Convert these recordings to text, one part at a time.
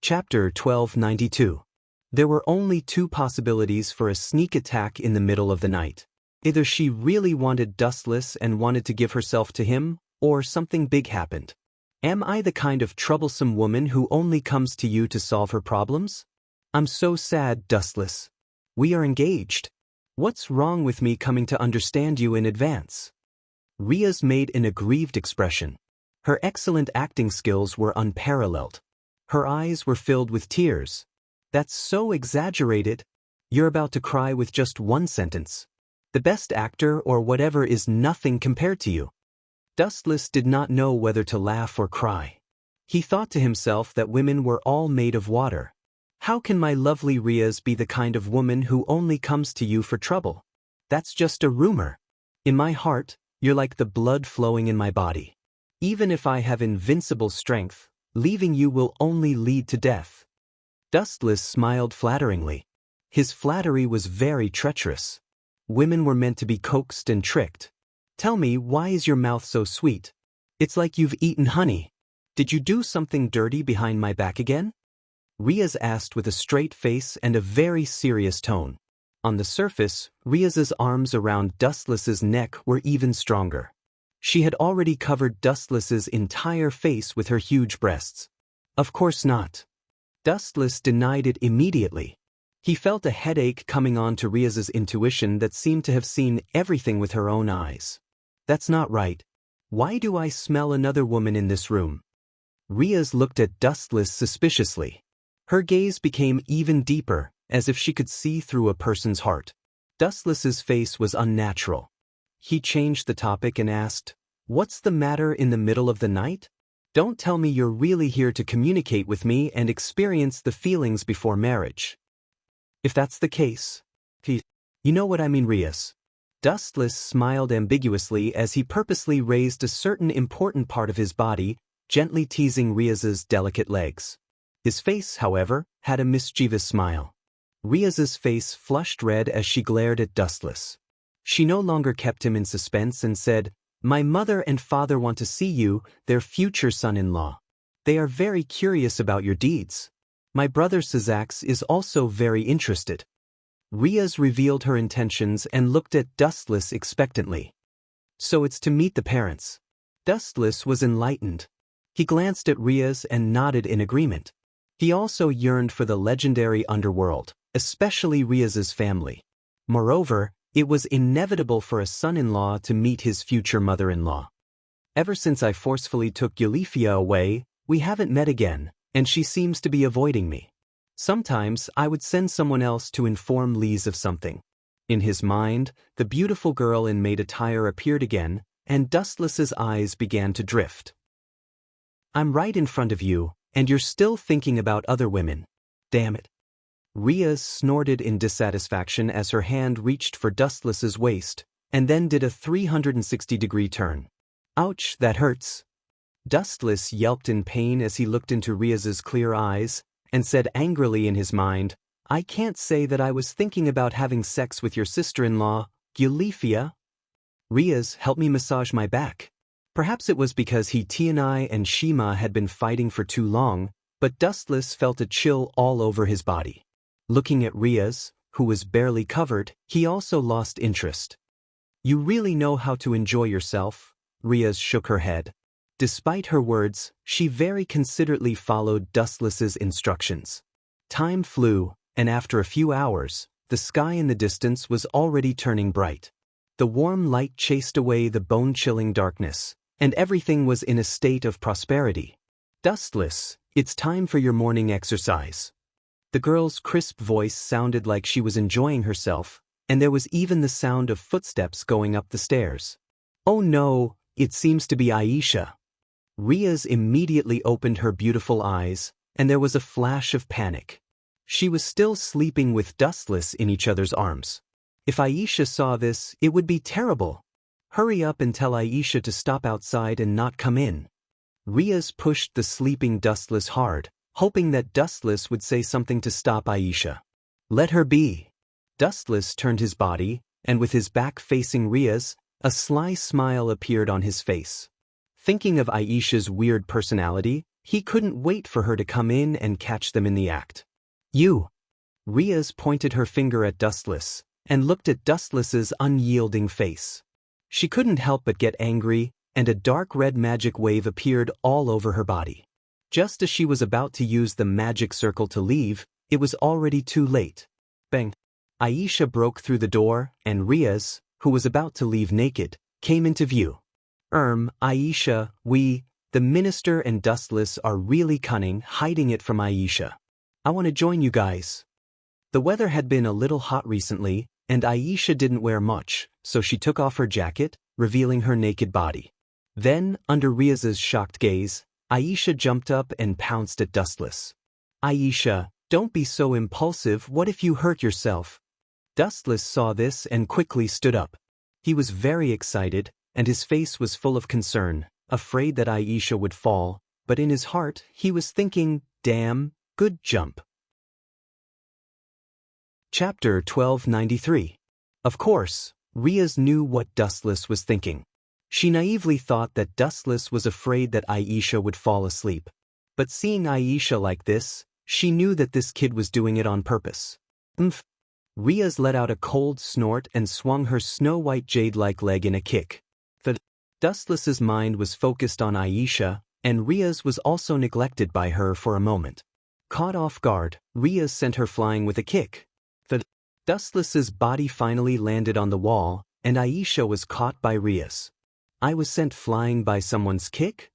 Chapter 1292. There were only two possibilities for a sneak attack in the middle of the night. Either she really wanted Dustless and wanted to give herself to him, or something big happened. Am I the kind of troublesome woman who only comes to you to solve her problems? I'm so sad, Dustless. We are engaged. What's wrong with me coming to understand you in advance? Riaz made an aggrieved expression. Her excellent acting skills were unparalleled. Her eyes were filled with tears. That's so exaggerated. You're about to cry with just one sentence. The best actor or whatever is nothing compared to you. Dustless did not know whether to laugh or cry. He thought to himself that women were all made of water. How can my lovely Riaz be the kind of woman who only comes to you for trouble? That's just a rumor. In my heart, you're like the blood flowing in my body. Even if I have invincible strength, leaving you will only lead to death. Dustless smiled flatteringly. His flattery was very treacherous. Women were meant to be coaxed and tricked. Tell me, why is your mouth so sweet? It's like you've eaten honey. Did you do something dirty behind my back again? Riaz asked with a straight face and a very serious tone. On the surface, Riaz's arms around Dustless's neck were even stronger. She had already covered Dustless's entire face with her huge breasts. Of course not. Dustless denied it immediately. He felt a headache coming on to Riaz's intuition that seemed to have seen everything with her own eyes. That's not right. Why do I smell another woman in this room? Riaz looked at Dustless suspiciously. Her gaze became even deeper, as if she could see through a person's heart. Dustless's face was unnatural. He changed the topic and asked, "What's the matter in the middle of the night? Don't tell me you're really here to communicate with me and experience the feelings before marriage." If that's the case, you know what I mean, Riaz. Dustless smiled ambiguously as he purposely raised a certain important part of his body, gently teasing Riaz's delicate legs. His face, however, had a mischievous smile. Riaz's face flushed red as she glared at Dustless. She no longer kept him in suspense and said, "My mother and father want to see you, their future son-in-law. They are very curious about your deeds. My brother Sazax is also very interested." Riaz revealed her intentions and looked at Dustless expectantly. So it's to meet the parents. Dustless was enlightened. He glanced at Riaz and nodded in agreement. He also yearned for the legendary underworld, especially Riaz's family. Moreover, it was inevitable for a son-in-law to meet his future mother-in-law. Ever since I forcefully took Eulifia away, we haven't met again, and she seems to be avoiding me. Sometimes I would send someone else to inform Lise of something. In his mind, the beautiful girl in maid attire appeared again, and Dustless's eyes began to drift. I'm right in front of you, and you're still thinking about other women. Damn it. Riaz snorted in dissatisfaction as her hand reached for Dustless's waist, and then did a 360-degree turn. Ouch, that hurts. Dustless yelped in pain as he looked into Riaz's clear eyes, and said angrily in his mind, I can't say that I was thinking about having sex with your sister-in-law, Eulifia. Riaz, help me massage my back. Perhaps it was because Tianai and Shima had been fighting for too long, but Dustless felt a chill all over his body. Looking at Riaz, who was barely covered, he also lost interest. You really know how to enjoy yourself? Riaz shook her head. Despite her words, she very considerately followed Dustless's instructions. Time flew, and after a few hours, the sky in the distance was already turning bright. The warm light chased away the bone-chilling darkness, and everything was in a state of prosperity. Dustless, it's time for your morning exercise. The girl's crisp voice sounded like she was enjoying herself, and there was even the sound of footsteps going up the stairs. Oh no, it seems to be Aisha. Riaz immediately opened her beautiful eyes, and there was a flash of panic. She was still sleeping with Dustless in each other's arms. If Aisha saw this, it would be terrible. Hurry up and tell Aisha to stop outside and not come in. Riaz pushed the sleeping Dustless hard, hoping that Dustless would say something to stop Aisha. Let her be. Dustless turned his body, and with his back facing Riaz, a sly smile appeared on his face. Thinking of Aisha's weird personality, He couldn't wait for her to come in and catch them in the act. You. Riaz pointed her finger at Dustless, and looked at Dustless's unyielding face. She couldn't help but get angry, and a dark red magic wave appeared all over her body. Just as she was about to use the magic circle to leave, it was already too late. Bang! Aisha broke through the door, and Riaz, who was about to leave naked, came into view. Aisha, the minister and Dustless are really cunning, hiding it from Aisha. I want to join you guys. The weather had been a little hot recently, and Aisha didn't wear much, so she took off her jacket, revealing her naked body. Then, under Riaz's shocked gaze, Aisha jumped up and pounced at Dustless. Aisha, don't be so impulsive, what if you hurt yourself? Dustless saw this and quickly stood up. He was very excited, and his face was full of concern, afraid that Aisha would fall, but in his heart he was thinking, damn, good jump. Chapter 1293. Of course, Riaz knew what Dustless was thinking. She naively thought that Dustless was afraid that Aisha would fall asleep. But seeing Aisha like this, she knew that this kid was doing it on purpose. Riaz let out a cold snort and swung her snow-white jade-like leg in a kick. Dustless's mind was focused on Aisha, and Riaz was also neglected by her for a moment. Caught off guard, Riaz sent her flying with a kick. Dustless's body finally landed on the wall, and Aisha was caught by Riaz. I was sent flying by someone's kick?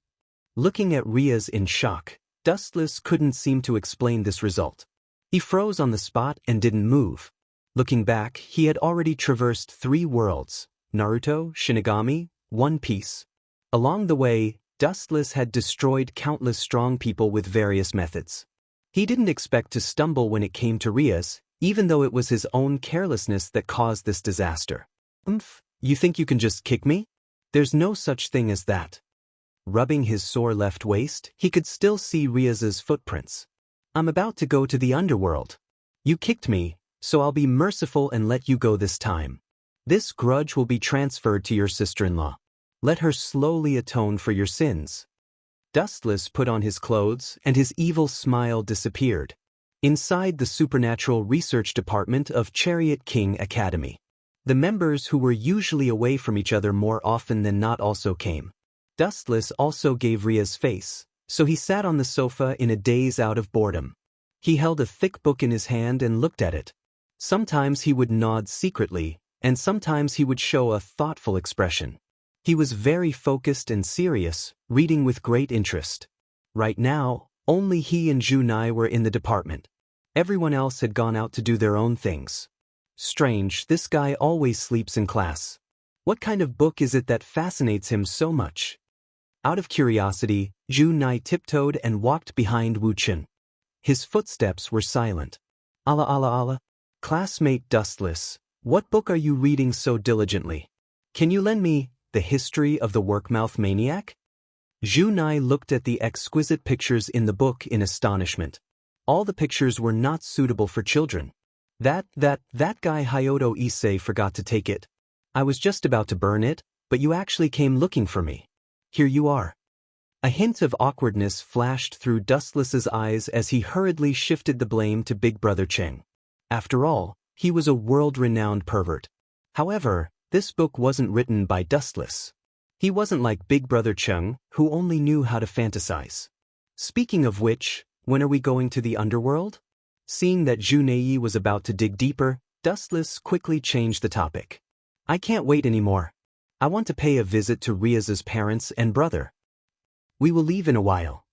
Looking at Riaz in shock, Dustless couldn't seem to explain this result. He froze on the spot and didn't move. Looking back, he had already traversed 3 worlds: Naruto, Shinigami, One Piece. Along the way, Dustless had destroyed countless strong people with various methods. He didn't expect to stumble when it came to Riaz, even though it was his own carelessness that caused this disaster. You think you can just kick me? There's no such thing as that. Rubbing his sore left waist, he could still see Riaz's footprints. I'm about to go to the underworld. You kicked me, so I'll be merciful and let you go this time. This grudge will be transferred to your sister-in-law. Let her slowly atone for your sins. Dustless put on his clothes, and his evil smile disappeared. Inside the Supernatural Research Department of Chariot King Academy, the members who were usually away from each other more often than not also came. Dustless also gave Riaz's face, so he sat on the sofa in a daze out of boredom. He held a thick book in his hand and looked at it. Sometimes he would nod secretly, and sometimes he would show a thoughtful expression. He was very focused and serious, reading with great interest. Right now, only he and Junai were in the department. Everyone else had gone out to do their own things. Strange, this guy always sleeps in class. What kind of book is it that fascinates him so much? Out of curiosity, Junai tiptoed and walked behind Wu Chen. His footsteps were silent. Allah. Classmate Dustless, what book are you reading so diligently? Can you lend me The History of the Workmouth Maniac? Junai looked at the exquisite pictures in the book in astonishment. All the pictures were not suitable for children. That guy Hyoto Issei forgot to take it. I was just about to burn it, but you actually came looking for me. Here you are. A hint of awkwardness flashed through Dustless's eyes as he hurriedly shifted the blame to Big Brother Cheng. After all, he was a world-renowned pervert. However, this book wasn't written by Dustless. He wasn't like Big Brother Cheng, who only knew how to fantasize. Speaking of which, when are we going to the underworld? Seeing that Junei was about to dig deeper, Dustless quickly changed the topic. I can't wait anymore. I want to pay a visit to Riaz's parents and brother. We will leave in a while.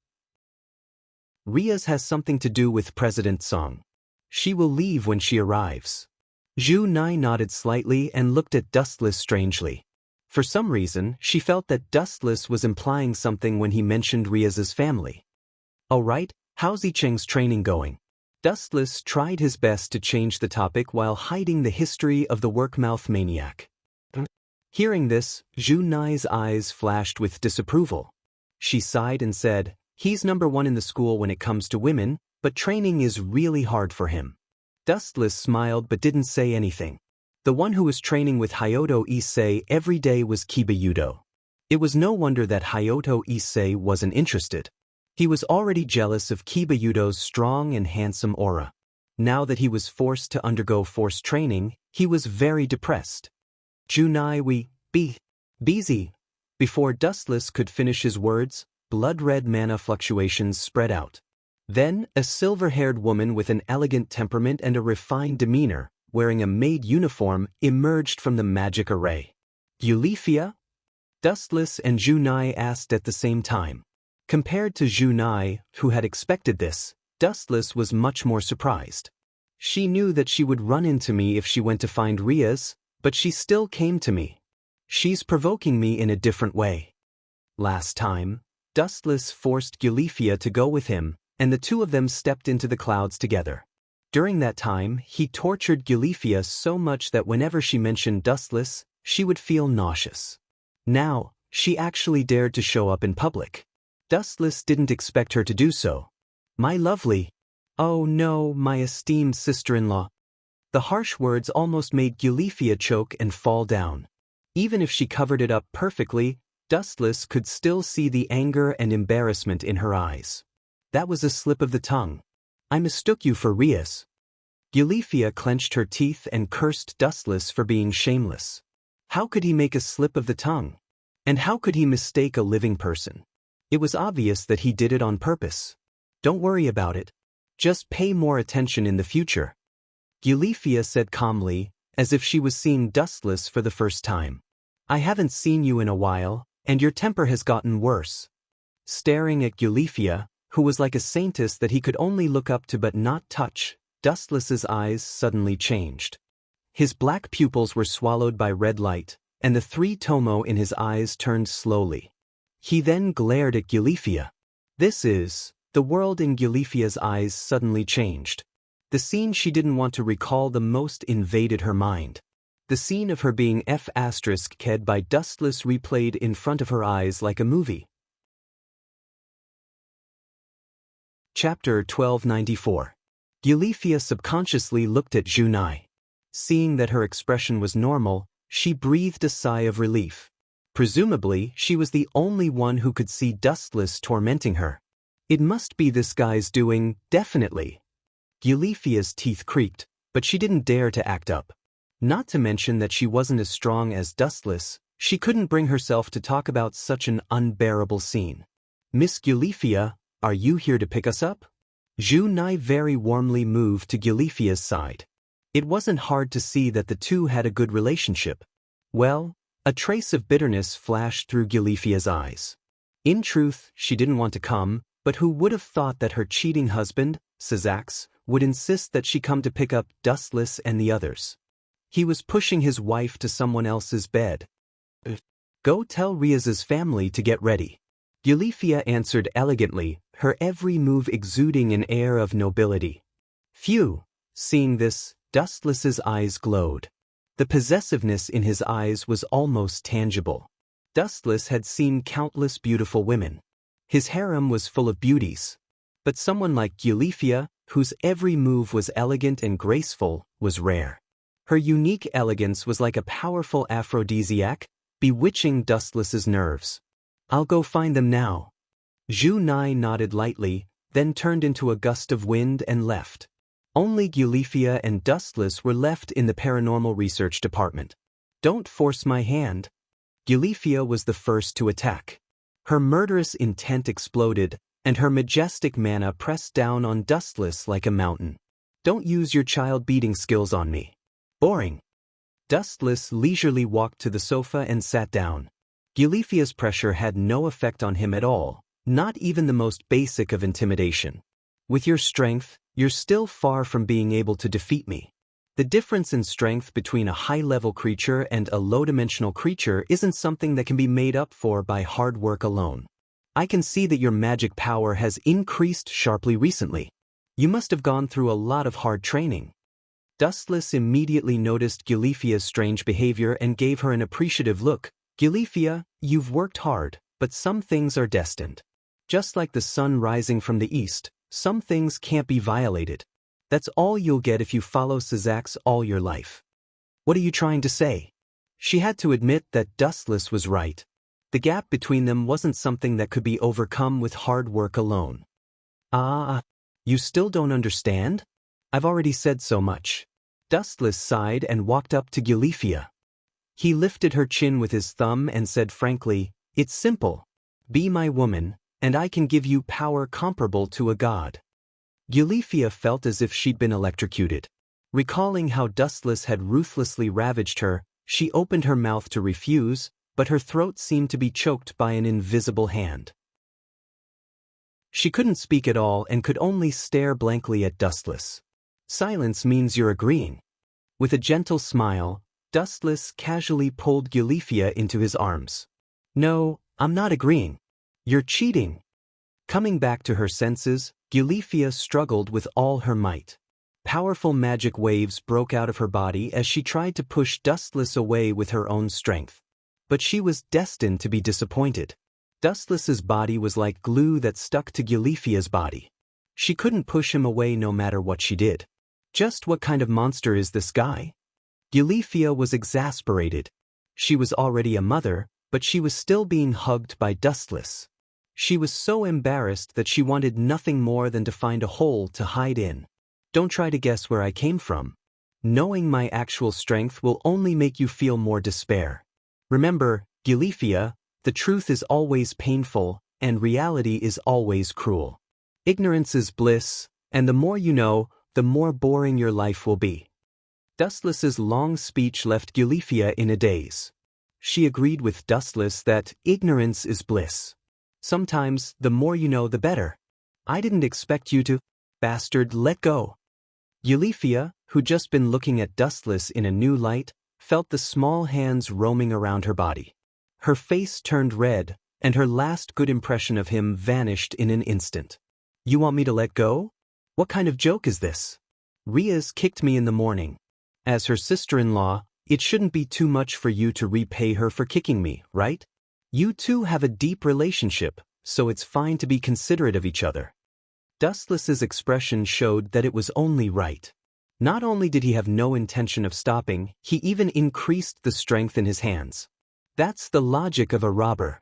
Riaz has something to do with President Song. She will leave when she arrives. Junai nodded slightly and looked at Dustless strangely. For some reason, she felt that Dustless was implying something when he mentioned Riaz's family. All right, how's Yicheng's training going? Dustless tried his best to change the topic while hiding the history of the Workmouth Maniac. Hearing this, Junai's eyes flashed with disapproval. She sighed and said, he's number 1 in the school when it comes to women, but training is really hard for him. Dustless smiled but didn't say anything. The one who was training with Hyoto Issei every day was Kiba Yudo. It was no wonder that Hyoto Issei wasn't interested. He was already jealous of Kibayudo's strong and handsome aura. Now that he was forced to undergo forced training, he was very depressed. Junai we be busy. Before Dustless could finish his words, blood-red mana fluctuations spread out. Then, a silver-haired woman with an elegant temperament and a refined demeanor, wearing a maid uniform, emerged from the magic array. Eulifia? Dustless and Junai asked at the same time. Compared to Junai, who had expected this, Dustless was much more surprised. She knew that she would run into me if she went to find Riaz, but she still came to me. She's provoking me in a different way. Last time, Dustless forced Eulifia to go with him, and the two of them stepped into the clouds together. During that time, he tortured Eulifia so much that whenever she mentioned Dustless, she would feel nauseous. Now, she actually dared to show up in public. Dustless didn't expect her to do so. My lovely. Oh no, my esteemed sister-in-law. The harsh words almost made Eulifia choke and fall down. Even if she covered it up perfectly, Dustless could still see the anger and embarrassment in her eyes. That was a slip of the tongue. I mistook you for Riaz. Eulifia clenched her teeth and cursed Dustless for being shameless. How could he make a slip of the tongue? And how could he mistake a living person? It was obvious that he did it on purpose. Don't worry about it. Just pay more attention in the future. Eulifia said calmly, as if she was seeing Dustless for the first time. I haven't seen you in a while, and your temper has gotten worse. Staring at Eulifia, who was like a saintess that he could only look up to but not touch, Dustless's eyes suddenly changed. His black pupils were swallowed by red light, and the three tomo in his eyes turned slowly. He then glared at Eulifia. The world in Eulifia's eyes suddenly changed. The scene she didn't want to recall the most invaded her mind. The scene of her being f***ked by Dustless replayed in front of her eyes like a movie. Chapter 1294. Eulifia subconsciously looked at Junai. Seeing that her expression was normal, she breathed a sigh of relief. Presumably, she was the only one who could see Dustless tormenting her. It must be this guy's doing, definitely. Eulifia's teeth creaked, but she didn't dare to act up. Not to mention that she wasn't as strong as Dustless, she couldn't bring herself to talk about such an unbearable scene. Miss Eulifia, are you here to pick us up? Junai very warmly moved to Eulifia's side. It wasn't hard to see that the two had a good relationship. Well, a trace of bitterness flashed through Eulifia's eyes. In truth, she didn't want to come, but who would have thought that her cheating husband, Sazax, would insist that she come to pick up Dustless and the others? He was pushing his wife to someone else's bed. Go tell Riaz's family to get ready. Eulifia answered elegantly, her every move exuding an air of nobility. Phew! Seeing this, Dustless's eyes glowed. The possessiveness in his eyes was almost tangible. Dustless had seen countless beautiful women. His harem was full of beauties. But someone like Eulifia, whose every move was elegant and graceful, was rare. Her unique elegance was like a powerful aphrodisiac, bewitching Dustless's nerves. I'll go find them now. Junai nodded lightly, then turned into a gust of wind and left. Only Eulifia and Dustless were left in the paranormal research department. Don't force my hand. Eulifia was the first to attack. Her murderous intent exploded, and her majestic mana pressed down on Dustless like a mountain. Don't use your child-beating skills on me. Boring. Dustless leisurely walked to the sofa and sat down. Eulifia's pressure had no effect on him at all, not even the most basic of intimidation. With your strength, you're still far from being able to defeat me. The difference in strength between a high-level creature and a low-dimensional creature isn't something that can be made up for by hard work alone. I can see that your magic power has increased sharply recently. You must have gone through a lot of hard training. Dustless immediately noticed Eulifia's strange behavior and gave her an appreciative look. Eulifia, you've worked hard, but some things are destined. Just like the sun rising from the east, some things can't be violated. That's all you'll get if you follow Sazax all your life. What are you trying to say? She had to admit that Dustless was right. The gap between them wasn't something that could be overcome with hard work alone. Ah, you still don't understand? I've already said so much. Dustless sighed and walked up to Gilifia. He lifted her chin with his thumb and said frankly, "It's simple. Be my woman, and I can give you power comparable to a god." Gilifia felt as if she'd been electrocuted. Recalling how Dustless had ruthlessly ravaged her, she opened her mouth to refuse, but her throat seemed to be choked by an invisible hand. She couldn't speak at all and could only stare blankly at Dustless. "Silence means you're agreeing." With a gentle smile, Dustless casually pulled Gilifia into his arms. "No, I'm not agreeing. You're cheating." Coming back to her senses, Gilifia struggled with all her might. Powerful magic waves broke out of her body as she tried to push Dustless away with her own strength. But she was destined to be disappointed. Dustless's body was like glue that stuck to Gilifia's body. She couldn't push him away no matter what she did. Just what kind of monster is this guy? Gilifia was exasperated. She was already a mother, but she was still being hugged by Dustless. She was so embarrassed that she wanted nothing more than to find a hole to hide in. "Don't try to guess where I came from. Knowing my actual strength will only make you feel more despair. Remember, Gilifia, the truth is always painful, and reality is always cruel. Ignorance is bliss, and the more you know, the more boring your life will be." Dustless's long speech left Gilifia in a daze. She agreed with Dustless that ignorance is bliss. Sometimes, the more you know the better. "I didn't expect you to..." "Bastard, let go." Gilifia, who'd just been looking at Dustless in a new light, felt the small hands roaming around her body. Her face turned red, and her last good impression of him vanished in an instant. "You want me to let go? What kind of joke is this? Riaz kicked me in the morning. As her sister-in-law, it shouldn't be too much for you to repay her for kicking me, right? You two have a deep relationship, so it's fine to be considerate of each other." Dustless's expression showed that it was only right. Not only did he have no intention of stopping, he even increased the strength in his hands. That's the logic of a robber.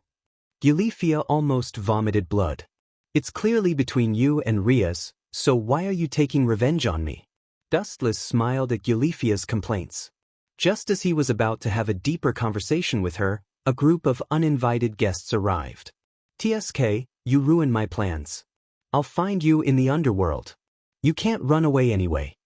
Gilifia almost vomited blood. "It's clearly between you and Riaz, so why are you taking revenge on me?" Dustless smiled at Gilifia's complaints. Just as he was about to have a deeper conversation with her, a group of uninvited guests arrived. "TSK, you ruined my plans. I'll find you in the underworld. You can't run away anyway."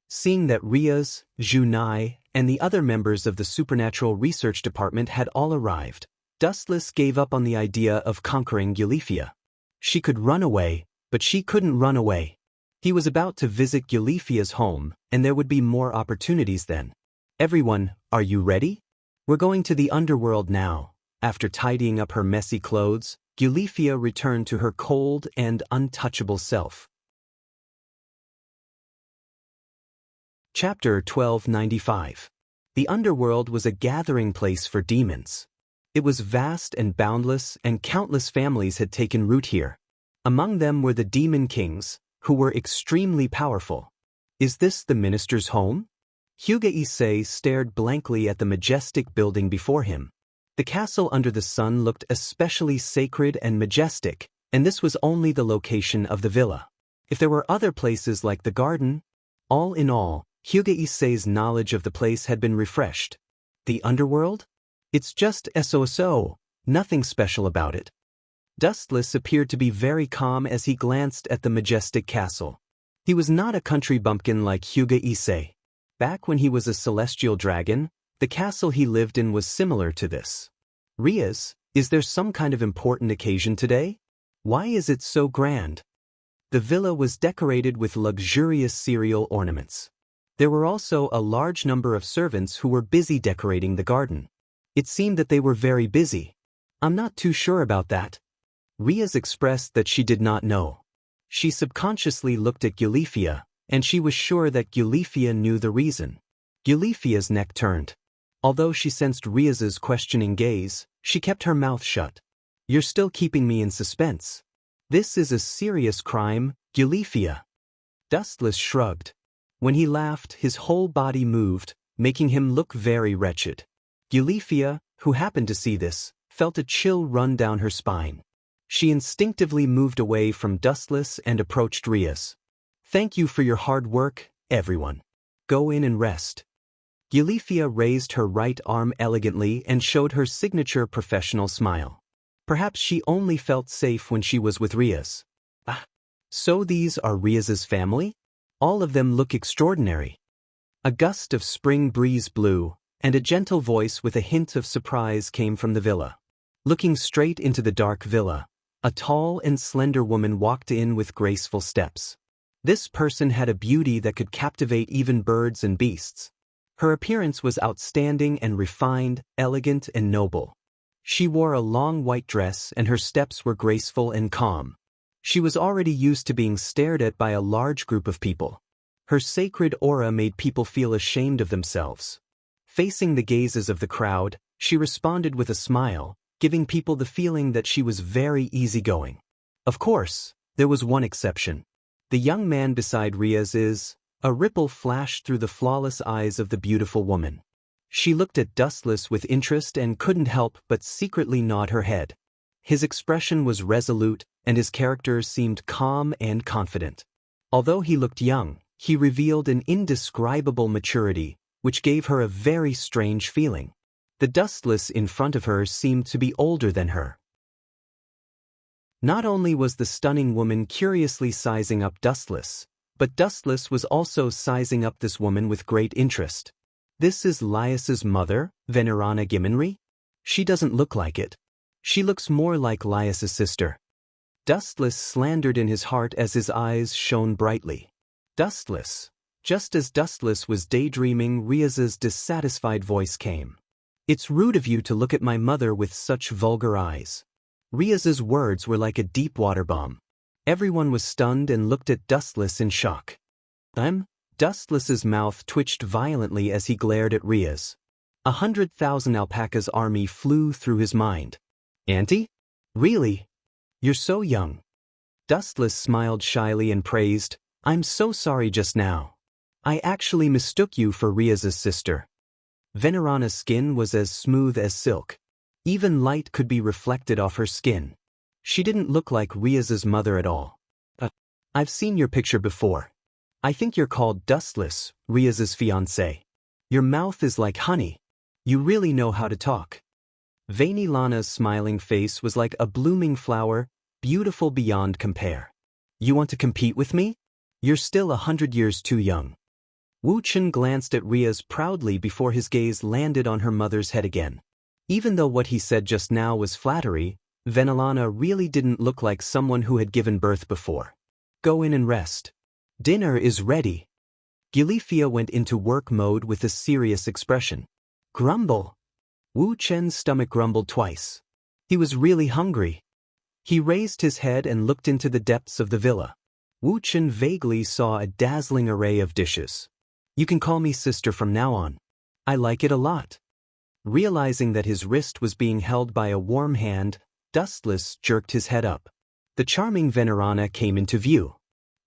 Seeing that Riaz, Junai, and the other members of the Supernatural Research Department had all arrived, Dustless gave up on the idea of conquering Gilifia. She could run away, but she couldn't run away. He was about to visit Gilifia's home, and there would be more opportunities then. "Everyone, are you ready? We're going to the underworld now." After tidying up her messy clothes, Gilifia returned to her cold and untouchable self. Chapter 1295. The underworld was a gathering place for demons. It was vast and boundless, and countless families had taken root here. Among them were the demon kings, who were extremely powerful. "Is this the minister's home?" Hyuga Issei stared blankly at the majestic building before him. The castle under the sun looked especially sacred and majestic, and this was only the location of the villa. If there were other places like the garden... All in all, Hyuga Issei's knowledge of the place had been refreshed. The underworld? It's just SOSO, nothing special about it. Dustless appeared to be very calm as he glanced at the majestic castle. He was not a country bumpkin like Hyuga Issei. Back when he was a celestial dragon, the castle he lived in was similar to this. "Riaz, is there some kind of important occasion today? Why is it so grand?" The villa was decorated with luxurious cereal ornaments. There were also a large number of servants who were busy decorating the garden. It seemed that they were very busy. "I'm not too sure about that." Riaz expressed that she did not know. She subconsciously looked at Gilifia, and she was sure that Gilifia knew the reason. Gilifia's neck turned. Although she sensed Riaz's questioning gaze, she kept her mouth shut. "You're still keeping me in suspense. This is a serious crime, Gilifia." Dustless shrugged. When he laughed, his whole body moved, making him look very wretched. Gilifia, who happened to see this, felt a chill run down her spine. She instinctively moved away from Dustless and approached Riaz. "Thank you for your hard work, everyone. Go in and rest." Eulethia raised her right arm elegantly and showed her signature professional smile. Perhaps she only felt safe when she was with Riaz. "Ah, so these are Riaz's family? All of them look extraordinary." A gust of spring breeze blew, and a gentle voice with a hint of surprise came from the villa. Looking straight into the dark villa, a tall and slender woman walked in with graceful steps. This person had a beauty that could captivate even birds and beasts. Her appearance was outstanding and refined, elegant and noble. She wore a long white dress and her steps were graceful and calm. She was already used to being stared at by a large group of people. Her sacred aura made people feel ashamed of themselves. Facing the gazes of the crowd, she responded with a smile, giving people the feeling that she was very easygoing. Of course, there was one exception. The young man beside Riaz. A ripple flashed through the flawless eyes of the beautiful woman. She looked at Dustless with interest and couldn't help but secretly nod her head. His expression was resolute, and his character seemed calm and confident. Although he looked young, he revealed an indescribable maturity, which gave her a very strange feeling. The Dustless in front of her seemed to be older than her. Not only was the stunning woman curiously sizing up Dustless, but Dustless was also sizing up this woman with great interest. "This is Lias's mother, Venerana Gimenry? She doesn't look like it. She looks more like Lias's sister." Dustless slandered in his heart as his eyes shone brightly. "Dustless." Just as Dustless was daydreaming, Riaz's dissatisfied voice came. "It's rude of you to look at my mother with such vulgar eyes." Riaz's words were like a deep water bomb. Everyone was stunned and looked at Dustless in shock. Dustless's mouth twitched violently as he glared at Riaz. 100,000 alpacas army flew through his mind. "Auntie? Really? You're so young." Dustless smiled shyly and praised, "I'm so sorry just now. I actually mistook you for Riaz's sister." Venerana's skin was as smooth as silk. Even light could be reflected off her skin. She didn't look like Riaz's mother at all. "I've seen your picture before. I think you're called Dustless, Riaz's fiancé. Your mouth is like honey. You really know how to talk." Vainilana's smiling face was like a blooming flower, beautiful beyond compare. "You want to compete with me? You're still 100 years too young." Wu Chen glanced at Riaz proudly before his gaze landed on her mother's head again. Even though what he said just now was flattery, Venilana really didn't look like someone who had given birth before. "Go in and rest. Dinner is ready." Eulethia went into work mode with a serious expression. "Grumble." Wu Chen's stomach grumbled twice. He was really hungry. He raised his head and looked into the depths of the villa. Wu Chen vaguely saw a dazzling array of dishes. "You can call me sister from now on. I like it a lot." Realizing that his wrist was being held by a warm hand, Dustless jerked his head up. The charming Venerana came into view.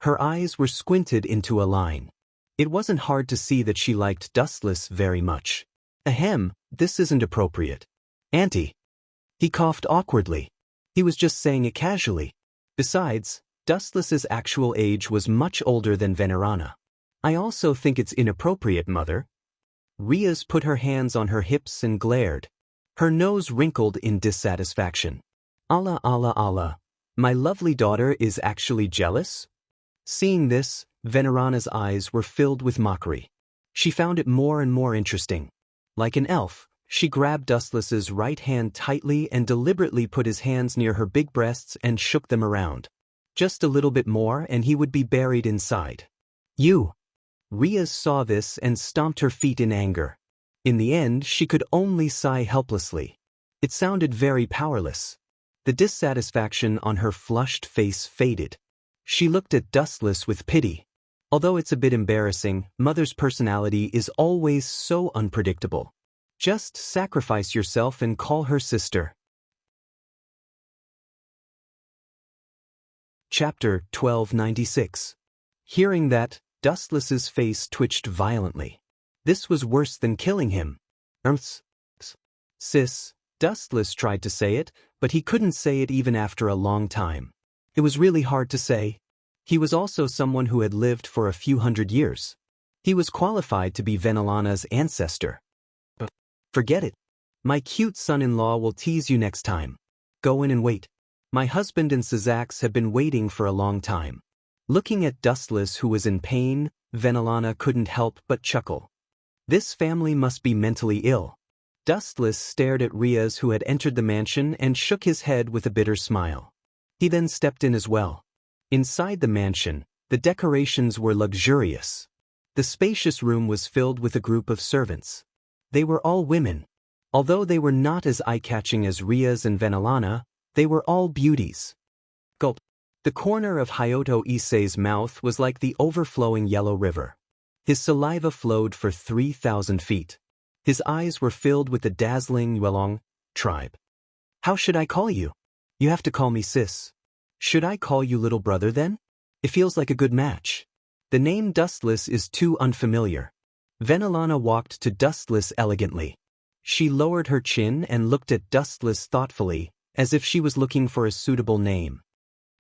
Her eyes were squinted into a line. It wasn't hard to see that she liked Dustless very much. "Ahem, this isn't appropriate. Auntie." He coughed awkwardly. He was just saying it casually. Besides, Dustless's actual age was much older than Venerana. "I also think it's inappropriate, mother." Riaz put her hands on her hips and glared. Her nose wrinkled in dissatisfaction. "Allah, Allah, Allah. My lovely daughter is actually jealous?" Seeing this, Venerana's eyes were filled with mockery. She found it more and more interesting. Like an elf, she grabbed Dustless's right hand tightly and deliberately put his hands near her big breasts and shook them around. Just a little bit more and he would be buried inside. "You!" Riaz saw this and stomped her feet in anger. In the end, she could only sigh helplessly. It sounded very powerless. The dissatisfaction on her flushed face faded. She looked at Dustless with pity. Although it's a bit embarrassing, Mother's personality is always so unpredictable. Just sacrifice yourself and call her sister. Chapter 1296. Hearing that, Dustless's face twitched violently. This was worse than killing him. Sis, Dustless tried to say it, but he couldn't say it even after a long time. It was really hard to say. He was also someone who had lived for a few hundred years. He was qualified to be Venelana's ancestor. But forget it. My cute son-in-law will tease you next time. Go in and wait. My husband and Sazax have been waiting for a long time. Looking at Dustless, who was in pain, Venelana couldn't help but chuckle. This family must be mentally ill. Dustless stared at Riaz, who had entered the mansion, and shook his head with a bitter smile. He then stepped in as well. Inside the mansion, the decorations were luxurious. The spacious room was filled with a group of servants. They were all women. Although they were not as eye-catching as Riaz and Venelana, they were all beauties. Gulp. The corner of Hyoto Issei's mouth was like the overflowing yellow river. His saliva flowed for 3,000 feet. His eyes were filled with the dazzling Yuelong tribe. How should I call you? You have to call me sis. Should I call you little brother then? It feels like a good match. The name Dustless is too unfamiliar. Venelana walked to Dustless elegantly. She lowered her chin and looked at Dustless thoughtfully, as if she was looking for a suitable name.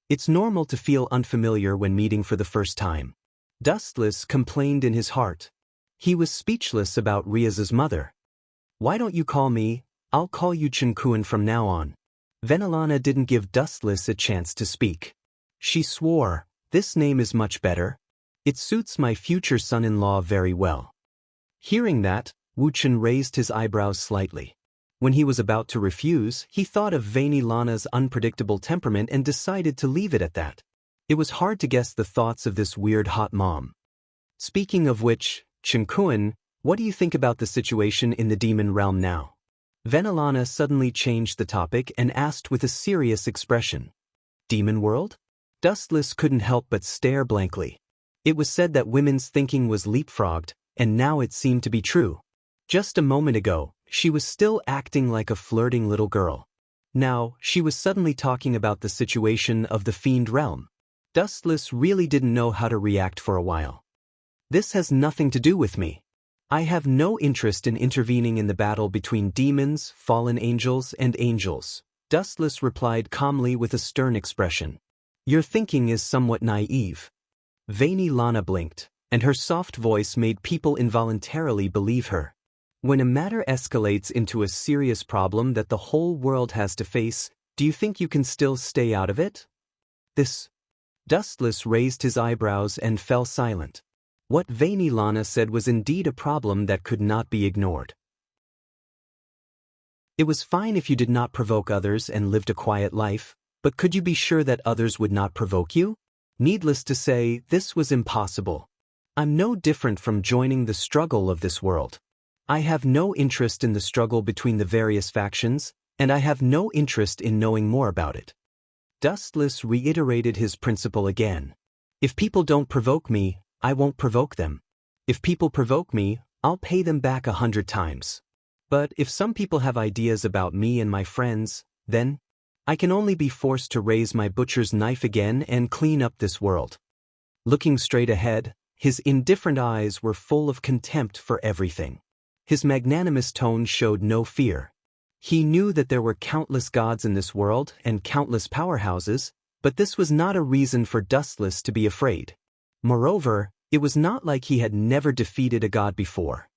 It's normal to feel unfamiliar when meeting for the first time. Dustless complained in his heart. He was speechless about Riaz's mother. Why don't you call me? I'll call you Chinkuan from now on. Venelana didn't give Dustless a chance to speak. She swore, this name is much better. It suits my future son-in-law very well. Hearing that, Wuchen raised his eyebrows slightly. When he was about to refuse, he thought of Venelana's unpredictable temperament and decided to leave it at that. It was hard to guess the thoughts of this weird hot mom. Speaking of which, Chinkuan, what do you think about the situation in the demon realm now? Venelana suddenly changed the topic and asked with a serious expression. Demon world? Dustless couldn't help but stare blankly. It was said that women's thinking was leapfrogged, and now it seemed to be true. Just a moment ago, she was still acting like a flirting little girl. Now, she was suddenly talking about the situation of the fiend realm. Dustless really didn't know how to react for a while. This has nothing to do with me. I have no interest in intervening in the battle between demons, fallen angels, and angels, Dustless replied calmly with a stern expression. Your thinking is somewhat naive. Venelana blinked, and her soft voice made people involuntarily believe her. When a matter escalates into a serious problem that the whole world has to face, do you think you can still stay out of it? Dustless raised his eyebrows and fell silent. What Venelana said was indeed a problem that could not be ignored. It was fine if you did not provoke others and lived a quiet life, but could you be sure that others would not provoke you? Needless to say, this was impossible. I'm no different from joining the struggle of this world. I have no interest in the struggle between the various factions, and I have no interest in knowing more about it. Dustless reiterated his principle again. If people don't provoke me, I won't provoke them. If people provoke me, I'll pay them back 100 times. But if some people have ideas about me and my friends, then I can only be forced to raise my butcher's knife again and clean up this world. Looking straight ahead, his indifferent eyes were full of contempt for everything. His magnanimous tone showed no fear. He knew that there were countless gods in this world and countless powerhouses, but this was not a reason for Dustless to be afraid. Moreover, it was not like he had never defeated a god before.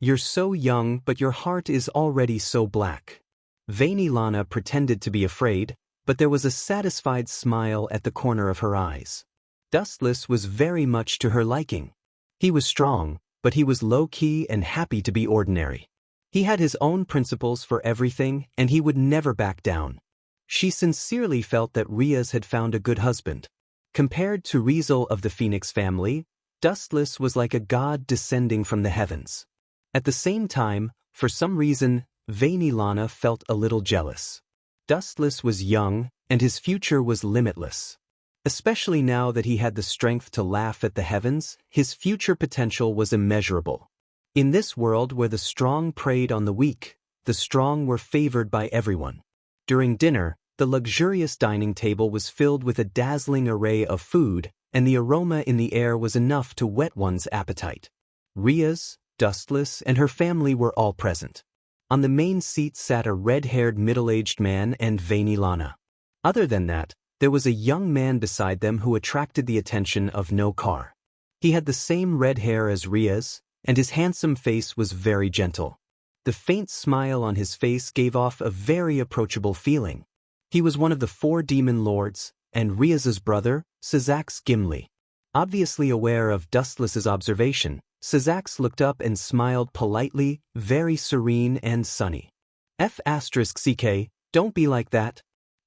You're so young, but your heart is already so black. Venelana pretended to be afraid, but there was a satisfied smile at the corner of her eyes. Dustless was very much to her liking. He was strong, but he was low-key and happy to be ordinary. He had his own principles for everything, and he would never back down. She sincerely felt that Riaz had found a good husband. Compared to Rizel of the Phoenix family, Dustless was like a god descending from the heavens. At the same time, for some reason, Venelana felt a little jealous. Dustless was young, and his future was limitless. Especially now that he had the strength to laugh at the heavens, his future potential was immeasurable. In this world where the strong preyed on the weak, the strong were favored by everyone. During dinner, the luxurious dining table was filled with a dazzling array of food, and the aroma in the air was enough to whet one's appetite. Riaz, Dustless, and her family were all present. On the main seat sat a red-haired middle-aged man and Vainilana. Other than that, there was a young man beside them who attracted the attention of no car. He had the same red hair as Ria's, and his handsome face was very gentle. The faint smile on his face gave off a very approachable feeling. He was one of the 4 demon lords, and Ria's brother, Sazax Gimli. Obviously aware of Dustless's observation, Sazax looked up and smiled politely, very serene and sunny. F***ck, don't be like that.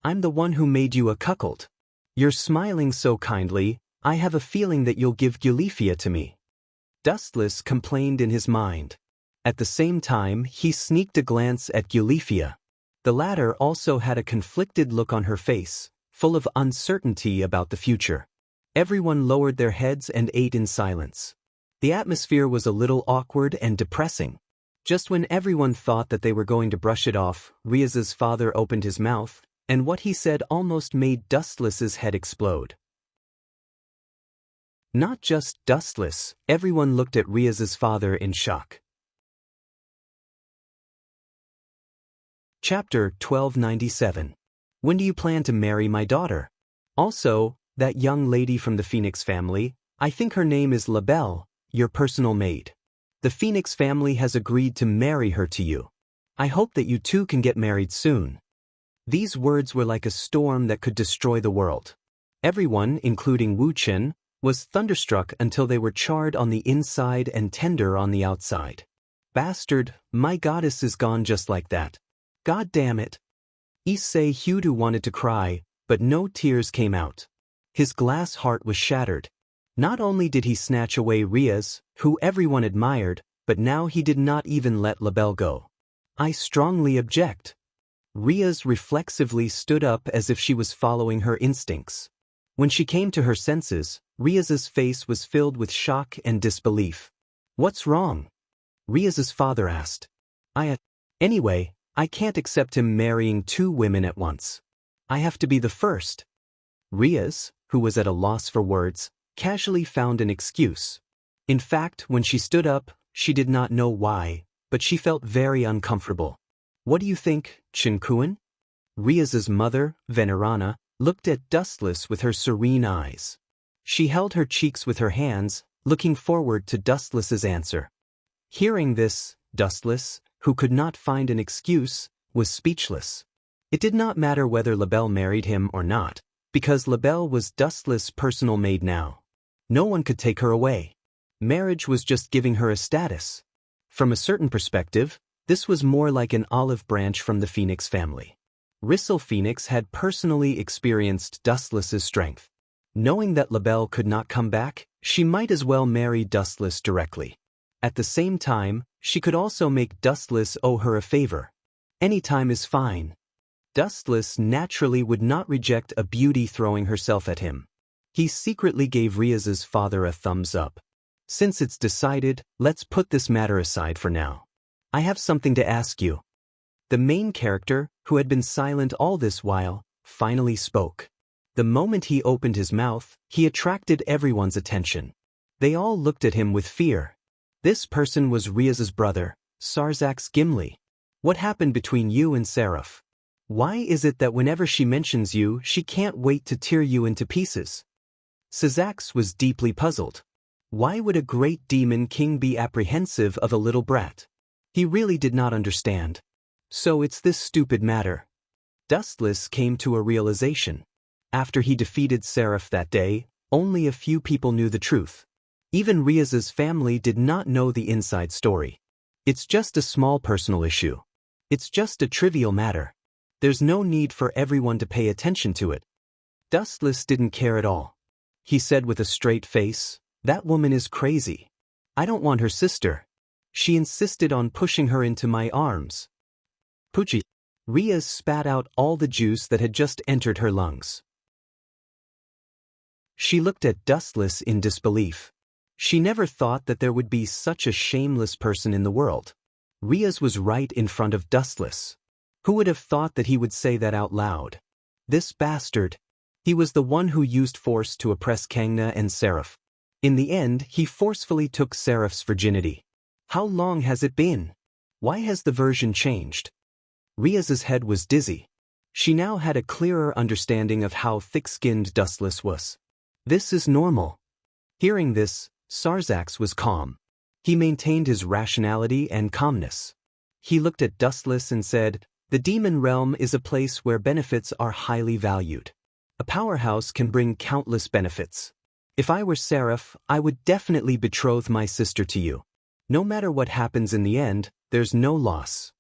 I'm the one who made you a cuckold. You're smiling so kindly, I have a feeling that you'll give Gulifia to me. Dustless complained in his mind. At the same time, he sneaked a glance at Gulifia. The latter also had a conflicted look on her face, full of uncertainty about the future. Everyone lowered their heads and ate in silence. The atmosphere was a little awkward and depressing. Just when everyone thought that they were going to brush it off, Ria's father opened his mouth, and what he said almost made Dustless's head explode. Not just Dustless, everyone looked at Ria's father in shock. Chapter 1297. When do you plan to marry my daughter? Also, that young lady from the Phoenix family, I think her name is LaBelle, your personal maid. The Phoenix family has agreed to marry her to you. I hope that you two can get married soon. These words were like a storm that could destroy the world. Everyone, including Wu Chen, was thunderstruck until they were charred on the inside and tender on the outside. Bastard, my goddess is gone just like that. God damn it. Issei Hudu wanted to cry, but no tears came out. His glass heart was shattered. Not only did he snatch away Ria's, who everyone admired, but now he did not even let LaBelle go. I strongly object. Ria's reflexively stood up as if she was following her instincts. When she came to her senses, Ria's face was filled with shock and disbelief. What's wrong? Ria's father asked. Anyway, I can't accept him marrying 2 women at once. I have to be the first. Ria's, who was at a loss for words, casually found an excuse. In fact, when she stood up, she did not know why, but she felt very uncomfortable. What do you think, Chinkuan? Ria's mother, Venerana, looked at Dustless with her serene eyes. She held her cheeks with her hands, looking forward to Dustless's answer. Hearing this, Dustless, who could not find an excuse, was speechless. It did not matter whether LaBelle married him or not, because LaBelle was Dustless' personal maid now. No one could take her away. Marriage was just giving her a status. From a certain perspective, this was more like an olive branch from the Phoenix family. Rissel Phoenix had personally experienced Dustless's strength. Knowing that LaBelle could not come back, she might as well marry Dustless directly. At the same time, she could also make Dustless owe her a favor. Any time is fine. Dustless naturally would not reject a beauty throwing herself at him. He secretly gave Ria's father a thumbs up. Since it's decided, let's put this matter aside for now. I have something to ask you. The main character, who had been silent all this while, finally spoke. The moment he opened his mouth, he attracted everyone's attention. They all looked at him with fear. This person was Ria's brother, Sarzax Gimli. What happened between you and Seraph? Why is it that whenever she mentions you, she can't wait to tear you into pieces? Sazax was deeply puzzled. Why would a great demon king be apprehensive of a little brat? He really did not understand. So it's this stupid matter. Dustless came to a realization. After he defeated Seraph that day, only a few people knew the truth. Even Ria's family did not know the inside story. It's just a small personal issue. It's just a trivial matter. There's no need for everyone to pay attention to it. Dustless didn't care at all. He said with a straight face, "That woman is crazy. I don't want her sister. She insisted on pushing her into my arms." Poochie. Ria's spat out all the juice that had just entered her lungs. She looked at Dustless in disbelief. She never thought that there would be such a shameless person in the world. Ria's was right in front of Dustless. Who would have thought that he would say that out loud? This bastard. He was the one who used force to oppress Kangna and Seraph. In the end, he forcefully took Seraph's virginity. How long has it been? Why has the version changed? Riaz's head was dizzy. She now had a clearer understanding of how thick-skinned Dustless was. This is normal. Hearing this, Sarzax was calm. He maintained his rationality and calmness. He looked at Dustless and said, "The demon realm is a place where benefits are highly valued. A powerhouse can bring countless benefits. If I were Seraph, I would definitely betroth my sister to you. No matter what happens in the end, there's no loss."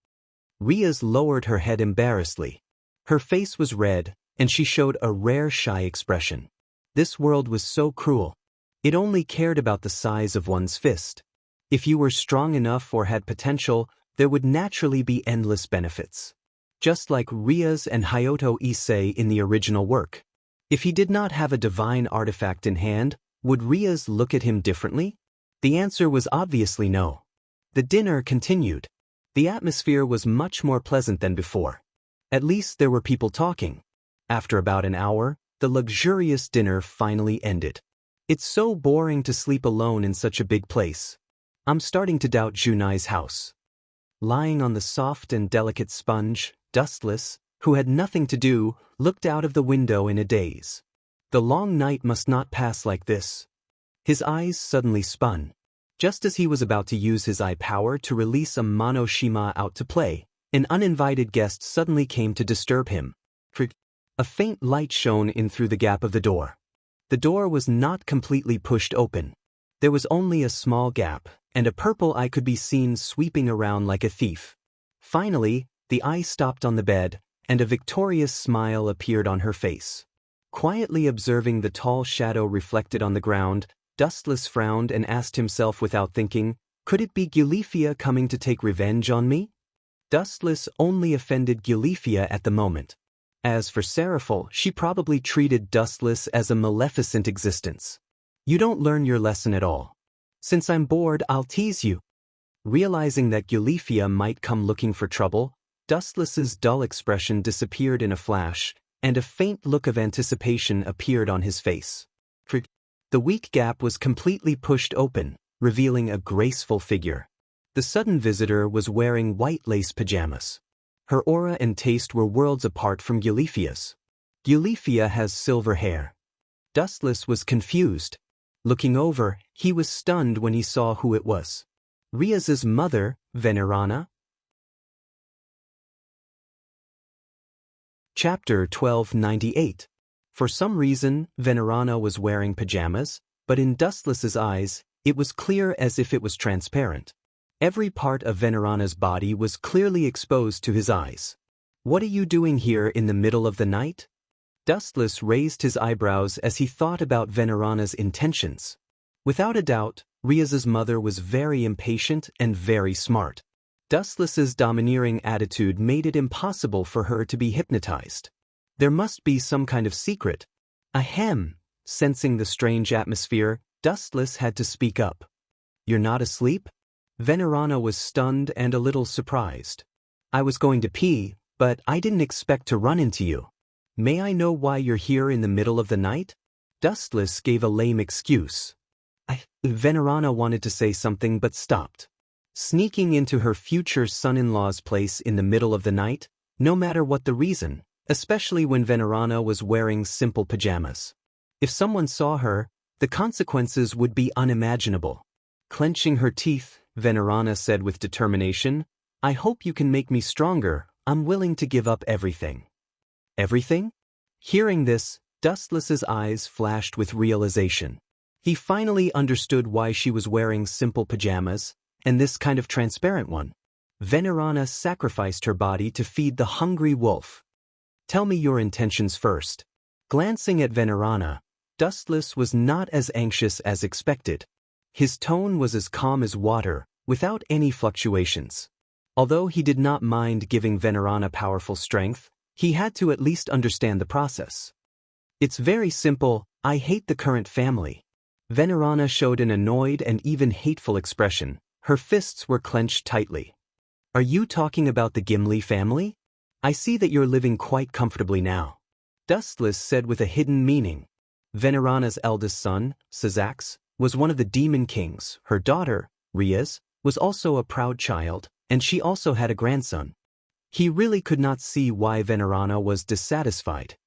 Riaz lowered her head embarrassedly. Her face was red, and she showed a rare shy expression. This world was so cruel. It only cared about the size of one's fist. If you were strong enough or had potential, there would naturally be endless benefits. Just like Riaz and Hayato Issei in the original work. If he did not have a divine artifact in hand, would Riaz look at him differently? The answer was obviously no. The dinner continued. The atmosphere was much more pleasant than before. At least there were people talking. After about an hour, the luxurious dinner finally ended. It's so boring to sleep alone in such a big place. I'm starting to doubt Junai's house. Lying on the soft and delicate sponge, Dustless, who had nothing to do, looked out of the window in a daze. The long night must not pass like this. His eyes suddenly spun. Just as he was about to use his eye power to release a Monoshima out to play, an uninvited guest suddenly came to disturb him. A faint light shone in through the gap of the door. The door was not completely pushed open. There was only a small gap, and a purple eye could be seen sweeping around like a thief. Finally, the eye stopped on the bed, and a victorious smile appeared on her face. Quietly observing the tall shadow reflected on the ground, Dustless frowned and asked himself without thinking, could it be Gulifia coming to take revenge on me? Dustless only offended Gulifia at the moment. As for Seraphil, she probably treated Dustless as a maleficent existence. You don't learn your lesson at all. Since I'm bored, I'll tease you. Realizing that Gulifia might come looking for trouble, Dustless's dull expression disappeared in a flash, and a faint look of anticipation appeared on his face. The weak gap was completely pushed open, revealing a graceful figure. The sudden visitor was wearing white lace pajamas. Her aura and taste were worlds apart from Gulifia's. Gulifia has silver hair. Dustless was confused. Looking over, he was stunned when he saw who it was. Riaz's mother, Venerana. Chapter 1298. For some reason, Venerana was wearing pajamas, but in Dustless's eyes, it was clear as if it was transparent. Every part of Venerana's body was clearly exposed to his eyes. What are you doing here in the middle of the night? Dustless raised his eyebrows as he thought about Venerana's intentions. Without a doubt, Riaz's mother was very impatient and very smart. Dustless's domineering attitude made it impossible for her to be hypnotized. There must be some kind of secret. Ahem! Sensing the strange atmosphere, Dustless had to speak up. You're not asleep? Venerana was stunned and a little surprised. I was going to pee, but I didn't expect to run into you. May I know why you're here in the middle of the night? Dustless gave a lame excuse. Venerana wanted to say something but stopped. Sneaking into her future son-in-law's place in the middle of the night, no matter what the reason, especially when Venerana was wearing simple pajamas. If someone saw her, the consequences would be unimaginable. Clenching her teeth, Venerana said with determination, I hope you can make me stronger. I'm willing to give up everything. Everything? Hearing this, Dustless's eyes flashed with realization. He finally understood why she was wearing simple pajamas, and this kind of transparent one. Venerana sacrificed her body to feed the hungry wolf. Tell me your intentions first. Glancing at Venerana, Dustless was not as anxious as expected. His tone was as calm as water, without any fluctuations. Although he did not mind giving Venerana powerful strength, he had to at least understand the process. It's very simple, I hate the current family. Venerana showed an annoyed and even hateful expression. Her fists were clenched tightly. Are you talking about the Gimli family? I see that you're living quite comfortably now. Dustless said with a hidden meaning. Venerana's eldest son, Sazax, was one of the demon kings. Her daughter, Riaz, was also a proud child, and she also had a grandson. He really could not see why Venerana was dissatisfied.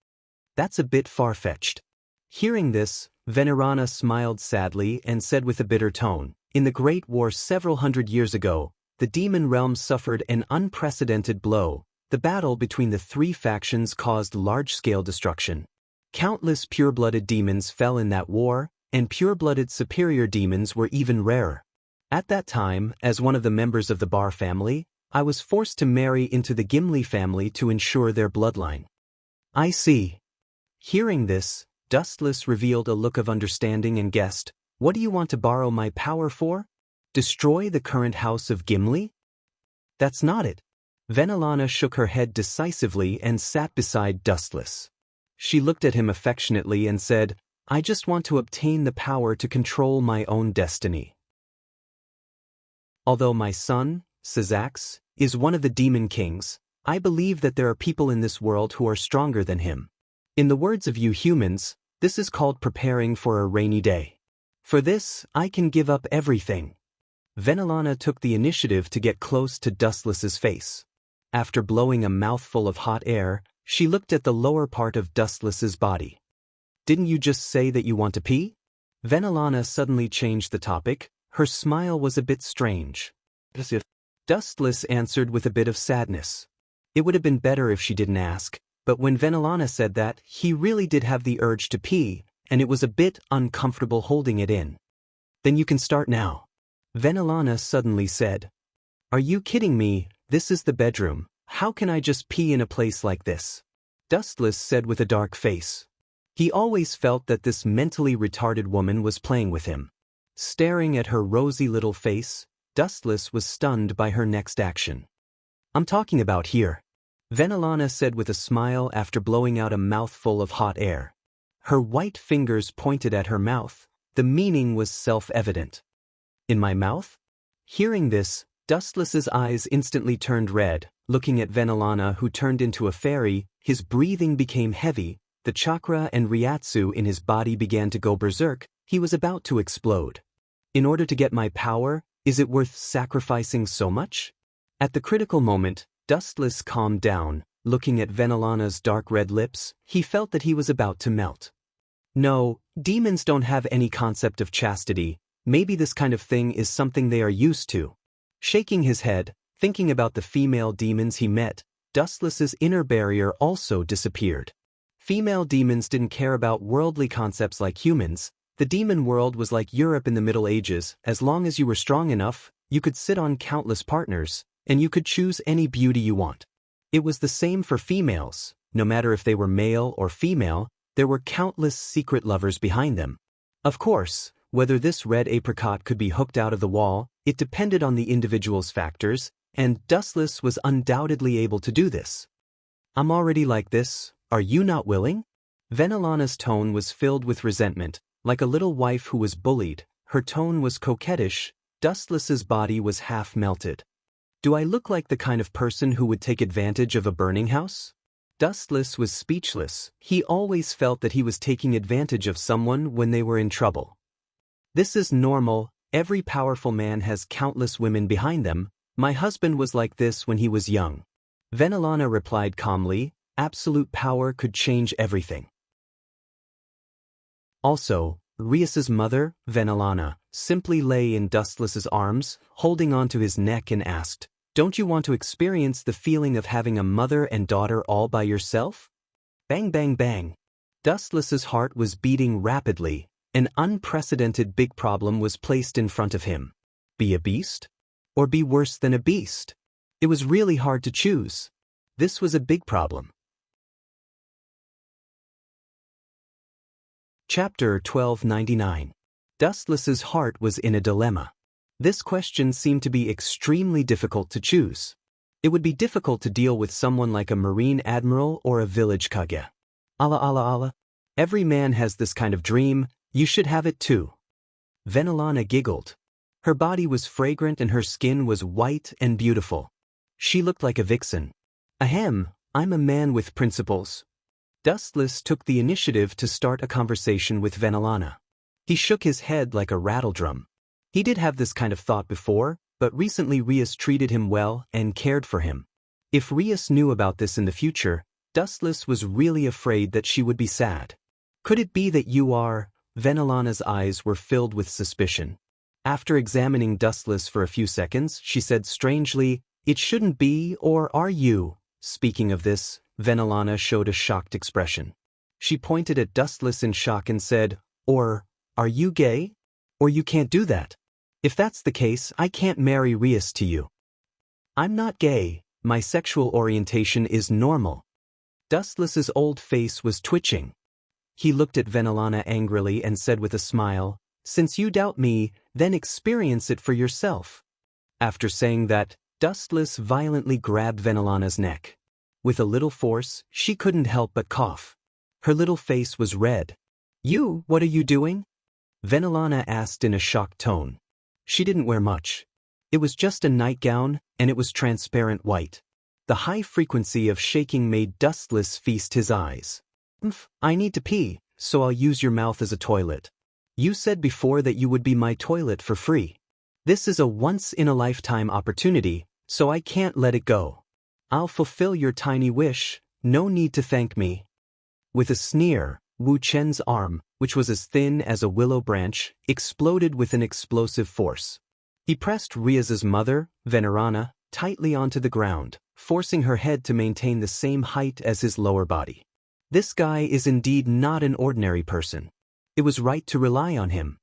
That's a bit far-fetched. Hearing this, Venerana smiled sadly and said with a bitter tone, "In the Great War several hundred years ago, the demon realm suffered an unprecedented blow. The battle between the three factions caused large-scale destruction. Countless pure-blooded demons fell in that war, and pure-blooded superior demons were even rarer. At that time, as one of the members of the Bar family, I was forced to marry into the Gimli family to ensure their bloodline." "I see." Hearing this, Dustless revealed a look of understanding and guessed, "What do you want to borrow my power for? Destroy the current house of Gimli?" "That's not it." Venelana shook her head decisively and sat beside Dustless. She looked at him affectionately and said, "I just want to obtain the power to control my own destiny. Although my son, Syzax, is one of the demon kings, I believe that there are people in this world who are stronger than him. In the words of you humans, this is called preparing for a rainy day. For this, I can give up everything." Venelana took the initiative to get close to Dustless's face. After blowing a mouthful of hot air, she looked at the lower part of Dustless's body. "Didn't you just say that you want to pee?" Venelana suddenly changed the topic. Her smile was a bit strange. Dustless answered with a bit of sadness. It would have been better if she didn't ask, but when Venelana said that, he really did have the urge to pee, and it was a bit uncomfortable holding it in. "Then you can start now." Venelana suddenly said. "Are you kidding me? This is the bedroom. How can I just pee in a place like this?" Dustless said with a dark face. He always felt that this mentally retarded woman was playing with him. Staring at her rosy little face, Dustless was stunned by her next action. "I'm talking about here," Venelana said with a smile after blowing out a mouthful of hot air. Her white fingers pointed at her mouth. The meaning was self-evident. "In my mouth?" Hearing this, Dustless's eyes instantly turned red. Looking at Venelana, who turned into a fairy, his breathing became heavy, the chakra and ryatsu in his body began to go berserk. He was about to explode. "In order to get my power, is it worth sacrificing so much?" At the critical moment, Dustless calmed down. Looking at Venelana's dark red lips, he felt that he was about to melt. "No, demons don't have any concept of chastity. Maybe this kind of thing is something they are used to." Shaking his head, thinking about the female demons he met, Dustless's inner barrier also disappeared. Female demons didn't care about worldly concepts like humans. The demon world was like Europe in the Middle Ages. As long as you were strong enough, you could sit on countless partners, and you could choose any beauty you want. It was the same for females. No matter if they were male or female, there were countless secret lovers behind them. Of course, whether this red apricot could be hooked out of the wall, it depended on the individual's factors, and Dustless was undoubtedly able to do this. "I'm already like this. Are you not willing?" Venelana's tone was filled with resentment. Like a little wife who was bullied, her tone was coquettish. Dustless's body was half melted. "Do I look like the kind of person who would take advantage of a burning house?" Dustless was speechless. He always felt that he was taking advantage of someone when they were in trouble. "This is normal. Every powerful man has countless women behind them. My husband was like this when he was young." Venelana replied calmly, "Absolute power could change everything." Also, Rias's mother, Venelana, simply lay in Dustless's arms, holding onto his neck and asked, "Don't you want to experience the feeling of having a mother and daughter all by yourself?" Bang bang bang. Dustless's heart was beating rapidly. An unprecedented big problem was placed in front of him. Be a beast? Or be worse than a beast? It was really hard to choose. This was a big problem. Chapter 1299. Dustless's heart was in a dilemma. This question seemed to be extremely difficult to choose. It would be difficult to deal with someone like a marine admiral or a village kage. Allah Allah Allah. Every man has this kind of dream, you should have it too. Venelana giggled. Her body was fragrant and her skin was white and beautiful. She looked like a vixen. Ahem, I'm a man with principles. Dustless took the initiative to start a conversation with Venelana. He shook his head like a rattledrum. He did have this kind of thought before, but recently Rias treated him well and cared for him. If Rias knew about this in the future, Dustless was really afraid that she would be sad. Could it be that you are? Venelana's eyes were filled with suspicion. After examining Dustless for a few seconds, she said strangely, "It shouldn't be, or are you?" Speaking of this, Venelana showed a shocked expression. She pointed at Dustless in shock and said, "Or, are you gay? Or you can't do that. If that's the case, I can't marry Rias to you." "I'm not gay, my sexual orientation is normal." Dustless's old face was twitching. He looked at Venelana angrily and said with a smile, "Since you doubt me, then experience it for yourself." After saying that, Dustless violently grabbed Venelana's neck. With a little force, she couldn't help but cough. Her little face was red. What are you doing?" Venelana asked in a shocked tone. She didn't wear much. It was just a nightgown, and it was transparent white. The high frequency of shaking made Dustless feast his eyes. "I need to pee, so I'll use your mouth as a toilet. You said before that you would be my toilet for free. This is a once-in-a-lifetime opportunity, so I can't let it go. I'll fulfill your tiny wish, no need to thank me." With a sneer, Wu Chen's arm, which was as thin as a willow branch, exploded with an explosive force. He pressed Rias's mother, Venerana, tightly onto the ground, forcing her head to maintain the same height as his lower body. This guy is indeed not an ordinary person. It was right to rely on him.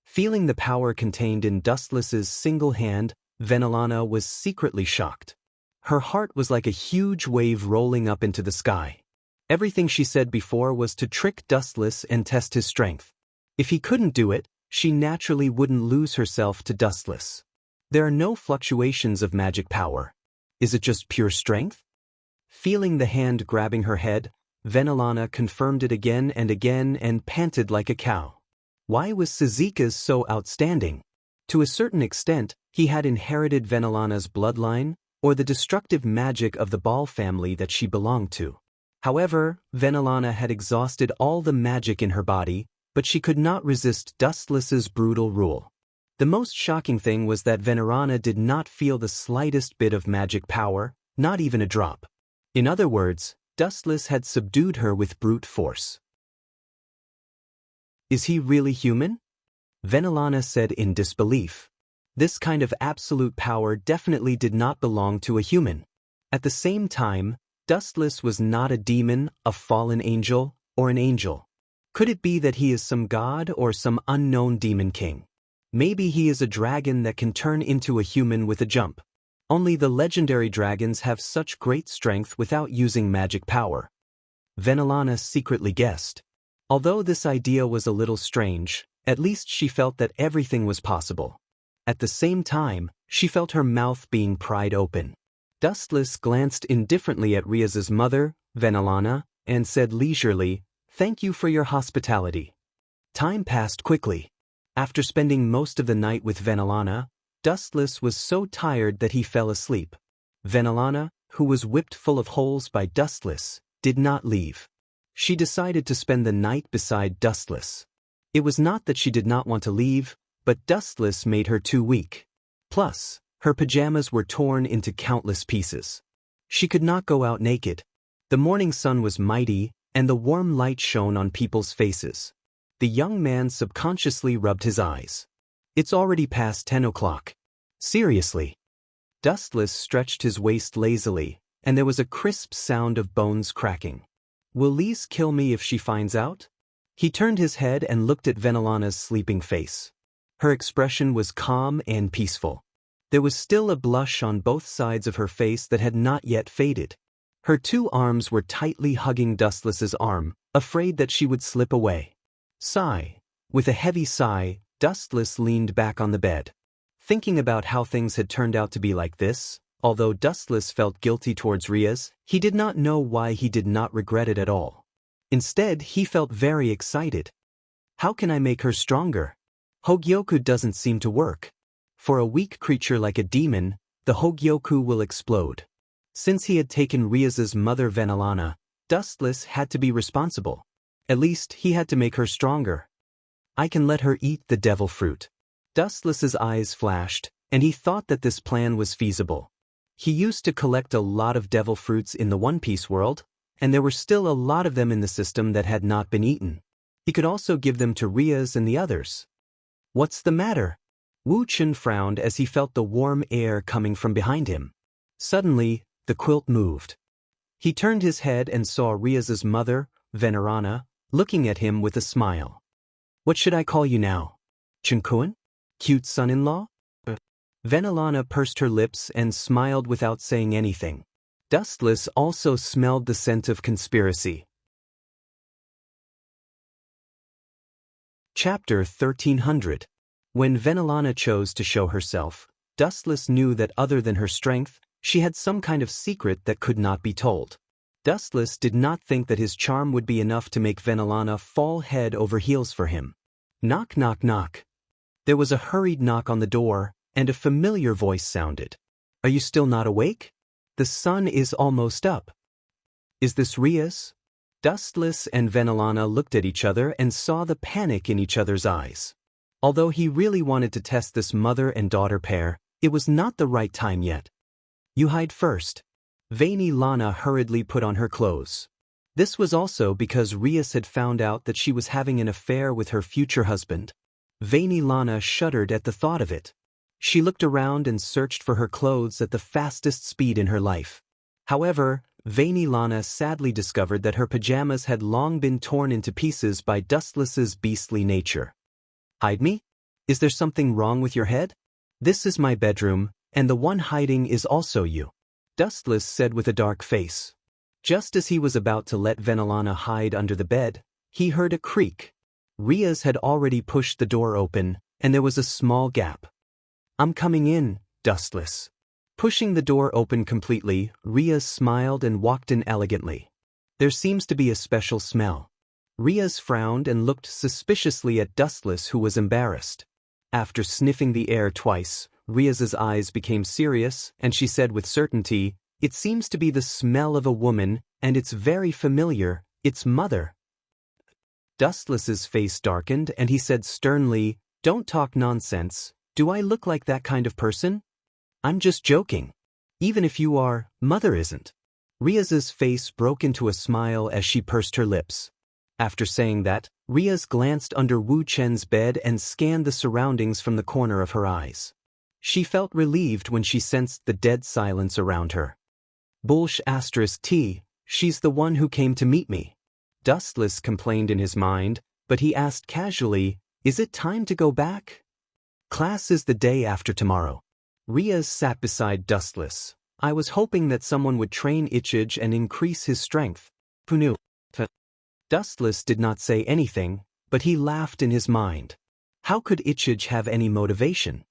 Feeling the power contained in Dustless's single hand, Venelana was secretly shocked. Her heart was like a huge wave rolling up into the sky. Everything she said before was to trick Dustless and test his strength. If he couldn't do it, she naturally wouldn't lose herself to Dustless. There are no fluctuations of magic power. Is it just pure strength? Feeling the hand grabbing her head, Venelana confirmed it again and panted like a cow. Why was Suzuka's so outstanding? To a certain extent, he had inherited Venelana's bloodline, or the destructive magic of the Ball family that she belonged to. However, Venelana had exhausted all the magic in her body, but she could not resist Dustless's brutal rule. The most shocking thing was that Venerana did not feel the slightest bit of magic power, not even a drop. In other words, Dustless had subdued her with brute force. "Is he really human?" Venelana said in disbelief. This kind of absolute power definitely did not belong to a human. At the same time, Dustless was not a demon, a fallen angel, or an angel. Could it be that he is some god or some unknown demon king? Maybe he is a dragon that can turn into a human with a jump. Only the legendary dragons have such great strength without using magic power. Venelana secretly guessed. Although this idea was a little strange, at least she felt that everything was possible. At the same time, she felt her mouth being pried open. Dustless glanced indifferently at Rias's mother, Venelana, and said leisurely, "Thank you for your hospitality." Time passed quickly. After spending most of the night with Venelana, Dustless was so tired that he fell asleep. Venelana, who was whipped full of holes by Dustless, did not leave. She decided to spend the night beside Dustless. It was not that she did not want to leave, but Dustless made her too weak. Plus, her pajamas were torn into countless pieces. She could not go out naked. The morning sun was mighty, and the warm light shone on people's faces. The young man subconsciously rubbed his eyes. It's already past 10 o'clock. Seriously. Dustless stretched his waist lazily, and there was a crisp sound of bones cracking. Will Lise kill me if she finds out? He turned his head and looked at Venelana's sleeping face. Her expression was calm and peaceful. There was still a blush on both sides of her face that had not yet faded. Her two arms were tightly hugging Dustless's arm, afraid that she would slip away. Sigh. With a heavy sigh, Dustless leaned back on the bed. Thinking about how things had turned out to be like this, although Dustless felt guilty towards Rias, he did not know why he did not regret it at all. Instead, he felt very excited. How can I make her stronger? Hogyoku doesn't seem to work. For a weak creature like a demon, the Hogyoku will explode. Since he had taken Rias's mother Venelana, Dustless had to be responsible. At least, he had to make her stronger. I can let her eat the devil fruit. Dustless's eyes flashed, and he thought that this plan was feasible. He used to collect a lot of devil fruits in the One Piece world, and there were still a lot of them in the system that had not been eaten. He could also give them to Rias and the others. What's the matter? Wu Chen frowned as he felt the warm air coming from behind him. Suddenly, the quilt moved. He turned his head and saw Rias's mother, Venerana, looking at him with a smile. What should I call you now? Chunkuan? Cute son-in-law? Venelana pursed her lips and smiled without saying anything. Dustless also smelled the scent of conspiracy. Chapter 1300. When Venelana chose to show herself, Dustless knew that other than her strength, she had some kind of secret that could not be told. Dustless did not think that his charm would be enough to make Venelana fall head over heels for him. Knock, knock, knock. There was a hurried knock on the door, and a familiar voice sounded. Are you still not awake? The sun is almost up. Is this Rias? Dustless and Venelana looked at each other and saw the panic in each other's eyes. Although he really wanted to test this mother and daughter pair, it was not the right time yet. You hide first. Venelana hurriedly put on her clothes. This was also because Rias had found out that she was having an affair with her future husband. Venelana shuddered at the thought of it. She looked around and searched for her clothes at the fastest speed in her life. However, Venelana sadly discovered that her pajamas had long been torn into pieces by Dustless's beastly nature. Hide me? Is there something wrong with your head? This is my bedroom, and the one hiding is also you. Dustless said with a dark face. Just as he was about to let Venelana hide under the bed, he heard a creak. Rias had already pushed the door open, and there was a small gap. I'm coming in, Dustless. Pushing the door open completely, Rias smiled and walked in elegantly. There seems to be a special smell. Rias frowned and looked suspiciously at Dustless, who was embarrassed. After sniffing the air twice, Rias's eyes became serious, and she said with certainty, It seems to be the smell of a woman, and it's very familiar, it's mother. Dustless's face darkened, and he said sternly, Don't talk nonsense. Do I look like that kind of person? I'm just joking. Even if you are, mother isn't. Rias's face broke into a smile as she pursed her lips. After saying that, Rias glanced under Wu Chen's bed and scanned the surroundings from the corner of her eyes. She felt relieved when she sensed the dead silence around her. T, she's the one who came to meet me. Dustless complained in his mind, but he asked casually, Is it time to go back? Class is the day after tomorrow. Rias sat beside Dustless. I was hoping that someone would train Ichij and increase his strength. Who knew? Dustless did not say anything, but he laughed in his mind. How could Ichij have any motivation?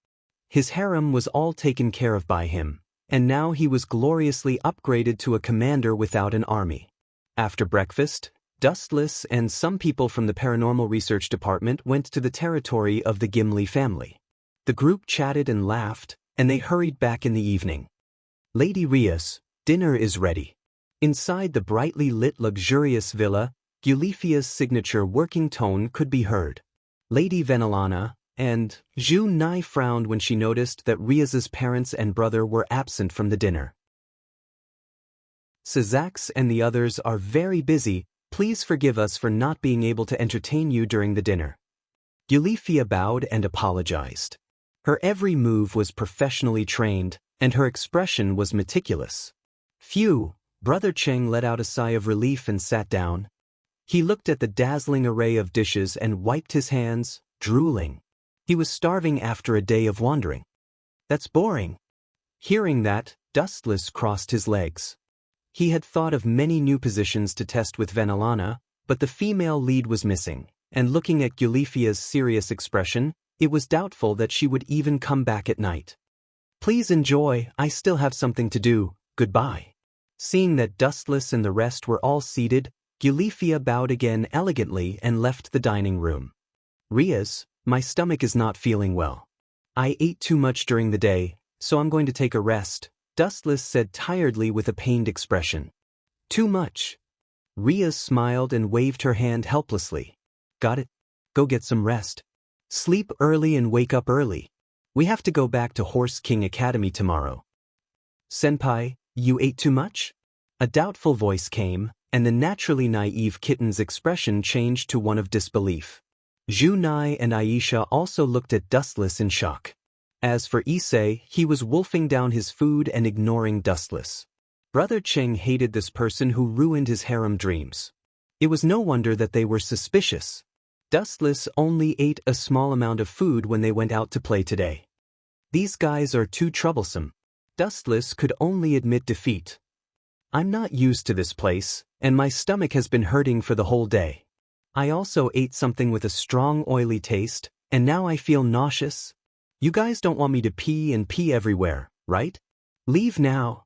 His harem was all taken care of by him, and now he was gloriously upgraded to a commander without an army. After breakfast, Dustless and some people from the Paranormal Research Department went to the territory of the Gimli family. The group chatted and laughed, and they hurried back in the evening. Lady Rias, dinner is ready. Inside the brightly lit luxurious villa, Gulifia's signature working tone could be heard. Lady Venelana and Zhu Nai frowned when she noticed that Rias's parents and brother were absent from the dinner. Sazax and the others are very busy. Please forgive us for not being able to entertain you during the dinner. Gulifia bowed and apologized. Her every move was professionally trained, and her expression was meticulous. Phew, Brother Cheng let out a sigh of relief and sat down. He looked at the dazzling array of dishes and wiped his hands, drooling. He was starving after a day of wandering. That's boring. Hearing that, Dustless crossed his legs. He had thought of many new positions to test with Venelana, but the female lead was missing, and looking at Gulifia's serious expression, it was doubtful that she would even come back at night. Please enjoy, I still have something to do, goodbye. Seeing that Dustless and the rest were all seated, Gulifia bowed again elegantly and left the dining room. Rias, my stomach is not feeling well. I ate too much during the day, so I'm going to take a rest, Dustless said tiredly with a pained expression. Too much. Rias smiled and waved her hand helplessly. Got it? Go get some rest. Sleep early and wake up early. We have to go back to Horse King Academy tomorrow. Senpai, you ate too much? A doubtful voice came, and the naturally naive kitten's expression changed to one of disbelief. Junai and Aisha also looked at Dustless in shock. As for Issei, he was wolfing down his food and ignoring Dustless. Brother Cheng hated this person who ruined his harem dreams. It was no wonder that they were suspicious. Dustless only ate a small amount of food when they went out to play today. These guys are too troublesome. Dustless could only admit defeat. I'm not used to this place, and my stomach has been hurting for the whole day. I also ate something with a strong oily taste, and now I feel nauseous. You guys don't want me to pee and pee everywhere, right? Leave now.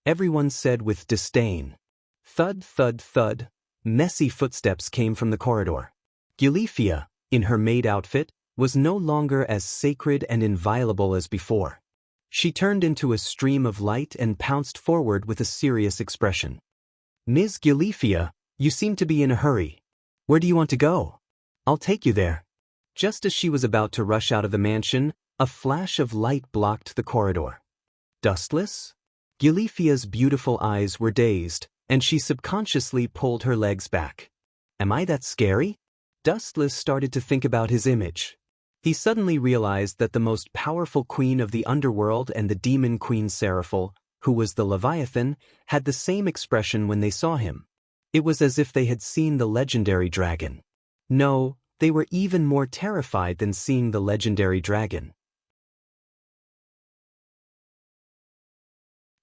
Everyone said with disdain. Thud, thud, thud. Messy footsteps came from the corridor. Gilifia, in her maid outfit, was no longer as sacred and inviolable as before. She turned into a stream of light and pounced forward with a serious expression. Ms. Gilifia, you seem to be in a hurry. Where do you want to go? I'll take you there. Just as she was about to rush out of the mansion, a flash of light blocked the corridor. Dustless? Gilifia's beautiful eyes were dazed, and she subconsciously pulled her legs back. Am I that scary? Dustless started to think about his image. He suddenly realized that the most powerful queen of the underworld and the demon queen Seraphil, who was the Leviathan, had the same expression when they saw him. It was as if they had seen the legendary dragon. No, they were even more terrified than seeing the legendary dragon.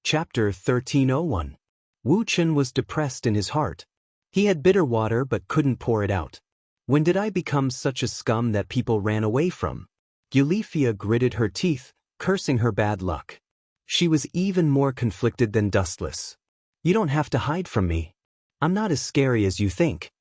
Chapter 1301. Wu Chen was depressed in his heart. He had bitter water but couldn't pour it out. When did I become such a scum that people ran away from? Gilifia gritted her teeth, cursing her bad luck. She was even more conflicted than Dustless. You don't have to hide from me. I'm not as scary as you think.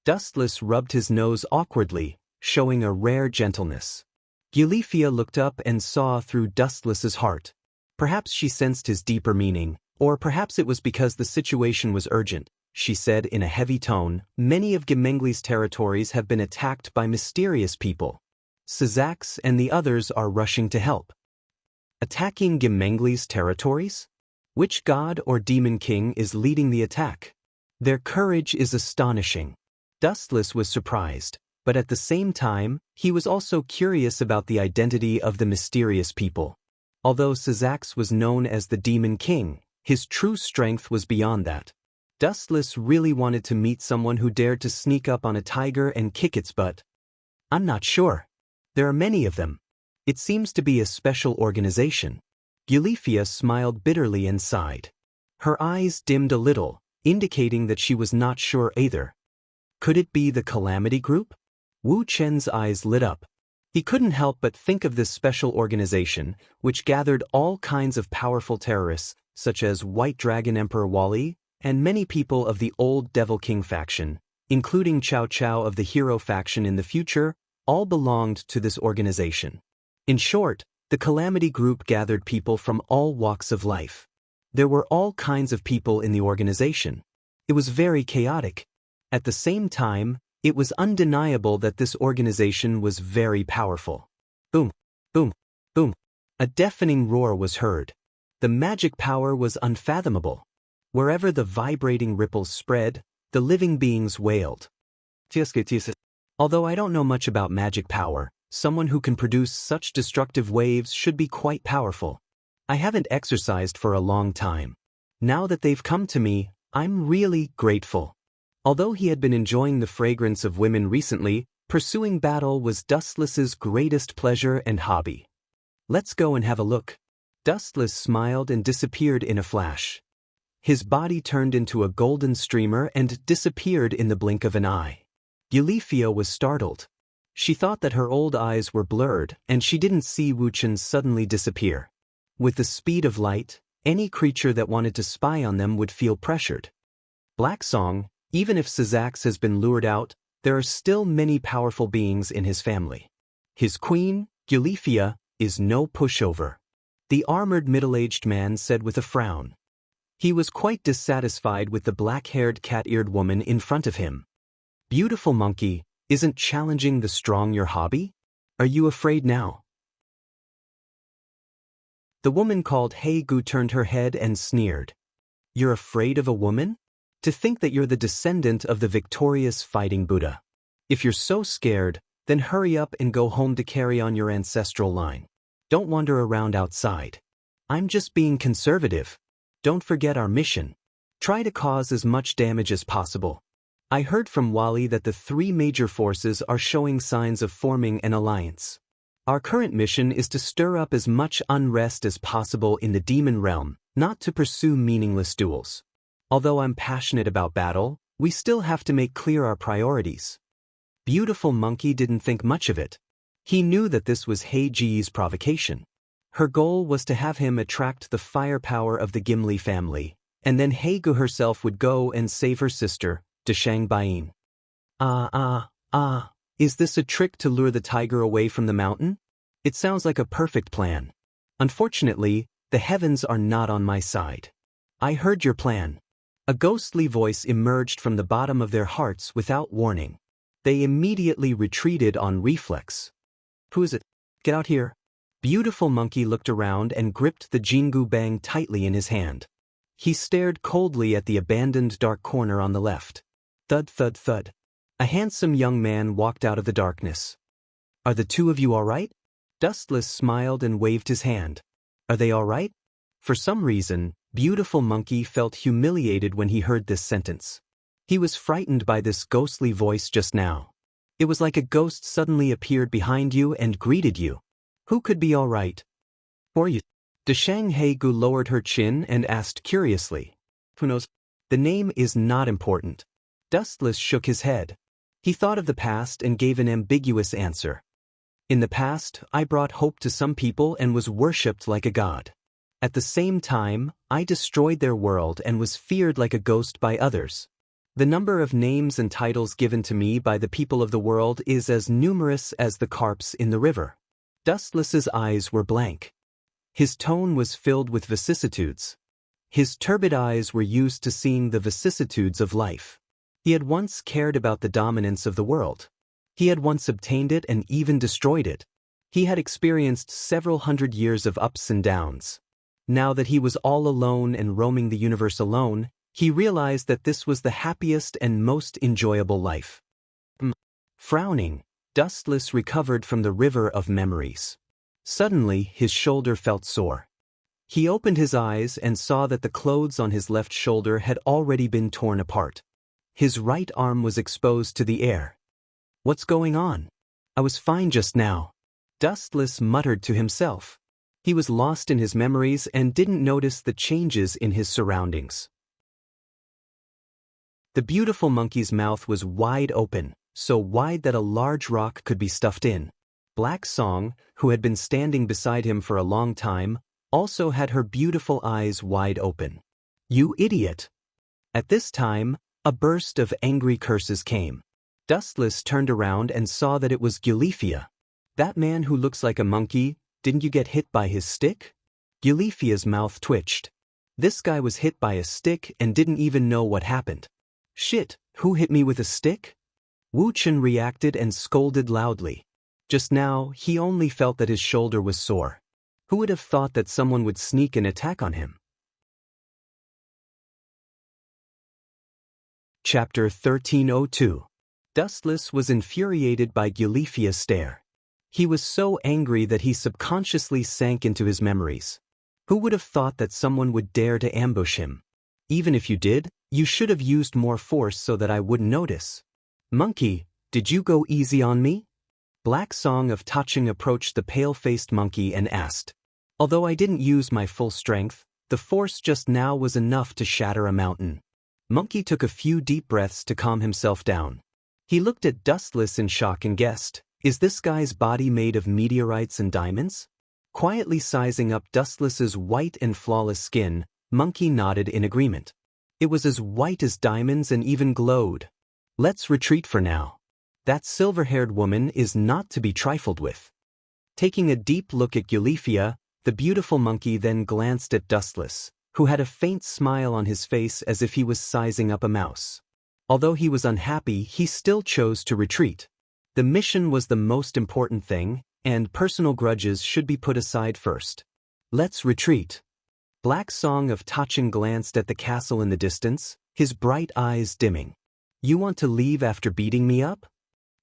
Dustless rubbed his nose awkwardly, showing a rare gentleness. Gilifia looked up and saw through Dustless's heart. Perhaps she sensed his deeper meaning, or perhaps it was because the situation was urgent. She said in a heavy tone, many of Gemengli's territories have been attacked by mysterious people. Sizax and the others are rushing to help. Attacking Gemengli's territories? Which god or demon king is leading the attack? Their courage is astonishing. Dustless was surprised, but at the same time, he was also curious about the identity of the mysterious people. Although Sizax was known as the Demon King, his true strength was beyond that. Dustless really wanted to meet someone who dared to sneak up on a tiger and kick its butt. I'm not sure. There are many of them. It seems to be a special organization. Gilifia smiled bitterly and sighed. Her eyes dimmed a little, indicating that she was not sure either. Could it be the Calamity Group? Wu Chen's eyes lit up. He couldn't help but think of this special organization, which gathered all kinds of powerful terrorists, such as White Dragon Emperor Wally, and many people of the old Devil King faction, including Cao Cao of the Hero faction in the future, all belonged to this organization. In short, the Calamity Group gathered people from all walks of life. There were all kinds of people in the organization. It was very chaotic. At the same time, it was undeniable that this organization was very powerful. Boom, boom, boom. A deafening roar was heard. The magic power was unfathomable. Wherever the vibrating ripples spread, the living beings wailed. Although I don't know much about magic power, someone who can produce such destructive waves should be quite powerful. I haven't exercised for a long time. Now that they've come to me, I'm really grateful. Although he had been enjoying the fragrance of women recently, pursuing battle was Dustless's greatest pleasure and hobby. Let's go and have a look. Dustless smiled and disappeared in a flash. His body turned into a golden streamer and disappeared in the blink of an eye. Gilifia was startled. She thought that her old eyes were blurred and she didn't see Wu Chen suddenly disappear. With the speed of light, any creature that wanted to spy on them would feel pressured. Black Song, even if Sizax has been lured out, there are still many powerful beings in his family. His queen, Gilifia, is no pushover. The armored middle-aged man said with a frown. He was quite dissatisfied with the black-haired cat-eared woman in front of him. Beautiful monkey, isn't challenging the strong your hobby? Are you afraid now? The woman called Hegu turned her head and sneered. You're afraid of a woman? To think that you're the descendant of the victorious fighting Buddha. If you're so scared, then hurry up and go home to carry on your ancestral line. Don't wander around outside. I'm just being conservative. Don't forget our mission. Try to cause as much damage as possible. I heard from Wally that the three major forces are showing signs of forming an alliance. Our current mission is to stir up as much unrest as possible in the demon realm, not to pursue meaningless duels. Although I'm passionate about battle, we still have to make clear our priorities. Beautiful Monkey didn't think much of it. He knew that this was Heiji's provocation. Her goal was to have him attract the firepower of the Gimli family, and then Hegu herself would go and save her sister, Deshang Bain. Is this a trick to lure the tiger away from the mountain? It sounds like a perfect plan. Unfortunately, the heavens are not on my side. I heard your plan. A ghostly voice emerged from the bottom of their hearts without warning. They immediately retreated on reflex. Who is it? Get out here. Beautiful Monkey looked around and gripped the Jingu Bang tightly in his hand. He stared coldly at the abandoned dark corner on the left. Thud, thud, thud. A handsome young man walked out of the darkness. Are the two of you all right? Dustless smiled and waved his hand. Are they all right? For some reason, Beautiful Monkey felt humiliated when he heard this sentence. He was frightened by this ghostly voice just now. It was like a ghost suddenly appeared behind you and greeted you. Who could be all right? Or you? Deshang Hegu lowered her chin and asked curiously. Who knows? The name is not important. Dustless shook his head. He thought of the past and gave an ambiguous answer. In the past, I brought hope to some people and was worshipped like a god. At the same time, I destroyed their world and was feared like a ghost by others. The number of names and titles given to me by the people of the world is as numerous as the carps in the river. Dustless's eyes were blank. His tone was filled with vicissitudes. His turbid eyes were used to seeing the vicissitudes of life. He had once cared about the dominance of the world. He had once obtained it and even destroyed it. He had experienced several hundred years of ups and downs. Now that he was all alone and roaming the universe alone, he realized that this was the happiest and most enjoyable life. Frowning, Dustless recovered from the river of memories. Suddenly, his shoulder felt sore. He opened his eyes and saw that the clothes on his left shoulder had already been torn apart. His right arm was exposed to the air. What's going on? I was fine just now. Dustless muttered to himself. He was lost in his memories and didn't notice the changes in his surroundings. The Beautiful Monkey's mouth was wide open, so wide that a large rock could be stuffed in. Black Song, who had been standing beside him for a long time, also had her beautiful eyes wide open. You idiot! At this time, a burst of angry curses came. Dustless turned around and saw that it was Gulifia. That man who looks like a monkey, didn't you get hit by his stick? Gulifia's mouth twitched. This guy was hit by a stick and didn't even know what happened. Shit, who hit me with a stick? Wu Chen reacted and scolded loudly. Just now, he only felt that his shoulder was sore. Who would have thought that someone would sneak an attack on him? Chapter 1302. Dustless was infuriated by Gulifia's stare. He was so angry that he subconsciously sank into his memories. Who would have thought that someone would dare to ambush him? Even if you did, you should have used more force so that I wouldn't notice. Monkey, did you go easy on me? Black Song of Taching approached the pale-faced monkey and asked. Although I didn't use my full strength, the force just now was enough to shatter a mountain. Monkey took a few deep breaths to calm himself down. He looked at Dustless in shock and guessed, is this guy's body made of meteorites and diamonds? Quietly sizing up Dustless's white and flawless skin, Monkey nodded in agreement. It was as white as diamonds and even glowed. Let's retreat for now. That silver-haired woman is not to be trifled with. Taking a deep look at Gulifia, the Beautiful Monkey then glanced at Dustless, who had a faint smile on his face as if he was sizing up a mouse. Although he was unhappy, he still chose to retreat. The mission was the most important thing, and personal grudges should be put aside first. Let's retreat. Black Song of Tachin glanced at the castle in the distance, his bright eyes dimming. You want to leave after beating me up?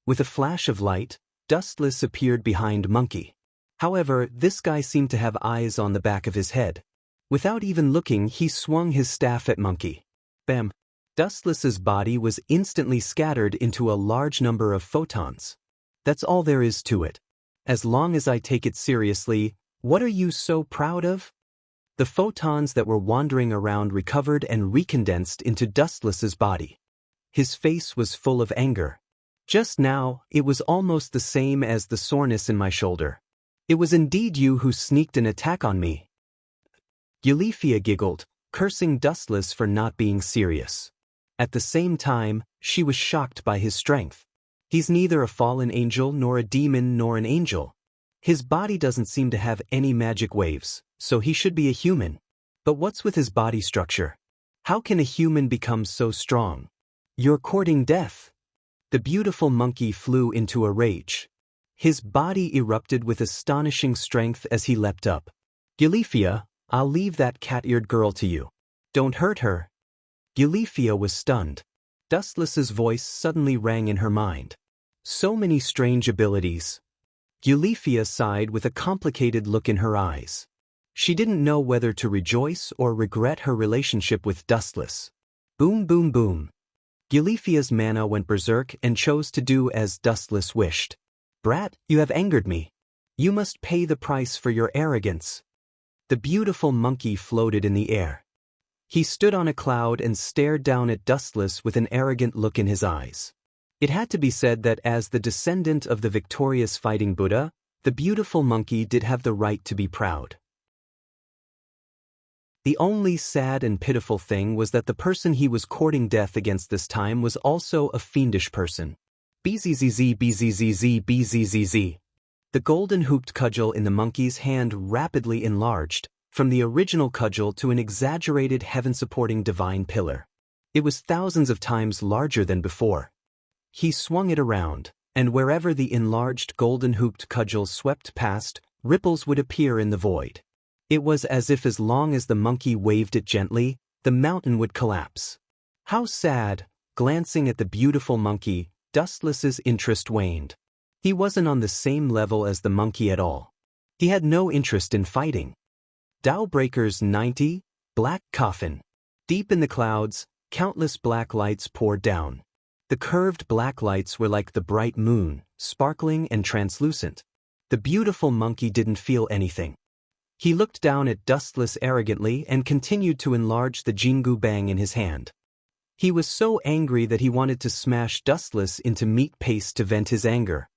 With a flash of light, Dustless appeared behind Monkey. However, this guy seemed to have eyes on the back of his head. Without even looking, he swung his staff at Monkey. Bam! Dustless's body was instantly scattered into a large number of photons. That's all there is to it. As long as I take it seriously, what are you so proud of? The photons that were wandering around recovered and recondensed into Dustless's body. His face was full of anger. Just now, it was almost the same as the soreness in my shoulder. It was indeed you who sneaked an attack on me. Eulethia giggled, cursing Dustless for not being serious. At the same time, she was shocked by his strength. He's neither a fallen angel nor a demon nor an angel. His body doesn't seem to have any magic waves, so he should be a human. But what's with his body structure? How can a human become so strong? You're courting death. The beautiful monkey flew into a rage. His body erupted with astonishing strength as he leapt up. Eulethia, I'll leave that cat-eared girl to you. Don't hurt her. Eulethia was stunned. Dustless's voice suddenly rang in her mind. So many strange abilities. Eulethia sighed with a complicated look in her eyes. She didn't know whether to rejoice or regret her relationship with Dustless. Boom boom boom. Eulethia's mana went berserk and chose to do as Dustless wished. Brat, you have angered me. You must pay the price for your arrogance. The beautiful monkey floated in the air. He stood on a cloud and stared down at Dustless with an arrogant look in his eyes. It had to be said that as the descendant of the victorious fighting Buddha, the beautiful monkey did have the right to be proud. The only sad and pitiful thing was that the person he was courting death against this time was also a fiendish person. Bzzz bzzz bzzz. The golden hooped cudgel in the monkey's hand rapidly enlarged, from the original cudgel to an exaggerated heaven-supporting divine pillar. It was thousands of times larger than before. He swung it around, and wherever the enlarged golden hooped cudgel swept past, ripples would appear in the void. It was as if as long as the monkey waved it gently, the mountain would collapse. How sad! Glancing at the beautiful monkey, Dustless's interest waned. He wasn't on the same level as the monkey at all. He had no interest in fighting. Dowbreakers 90, Black Coffin. Deep in the clouds, countless black lights poured down. The curved black lights were like the bright moon, sparkling and translucent. The beautiful monkey didn't feel anything. He looked down at Dustless arrogantly and continued to enlarge the Jingu Bang in his hand. He was so angry that he wanted to smash Dustless into meat paste to vent his anger.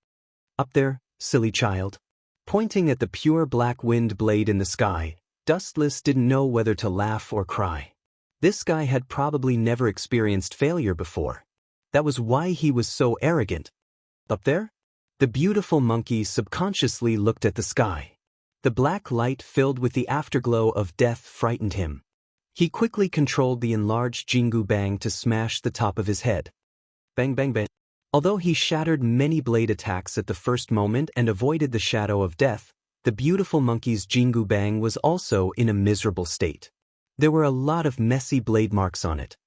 Up there, silly child. Pointing at the pure black wind blade in the sky, Dustless didn't know whether to laugh or cry. This guy had probably never experienced failure before. That was why he was so arrogant. Up there? The beautiful monkey subconsciously looked at the sky. The black light filled with the afterglow of death frightened him. He quickly controlled the enlarged Jingu Bang to smash the top of his head. Bang bang bang. Although he shattered many blade attacks at the first moment and avoided the shadow of death, the beautiful monkey's Jingu Bang was also in a miserable state. There were a lot of messy blade marks on it.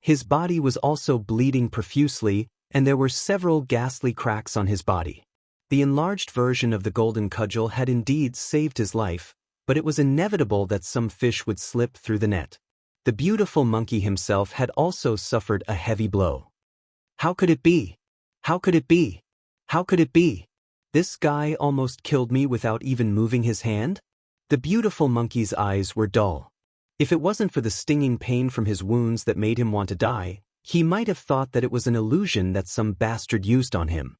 His body was also bleeding profusely, and there were several ghastly cracks on his body. The enlarged version of the golden cudgel had indeed saved his life, but it was inevitable that some fish would slip through the net. The beautiful monkey himself had also suffered a heavy blow. How could it be? How could it be? How could it be? This guy almost killed me without even moving his hand? The beautiful monkey's eyes were dull. If it wasn't for the stinging pain from his wounds that made him want to die, he might have thought that it was an illusion that some bastard used on him.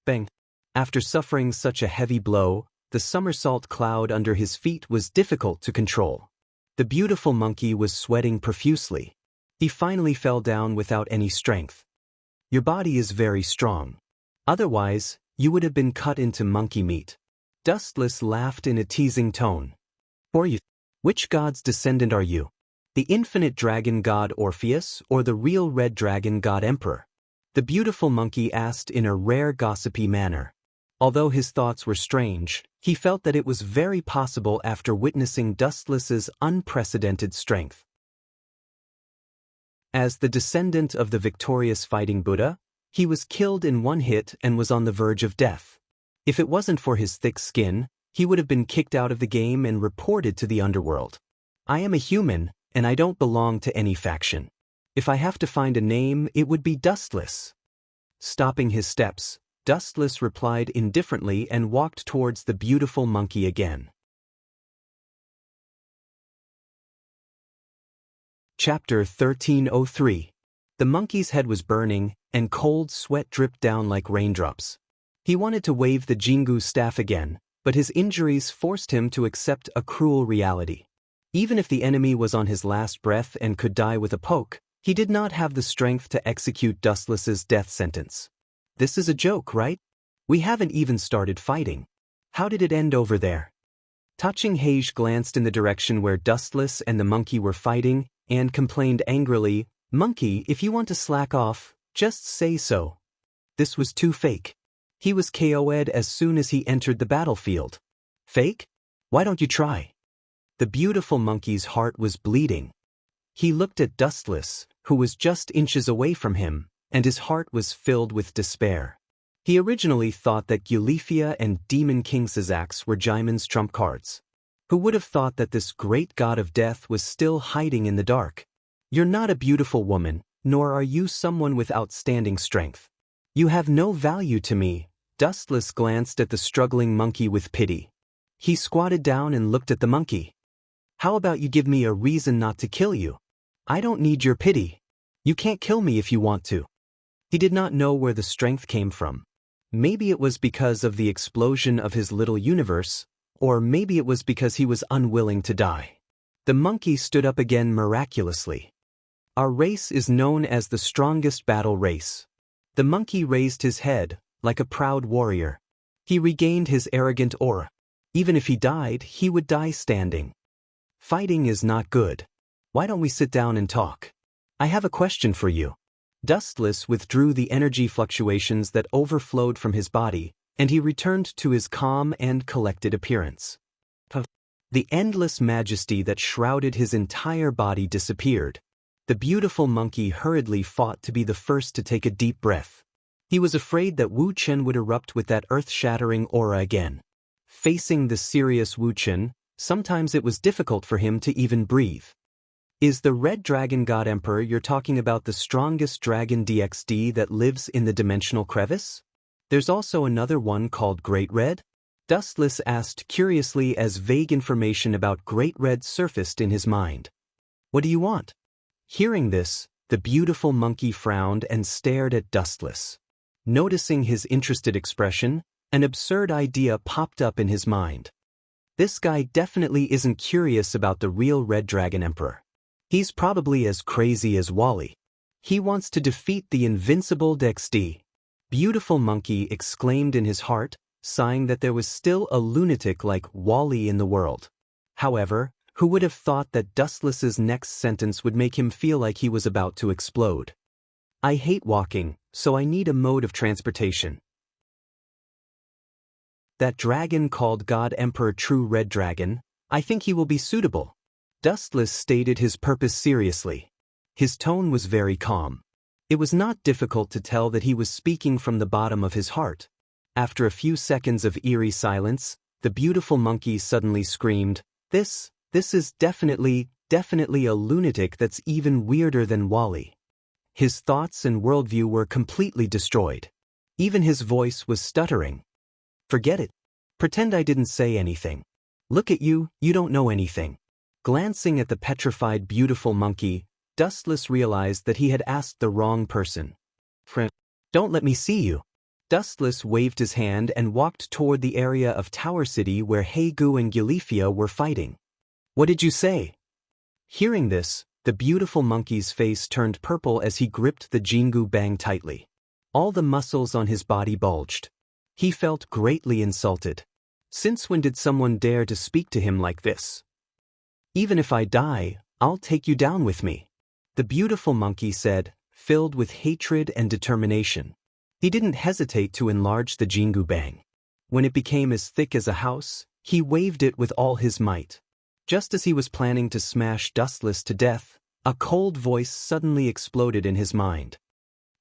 Bang! After suffering such a heavy blow, the somersault cloud under his feet was difficult to control. The beautiful monkey was sweating profusely. He finally fell down without any strength. Your body is very strong. Otherwise, you would have been cut into monkey meat. Dustless laughed in a teasing tone. For you. Which god's descendant are you? The infinite dragon god Orpheus or the real red dragon god Emperor? The beautiful monkey asked in a rare gossipy manner. Although his thoughts were strange, He felt that it was very possible after witnessing Dustless's unprecedented strength. As the descendant of the victorious fighting Buddha, he was killed in one hit and was on the verge of death. If it wasn't for his thick skin, he would have been kicked out of the game and reported to the underworld. I am a human, and I don't belong to any faction. If I have to find a name, it would be Dustless. Stopping his steps, Dustless replied indifferently and walked towards the beautiful monkey again. Chapter 1303. The monkey's head was burning, and cold sweat dripped down like raindrops. He wanted to wave the Jingu staff again, but his injuries forced him to accept a cruel reality. Even if the enemy was on his last breath and could die with a poke, he did not have the strength to execute Dustless's death sentence. This is a joke, right? We haven't even started fighting. How did it end over there? Touching Hage glanced in the direction where Dustless and the monkey were fighting and complained angrily, "Monkey, if you want to slack off, just say so." This was too fake. He was KO'd as soon as he entered the battlefield. Fake? Why don't you try? The beautiful monkey's heart was bleeding. He looked at Dustless, who was just inches away from him, and his heart was filled with despair. He originally thought that Gulifia and Demon King Sazax were Jaimin's trump cards. Who would have thought that this great god of death was still hiding in the dark? You're not a beautiful woman, nor are you someone with outstanding strength. You have no value to me. Dustless glanced at the struggling monkey with pity. He squatted down and looked at the monkey. How about you give me a reason not to kill you? I don't need your pity. You can't kill me if you want to. He did not know where the strength came from. Maybe it was because of the explosion of his little universe, or maybe it was because he was unwilling to die. The monkey stood up again miraculously. Our race is known as the strongest battle race. The monkey raised his head, like a proud warrior. He regained his arrogant aura. Even if he died, he would die standing. Fighting is not good. Why don't we sit down and talk? I have a question for you. Dustless withdrew the energy fluctuations that overflowed from his body, and he returned to his calm and collected appearance. The endless majesty that shrouded his entire body disappeared. The beautiful monkey hurriedly fought to be the first to take a deep breath. He was afraid that Wu Chen would erupt with that earth-shattering aura again. Facing the serious Wu Chen, sometimes it was difficult for him to even breathe. Is the Red Dragon God Emperor you're talking about the strongest dragon DXD that lives in the dimensional crevice? There's also another one called Great Red? Dustless asked curiously as vague information about Great Red surfaced in his mind. What do you want? Hearing this, the beautiful monkey frowned and stared at Dustless. Noticing his interested expression, an absurd idea popped up in his mind. This guy definitely isn't curious about the real Red Dragon Emperor. He's probably as crazy as Wally. He wants to defeat the invincible DXD. Beautiful monkey exclaimed in his heart, sighing that there was still a lunatic like Wally in the world. However, who would have thought that Dustless's next sentence would make him feel like he was about to explode? I hate walking, so I need a mode of transportation. That dragon called God Emperor True Red Dragon, I think he will be suitable. Dustless stated his purpose seriously. His tone was very calm. It was not difficult to tell that he was speaking from the bottom of his heart. After a few seconds of eerie silence, the beautiful monkey suddenly screamed, This is definitely a lunatic that's even weirder than Wally. His thoughts and worldview were completely destroyed. Even his voice was stuttering. Forget it. Pretend I didn't say anything. Look at you, you don't know anything. Glancing at the petrified beautiful monkey, Dustless realized that he had asked the wrong person. Friend, don't let me see you. Dustless waved his hand and walked toward the area of Tower City where Hegu and Gulifia were fighting. What did you say? Hearing this, the beautiful monkey's face turned purple as he gripped the Jingu Bang tightly. All the muscles on his body bulged. He felt greatly insulted. Since when did someone dare to speak to him like this? Even if I die, I'll take you down with me, the beautiful monkey said, filled with hatred and determination. He didn't hesitate to enlarge the Jingu Bang. When it became as thick as a house, he waved it with all his might. Just as he was planning to smash Dustless to death, a cold voice suddenly exploded in his mind.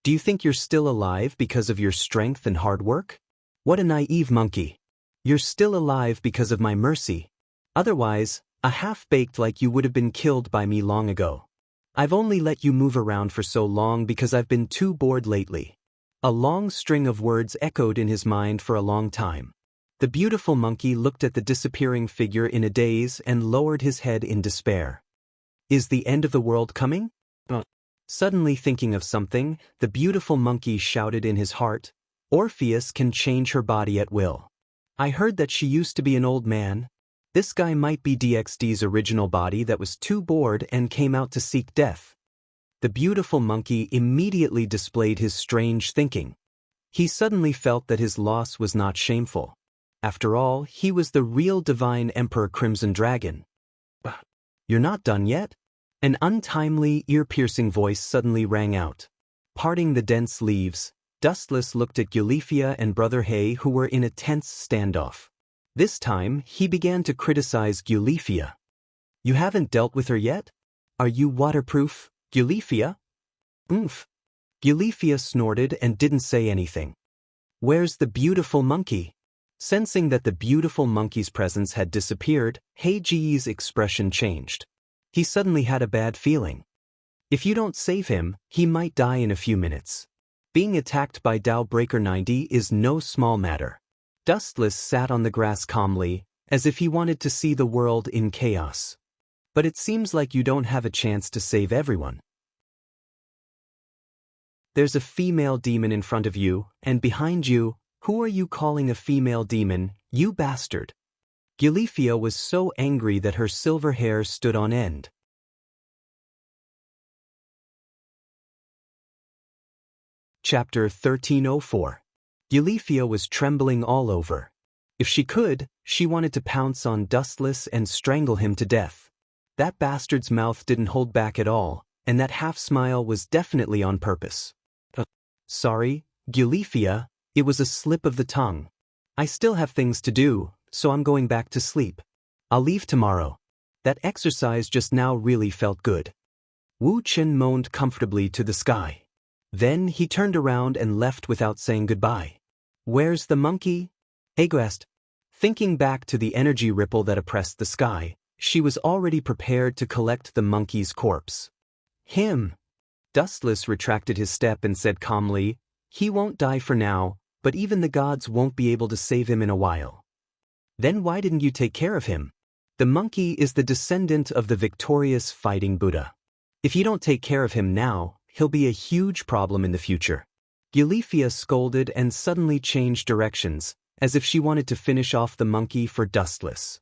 Do you think you're still alive because of your strength and hard work? What a naive monkey. You're still alive because of my mercy. Otherwise, a half-baked like you would have been killed by me long ago. I've only let you move around for so long because I've been too bored lately. A long string of words echoed in his mind for a long time. The beautiful monkey looked at the disappearing figure in a daze and lowered his head in despair. Is the end of the world coming? Suddenly thinking of something, the beautiful monkey shouted in his heart, Orpheus can change her body at will. I heard that she used to be an old man. This guy might be DXD's original body that was too bored and came out to seek death. The beautiful monkey immediately displayed his strange thinking. He suddenly felt that his loss was not shameful. After all, he was the real divine Emperor Crimson Dragon. You're not done yet? An untimely, ear-piercing voice suddenly rang out. Parting the dense leaves, Dustless looked at Gulifia and Brother Hay, who were in a tense standoff. This time, he began to criticize Gulifia. You haven't dealt with her yet? Are you waterproof, Gulifia? Oomph. Gulifia snorted and didn't say anything. Where's the beautiful monkey? Sensing that the beautiful monkey's presence had disappeared, Heiji's expression changed. He suddenly had a bad feeling. If you don't save him, he might die in a few minutes. Being attacked by Breaker 90 is no small matter. Dustless sat on the grass calmly, as if he wanted to see the world in chaos. But it seems like you don't have a chance to save everyone. There's a female demon in front of you, and behind you. Who are you calling a female demon, you bastard? Gulifia was so angry that her silver hair stood on end. Chapter 1304. Gulifia was trembling all over. If she could, she wanted to pounce on Dustless and strangle him to death. That bastard's mouth didn't hold back at all, and that half-smile was definitely on purpose. Sorry, Gulifia, it was a slip of the tongue. I still have things to do, so I'm going back to sleep. I'll leave tomorrow. That exercise just now really felt good. Wu Chen moaned comfortably to the sky. Then he turned around and left without saying goodbye. Where's the monkey? Aghast. Thinking back to the energy ripple that oppressed the sky, she was already prepared to collect the monkey's corpse. Him. Dustless retracted his step and said calmly, he won't die for now, but even the gods won't be able to save him in a while. Then why didn't you take care of him? The monkey is the descendant of the victorious fighting Buddha. If you don't take care of him now, he'll be a huge problem in the future. Gulifia scolded and suddenly changed directions, as if she wanted to finish off the monkey for Dustless.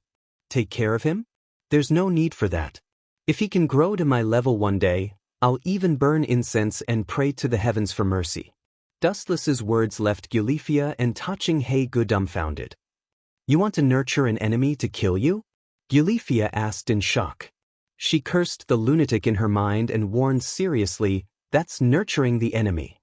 Take care of him? There's no need for that. If he can grow to my level one day, I'll even burn incense and pray to the heavens for mercy. Dustless's words left Gulifia and Taching He dumbfounded. You want to nurture an enemy to kill you? Gulifia asked in shock. She cursed the lunatic in her mind and warned seriously, that's nurturing the enemy.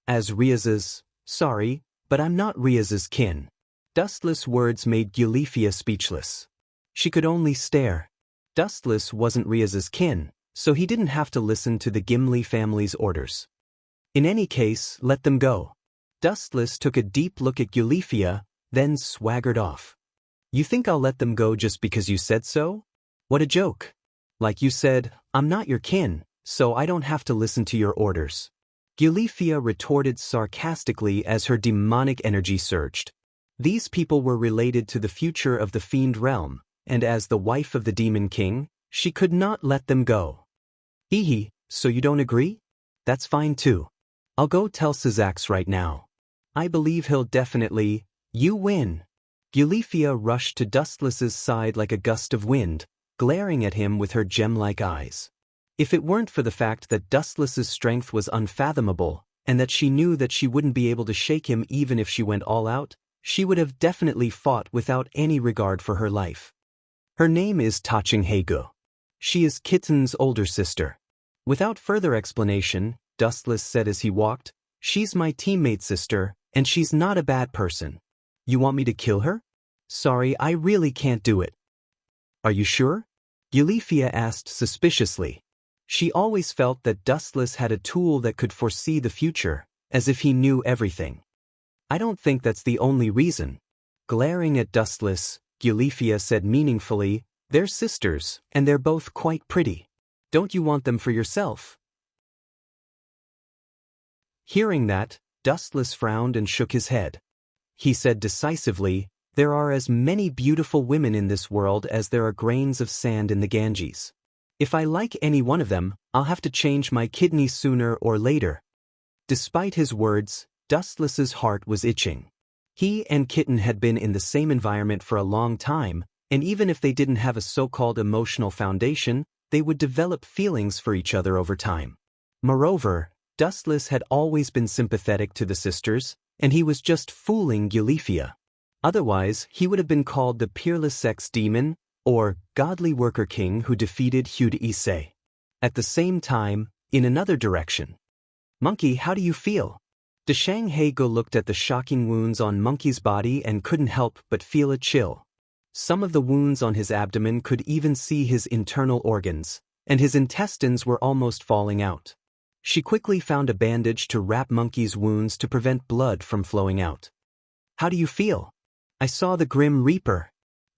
As Riaz's, sorry, but I'm not Riaz's kin. Dustless words made Gulifia speechless. She could only stare. Dustless wasn't Riaz's kin, so he didn't have to listen to the Gimli family's orders. In any case, let them go. Dustless took a deep look at Gulifia, then swaggered off. You think I'll let them go just because you said so? What a joke. Like you said, I'm not your kin, so I don't have to listen to your orders. Gulifia retorted sarcastically as her demonic energy surged. These people were related to the future of the fiend realm, and as the wife of the demon king, she could not let them go. Hee, so you don't agree? That's fine too. I'll go tell Syzax right now. I believe he'll definitely. You win. Gulifia rushed to Dustless's side like a gust of wind, glaring at him with her gem-like eyes. If it weren't for the fact that Dustless's strength was unfathomable, and that she knew that she wouldn't be able to shake him even if she went all out, she would have definitely fought without any regard for her life. Her name is Taching Hegu. She is Kitten's older sister. Without further explanation, Dustless said as he walked, she's my teammate sister, and she's not a bad person. You want me to kill her? Sorry, I really can't do it. Are you sure? Eulifia asked suspiciously. She always felt that Dustless had a tool that could foresee the future, as if he knew everything. I don't think that's the only reason. Glaring at Dustless, Eulifia said meaningfully, they're sisters, and they're both quite pretty. Don't you want them for yourself? Hearing that, Dustless frowned and shook his head. He said decisively, there are as many beautiful women in this world as there are grains of sand in the Ganges. If I like any one of them, I'll have to change my kidney sooner or later. Despite his words, Dustless's heart was itching. He and Kitten had been in the same environment for a long time, and even if they didn't have a so-called emotional foundation, they would develop feelings for each other over time. Moreover, Dustless had always been sympathetic to the sisters, and he was just fooling Eulifia. Otherwise, he would have been called the peerless sex demon, or godly worker king who defeated Hud Issei. At the same time, in another direction. Monkey, how do you feel? Dashang Heigo looked at the shocking wounds on Monkey's body and couldn't help but feel a chill. Some of the wounds on his abdomen could even see his internal organs, and his intestines were almost falling out. She quickly found a bandage to wrap Monkey's wounds to prevent blood from flowing out. How do you feel? I saw the Grim Reaper.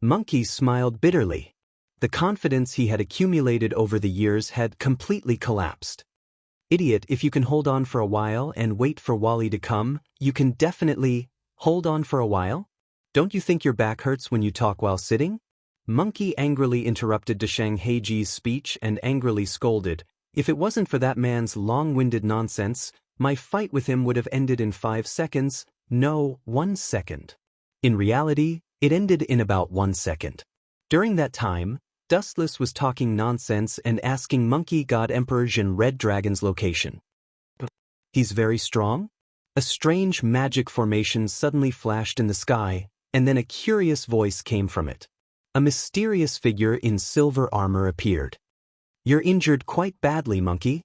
Monkey smiled bitterly. The confidence he had accumulated over the years had completely collapsed. Idiot, if you can hold on for a while and wait for Wally to come, you can definitely hold on for a while? Don't you think your back hurts when you talk while sitting? Monkey angrily interrupted Dashang Heiji's speech and angrily scolded, if it wasn't for that man's long-winded nonsense, my fight with him would have ended in 5 seconds, no, 1 second. In reality, it ended in about 1 second. During that time, Dustless was talking nonsense and asking Monkey God Emperor Jin Red Dragon's location. He's very strong? A strange magic formation suddenly flashed in the sky, and then a curious voice came from it. A mysterious figure in silver armor appeared. You're injured quite badly, Monkey.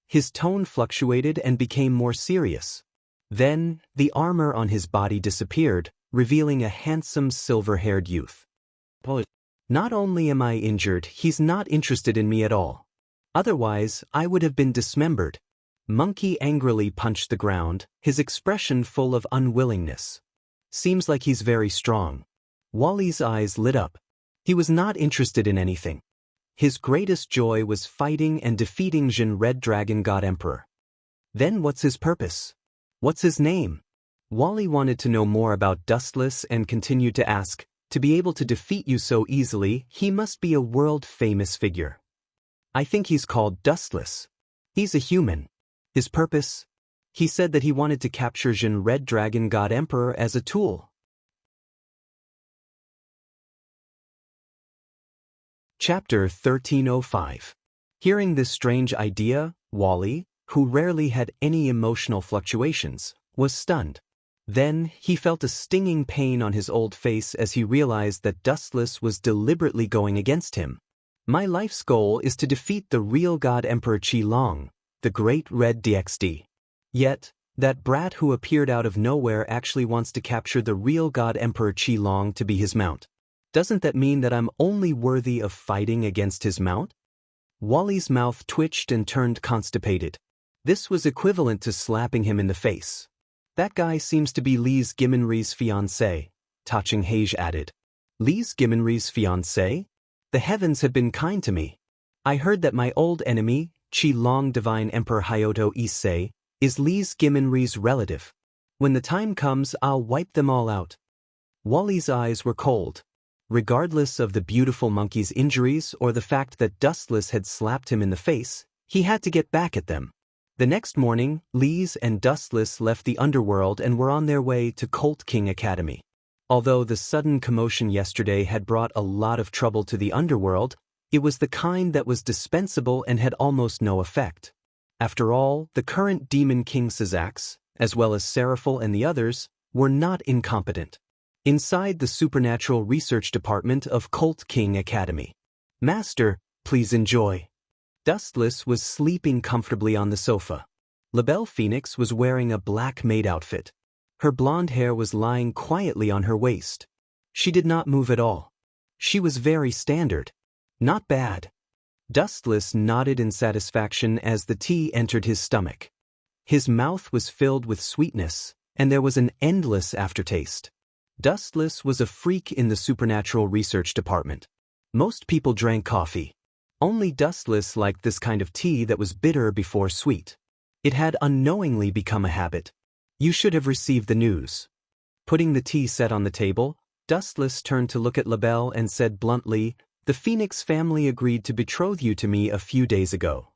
His tone fluctuated and became more serious. Then, the armor on his body disappeared, revealing a handsome silver-haired youth. Not only am I injured, he's not interested in me at all. Otherwise, I would have been dismembered. Monkey angrily punched the ground, his expression full of unwillingness. Seems like he's very strong. Wally's eyes lit up. He was not interested in anything. His greatest joy was fighting and defeating Jin Red Dragon God Emperor. Then what's his purpose? What's his name? Wally wanted to know more about Dustless and continued to ask, to be able to defeat you so easily, he must be a world-famous figure. I think he's called Dustless. He's a human. His purpose? He said that he wanted to capture Jin Red Dragon God Emperor as a tool. Chapter 1305. Hearing this strange idea, Wally, who rarely had any emotional fluctuations, was stunned. Then, he felt a stinging pain on his old face as he realized that Dustless was deliberately going against him. My life's goal is to defeat the real God Emperor Qi Long, the Great Red DXD. Yet, that brat who appeared out of nowhere actually wants to capture the real God Emperor Qi Long to be his mount. Doesn't that mean that I'm only worthy of fighting against his mount? Wally's mouth twitched and turned constipated. This was equivalent to slapping him in the face. That guy seems to be Lise Gimenri's fiancé, Taching Heij added. Lise Gimenri's fiancé? The heavens have been kind to me. I heard that my old enemy, Qi Long Divine Emperor Hyoto Issei, is Lise Gimenri's relative. When the time comes, I'll wipe them all out. Wally's eyes were cold. Regardless of the beautiful monkey's injuries or the fact that Dustless had slapped him in the face, he had to get back at them. The next morning, Lise and Dustless left the underworld and were on their way to Colt King Academy. Although the sudden commotion yesterday had brought a lot of trouble to the underworld, it was the kind that was dispensable and had almost no effect. After all, the current Demon King Syzax, as well as Seraphil and the others, were not incompetent. Inside the Supernatural Research Department of Colt King Academy. Master, please enjoy. Dustless was sleeping comfortably on the sofa. LaBelle Phoenix was wearing a black maid outfit. Her blonde hair was lying quietly on her waist. She did not move at all. She was very standard. Not bad. Dustless nodded in satisfaction as the tea entered his stomach. His mouth was filled with sweetness, and there was an endless aftertaste. Dustless was a freak in the supernatural research department. Most people drank coffee. Only Dustless liked this kind of tea that was bitter before sweet. It had unknowingly become a habit. You should have received the news. Putting the tea set on the table, Dustless turned to look at LaBelle and said bluntly, "The Phoenix family agreed to betroth you to me a few days ago."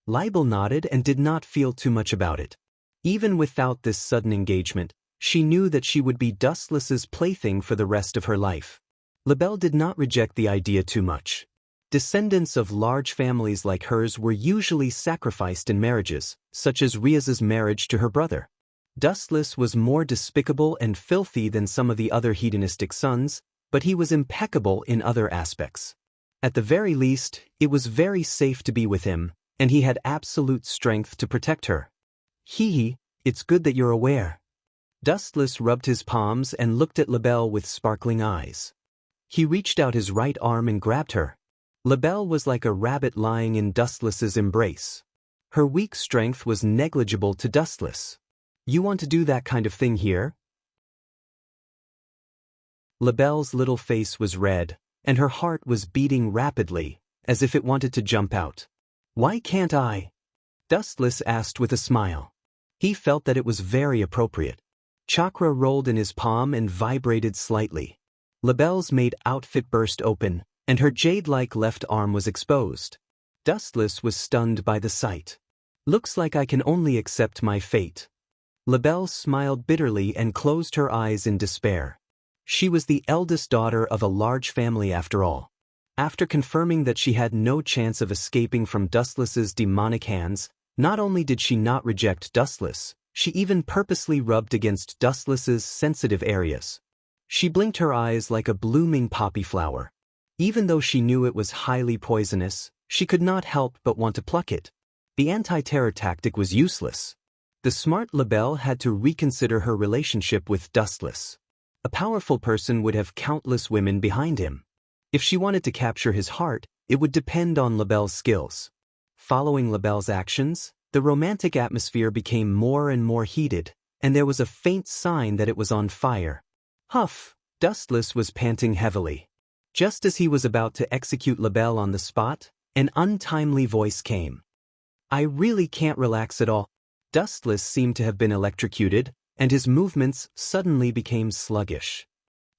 Libel nodded and did not feel too much about it. Even without this sudden engagement, she knew that she would be Dustless's plaything for the rest of her life. LaBelle did not reject the idea too much. Descendants of large families like hers were usually sacrificed in marriages, such as Riaz's marriage to her brother. Dustless was more despicable and filthy than some of the other hedonistic sons, but he was impeccable in other aspects. At the very least, it was very safe to be with him, and he had absolute strength to protect her. It's good that you're aware." Dustless rubbed his palms and looked at LaBelle with sparkling eyes. He reached out his right arm and grabbed her. LaBelle was like a rabbit lying in Dustless's embrace. Her weak strength was negligible to Dustless. "You want to do that kind of thing here?" LaBelle's little face was red, and her heart was beating rapidly, as if it wanted to jump out. "Why can't I?" Dustless asked with a smile. He felt that it was very appropriate. Chakra rolled in his palm and vibrated slightly. LaBelle's maid outfit burst open, and her jade-like left arm was exposed. Dustless was stunned by the sight. "Looks like I can only accept my fate." LaBelle smiled bitterly and closed her eyes in despair. She was the eldest daughter of a large family after all. After confirming that she had no chance of escaping from Dustless's demonic hands, not only did she not reject Dustless, she even purposely rubbed against Dustless's sensitive areas. She blinked her eyes like a blooming poppy flower. Even though she knew it was highly poisonous, she could not help but want to pluck it. The anti-terror tactic was useless. The smart LaBelle had to reconsider her relationship with Dustless. A powerful person would have countless women behind him. If she wanted to capture his heart, it would depend on LaBelle's skills. Following LaBelle's actions, the romantic atmosphere became more and more heated, and there was a faint sign that it was on fire. Huff! Dustless was panting heavily. Just as he was about to execute LaBelle on the spot, an untimely voice came. "I really can't relax at all." Dustless seemed to have been electrocuted, and his movements suddenly became sluggish.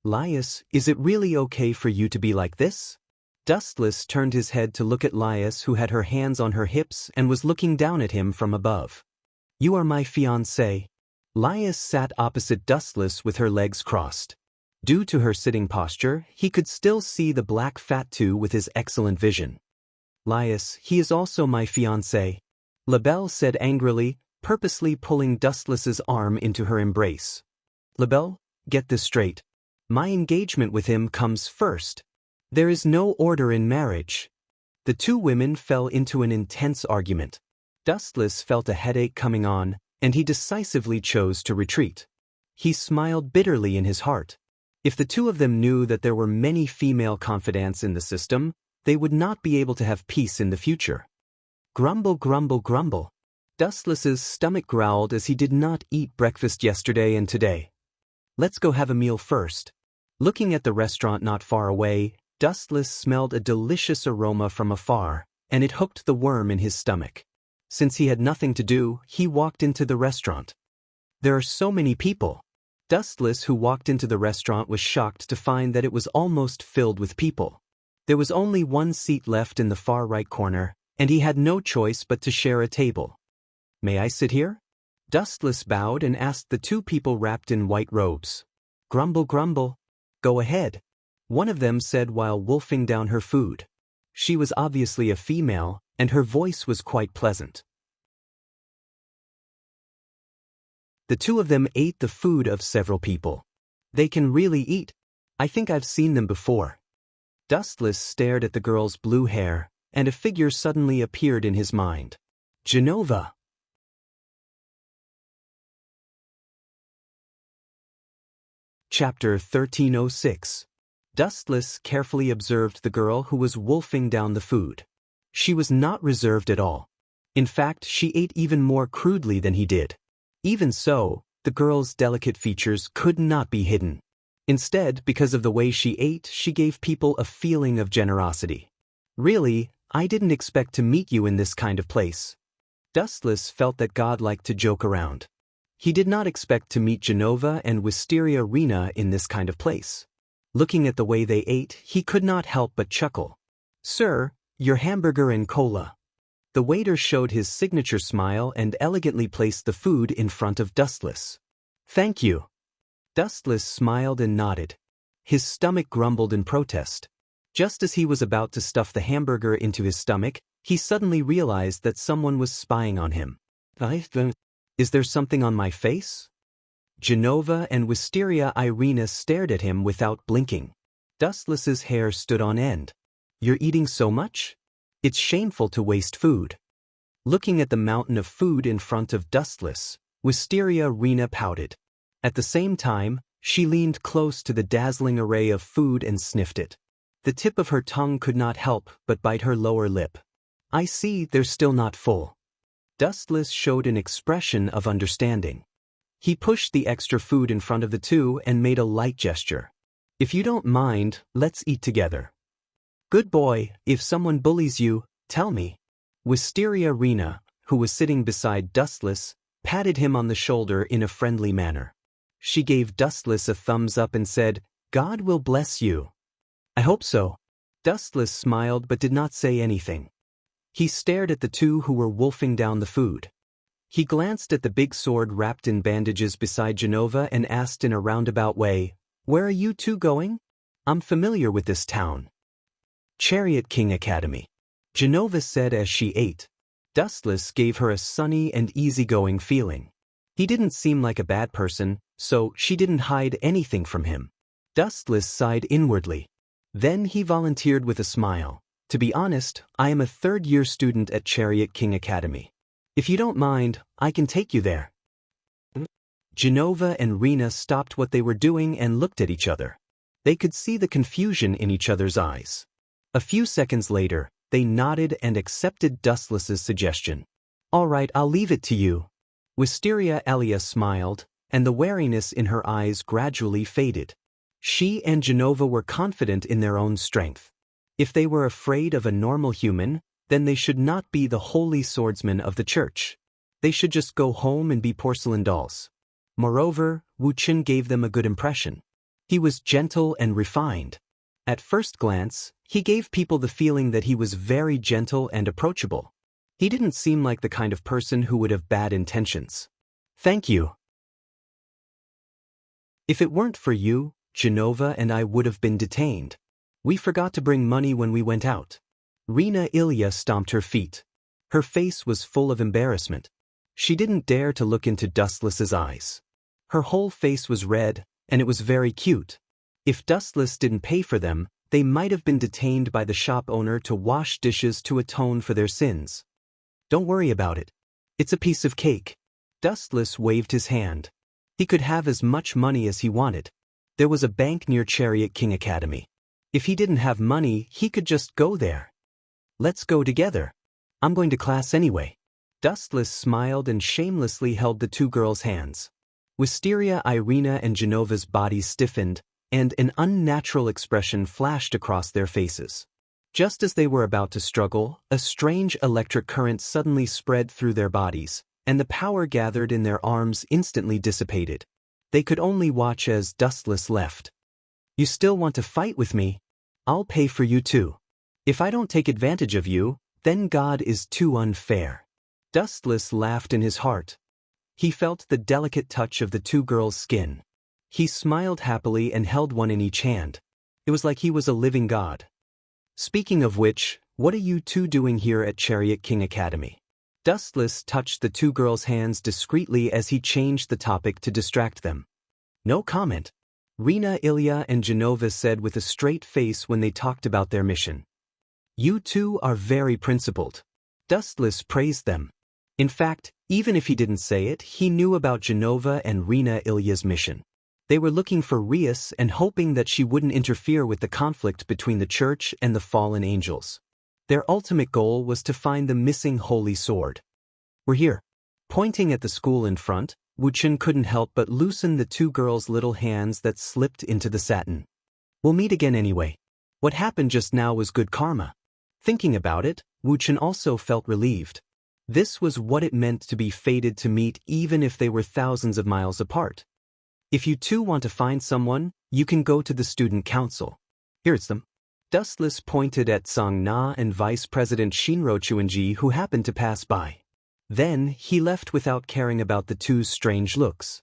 "Lias, is it really okay for you to be like this?" Dustless turned his head to look at Lias, who had her hands on her hips and was looking down at him from above. "You are my fiancé." Lias sat opposite Dustless with her legs crossed. Due to her sitting posture, he could still see the black fat too with his excellent vision. "Lias, he is also my fiancé," LaBelle said angrily, purposely pulling Dustless's arm into her embrace. "LaBelle, get this straight. My engagement with him comes first. There is no order in marriage." The two women fell into an intense argument. Dustless felt a headache coming on, and he decisively chose to retreat. He smiled bitterly in his heart. If the two of them knew that there were many female confidants in the system, they would not be able to have peace in the future. Grumble, grumble, grumble. Dustless's stomach growled as he did not eat breakfast yesterday and today. "Let's go have a meal first." Looking at the restaurant not far away, Dustless smelled a delicious aroma from afar, and it hooked the worm in his stomach. Since he had nothing to do, he walked into the restaurant. There are so many people. Dustless, who walked into the restaurant, was shocked to find that it was almost filled with people. There was only one seat left in the far right corner, and he had no choice but to share a table. "May I sit here?" Dustless bowed and asked the two people wrapped in white robes. Grumble, grumble. "Go ahead," one of them said while wolfing down her food. She was obviously a female, and her voice was quite pleasant. The two of them ate the food of several people. "They can really eat. I think I've seen them before." Dustless stared at the girl's blue hair, and a figure suddenly appeared in his mind. Genova. Chapter 1306. Dustless carefully observed the girl who was wolfing down the food. She was not reserved at all. In fact, she ate even more crudely than he did. Even so, the girl's delicate features could not be hidden. Instead, because of the way she ate, she gave people a feeling of generosity. Really, I didn't expect to meet you in this kind of place. Dustless felt that God liked to joke around. He did not expect to meet Genova and Wisteria Rena in this kind of place. Looking at the way they ate, he could not help but chuckle. "Sir, your hamburger and cola." The waiter showed his signature smile and elegantly placed the food in front of Dustless. "Thank you." Dustless smiled and nodded. His stomach grumbled in protest. Just as he was about to stuff the hamburger into his stomach, he suddenly realized that someone was spying on him. "Is there something on my face?" Genova and Wisteria Irina stared at him without blinking. Dustless's hair stood on end. "You're eating so much? It's shameful to waste food." Looking at the mountain of food in front of Dustless, Wisteria Rena pouted. At the same time, she leaned close to the dazzling array of food and sniffed it. The tip of her tongue could not help but bite her lower lip. "I see they're still not full." Dustless showed an expression of understanding. He pushed the extra food in front of the two and made a light gesture. "If you don't mind, let's eat together." "Good boy, if someone bullies you, tell me." Wisteria Rena, who was sitting beside Dustless, patted him on the shoulder in a friendly manner. She gave Dustless a thumbs up and said, "God will bless you." "I hope so." Dustless smiled but did not say anything. He stared at the two who were wolfing down the food. He glanced at the big sword wrapped in bandages beside Genova and asked in a roundabout way, "Where are you two going?" "I'm familiar with this town." "Chariot King Academy," Genova said as she ate. Dustless gave her a sunny and easygoing feeling. He didn't seem like a bad person, so she didn't hide anything from him. Dustless sighed inwardly. Then he volunteered with a smile. "To be honest, I am a third-year student at Chariot King Academy. If you don't mind, I can take you there." Genova and Rena stopped what they were doing and looked at each other. They could see the confusion in each other's eyes. A few seconds later, they nodded and accepted Dustless's suggestion. "All right, I'll leave it to you." Wisteria Elia smiled, and the wariness in her eyes gradually faded. She and Genova were confident in their own strength. If they were afraid of a normal human, then they should not be the holy swordsmen of the church. They should just go home and be porcelain dolls. Moreover, Wu Qin gave them a good impression. He was gentle and refined. At first glance, he gave people the feeling that he was very gentle and approachable. He didn't seem like the kind of person who would have bad intentions. "Thank you. If it weren't for you, Genova and I would have been detained. We forgot to bring money when we went out." Rena Ilya stomped her feet. Her face was full of embarrassment. She didn't dare to look into Dustless's eyes. Her whole face was red, and it was very cute. If Dustless didn't pay for them, they might have been detained by the shop owner to wash dishes to atone for their sins. "Don't worry about it. It's a piece of cake." Dustless waved his hand. He could have as much money as he wanted. There was a bank near Chariot King Academy. If he didn't have money, he could just go there. "Let's go together. I'm going to class anyway." Dustless smiled and shamelessly held the two girls' hands. Wisteria Irina and Genova's bodies stiffened, and an unnatural expression flashed across their faces. Just as they were about to struggle, a strange electric current suddenly spread through their bodies, and the power gathered in their arms instantly dissipated. They could only watch as Dustless left. "You still want to fight with me? I'll pay for you too. If I don't take advantage of you, then God is too unfair." Dustless laughed in his heart. He felt the delicate touch of the two girls' skin. He smiled happily and held one in each hand. It was like he was a living god. "Speaking of which, what are you two doing here at Chariot King Academy?" Dustless touched the two girls' hands discreetly as he changed the topic to distract them. "No comment," Rena Ilya and Genova said with a straight face when they talked about their mission. "You two are very principled." Dustless praised them. In fact, even if he didn't say it, he knew about Genova and Rena Ilya's mission. They were looking for Rias and hoping that she wouldn't interfere with the conflict between the church and the fallen angels. Their ultimate goal was to find the missing holy sword. "We're here." Pointing at the school in front, Wu Chen couldn't help but loosen the two girls' little hands that slipped into the satin. "We'll meet again anyway. What happened just now was good karma." Thinking about it, Wu Chen also felt relieved. This was what it meant to be fated to meet even if they were thousands of miles apart. "If you two want to find someone, you can go to the student council. Here's them." Dustless pointed at Song Na and Vice President Shinro Chuanji, who happened to pass by. Then he left without caring about the two's strange looks.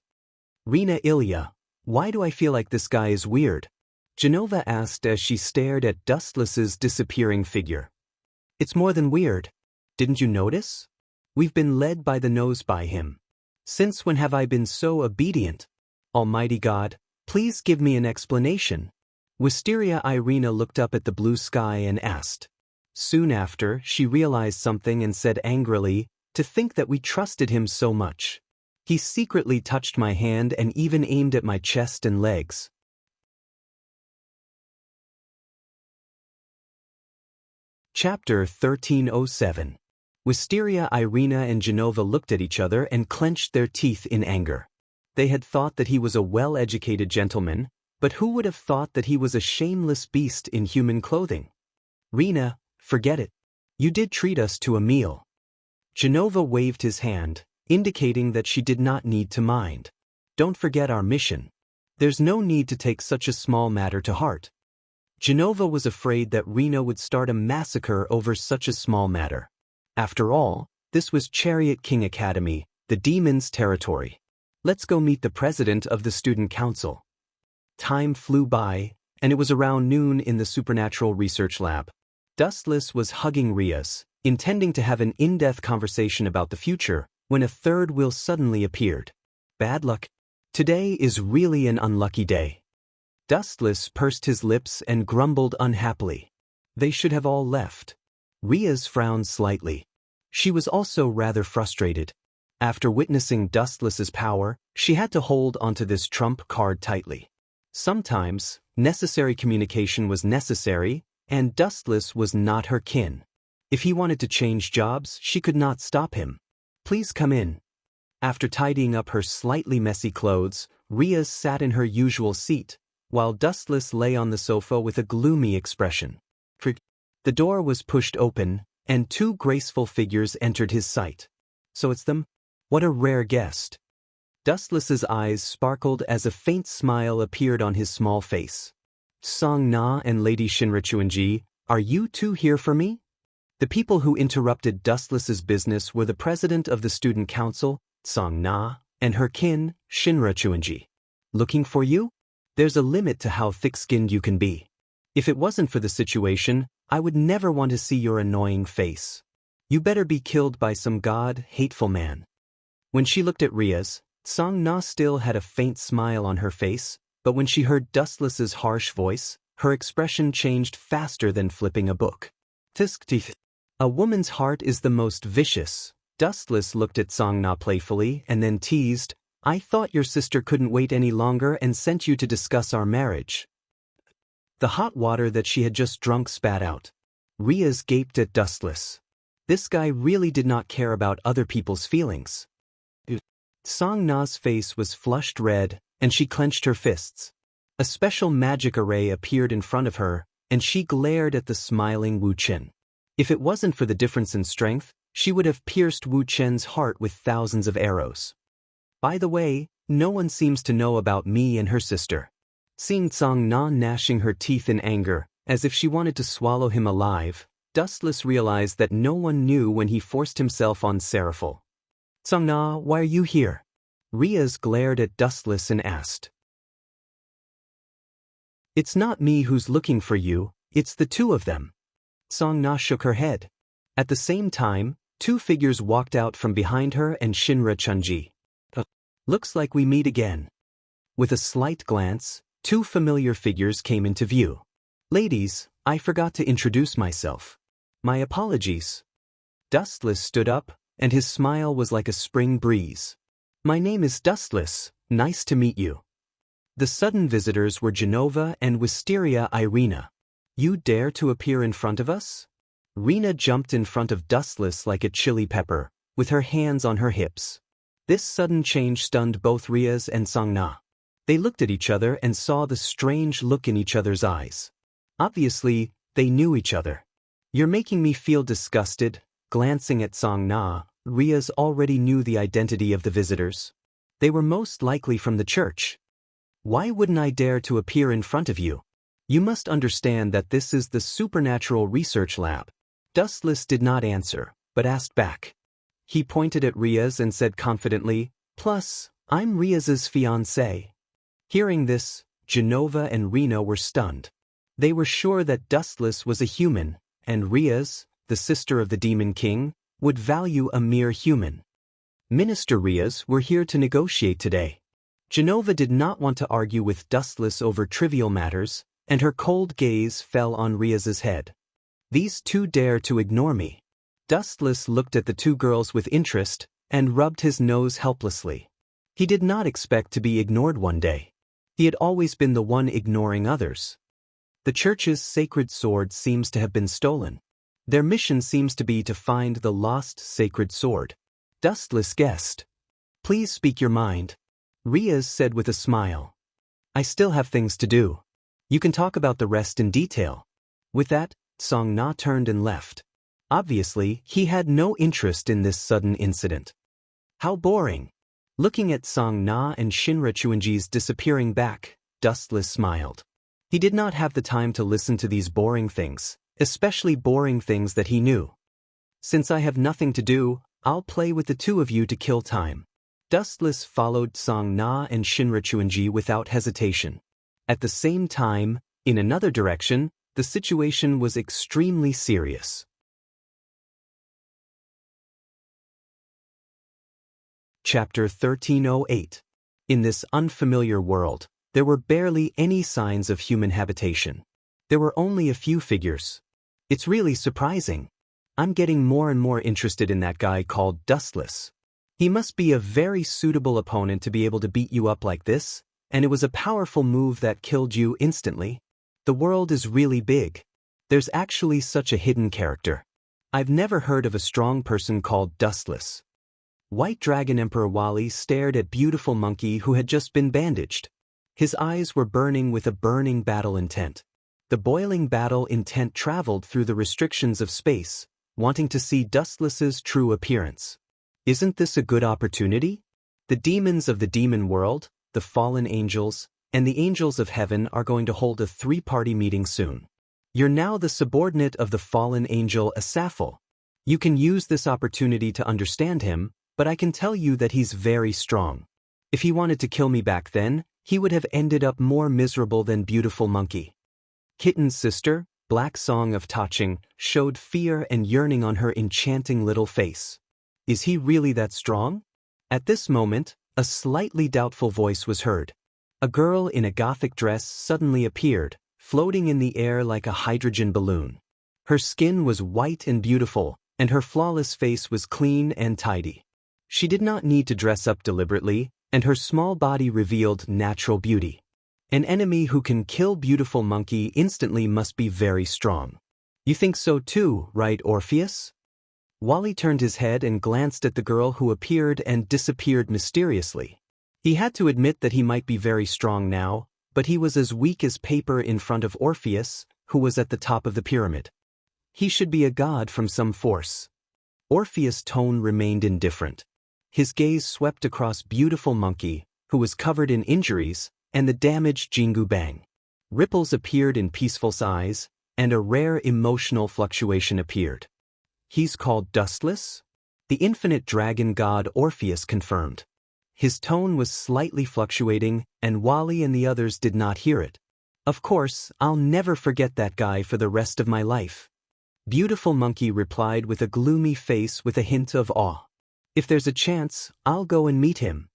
"Rina Ilya, why do I feel like this guy is weird?" Genova asked as she stared at Dustless's disappearing figure. "It's more than weird. Didn't you notice? We've been led by the nose by him. Since when have I been so obedient? Almighty God, please give me an explanation." Wisteria Irina looked up at the blue sky and asked. Soon after, she realized something and said angrily, "To think that we trusted him so much. He secretly touched my hand and even aimed at my chest and legs." Chapter 1307. Wisteria Irina and Genova looked at each other and clenched their teeth in anger. They had thought that he was a well-educated gentleman, but who would have thought that he was a shameless beast in human clothing? "Rina, forget it. You did treat us to a meal." Genova waved his hand, indicating that she did not need to mind. "Don't forget our mission. There's no need to take such a small matter to heart." Genova was afraid that Rina would start a massacre over such a small matter. After all, this was Chariot King Academy, the demon's territory. "Let's go meet the president of the student council." Time flew by, and it was around noon in the supernatural research lab. Dustless was hugging Rias, intending to have an in-depth conversation about the future, when a third wheel suddenly appeared. "Bad luck. Today is really an unlucky day." Dustless pursed his lips and grumbled unhappily. They should have all left. Rias frowned slightly. She was also rather frustrated. After witnessing Dustless's power, she had to hold onto this trump card tightly. Sometimes, necessary communication was necessary, and Dustless was not her kin. If he wanted to change jobs, she could not stop him. "Please come in." After tidying up her slightly messy clothes, Rias sat in her usual seat, while Dustless lay on the sofa with a gloomy expression. The door was pushed open, and two graceful figures entered his sight. "So it's them? What a rare guest." Dustless's eyes sparkled as a faint smile appeared on his small face. "Song Na and Lady Shinra Chuanji, are you two here for me?" The people who interrupted Dustless's business were the president of the student council, Song Na, and her kin, Shinra Chuanji. "Looking for you? There's a limit to how thick-skinned you can be. If it wasn't for the situation, I would never want to see your annoying face. You better be killed by some god-hateful man." When she looked at Rias, Song Na still had a faint smile on her face, but when she heard Dustless's harsh voice, her expression changed faster than flipping a book. "Tisk. A woman's heart is the most vicious." Dustless looked at Song Na playfully and then teased, "I thought your sister couldn't wait any longer and sent you to discuss our marriage." The hot water that she had just drunk spat out. Rias gaped at Dustless. This guy really did not care about other people's feelings. Song Na's face was flushed red, and she clenched her fists. A special magic array appeared in front of her, and she glared at the smiling Wu Chen. If it wasn't for the difference in strength, she would have pierced Wu Chen's heart with thousands of arrows. "By the way, no one seems to know about me and her sister." Seeing Song Na gnashing her teeth in anger, as if she wanted to swallow him alive, Dustless realized that no one knew when he forced himself on Seraphil. "Song Na, why are you here?" Rias glared at Dustless and asked. "It's not me who's looking for you, it's the two of them." Song Na shook her head. At the same time, two figures walked out from behind her and Shinra Chunji. "Looks like we meet again." With a slight glance, two familiar figures came into view. "Ladies, I forgot to introduce myself. My apologies." Dustless stood up, and his smile was like a spring breeze. "My name is Dustless, nice to meet you." The sudden visitors were Genova and Wisteria Irina. You dare to appear in front of us? Rena jumped in front of Dustless like a chili pepper, with her hands on her hips. This sudden change stunned both Riaz and Sangna. They looked at each other and saw the strange look in each other's eyes. Obviously, they knew each other. You're making me feel disgusted. Glancing at Sangna, Riaz already knew the identity of the visitors. They were most likely from the church. Why wouldn't I dare to appear in front of you? You must understand that this is the supernatural research lab. Dustless did not answer, but asked back. He pointed at Riaz and said confidently, "Plus, I'm Riaz's fiancé." Hearing this, Genova and Rena were stunned. They were sure that Dustless was a human, and Riaz, the sister of the Demon King, would value a mere human. Minister Riaz were here to negotiate today. Genova did not want to argue with Dustless over trivial matters, and her cold gaze fell on Riaz's head. These two dare to ignore me. Dustless looked at the two girls with interest and rubbed his nose helplessly. He did not expect to be ignored one day. He had always been the one ignoring others. The church's sacred sword seems to have been stolen. Their mission seems to be to find the lost sacred sword. Dustless guessed. Please speak your mind. Riaz said with a smile. I still have things to do. You can talk about the rest in detail. With that, Sangna turned and left. Obviously, he had no interest in this sudden incident. How boring. Looking at Sangna and Shinra Chuanji's disappearing back, Dustless smiled. He did not have the time to listen to these boring things, especially boring things that he knew. Since I have nothing to do, I'll play with the two of you to kill time. Dustless followed Sangna and Shinra Chuanji without hesitation. At the same time, in another direction, the situation was extremely serious. Chapter 1308. In this unfamiliar world, there were barely any signs of human habitation. There were only a few figures. It's really surprising. I'm getting more and more interested in that guy called Dustless. He must be a very suitable opponent to be able to beat you up like this, and it was a powerful move that killed you instantly. The world is really big. There's actually such a hidden character. I've never heard of a strong person called Dustless. White Dragon Emperor Wally stared at beautiful monkey who had just been bandaged. His eyes were burning with a burning battle intent. The boiling battle intent traveled through the restrictions of space, wanting to see Dustless's true appearance. Isn't this a good opportunity? The demons of the demon world, the fallen angels, and the angels of heaven are going to hold a three-party meeting soon. You're now the subordinate of the fallen angel Asafel. You can use this opportunity to understand him, but I can tell you that he's very strong. If he wanted to kill me back then, he would have ended up more miserable than beautiful monkey. Kitten's sister, Black Song of Taching, showed fear and yearning on her enchanting little face. Is he really that strong? At this moment, a slightly doubtful voice was heard. A girl in a gothic dress suddenly appeared, floating in the air like a hydrogen balloon. Her skin was white and beautiful, and her flawless face was clean and tidy. She did not need to dress up deliberately, and her small body revealed natural beauty. An enemy who can kill beautiful monkey instantly must be very strong. You think so too, right, Orpheus? Wally turned his head and glanced at the girl who appeared and disappeared mysteriously. He had to admit that he might be very strong now, but he was as weak as paper in front of Orpheus, who was at the top of the pyramid. He should be a god from some force. Orpheus' tone remained indifferent. His gaze swept across beautiful monkey, who was covered in injuries, and the damaged Jingu Bang. Ripples appeared in Peaceful's eyes, and a rare emotional fluctuation appeared. He's called Dustless? The infinite dragon god Orpheus confirmed. His tone was slightly fluctuating, and Wally and the others did not hear it. Of course, I'll never forget that guy for the rest of my life. Beautiful monkey replied with a gloomy face with a hint of awe. If there's a chance, I'll go and meet him.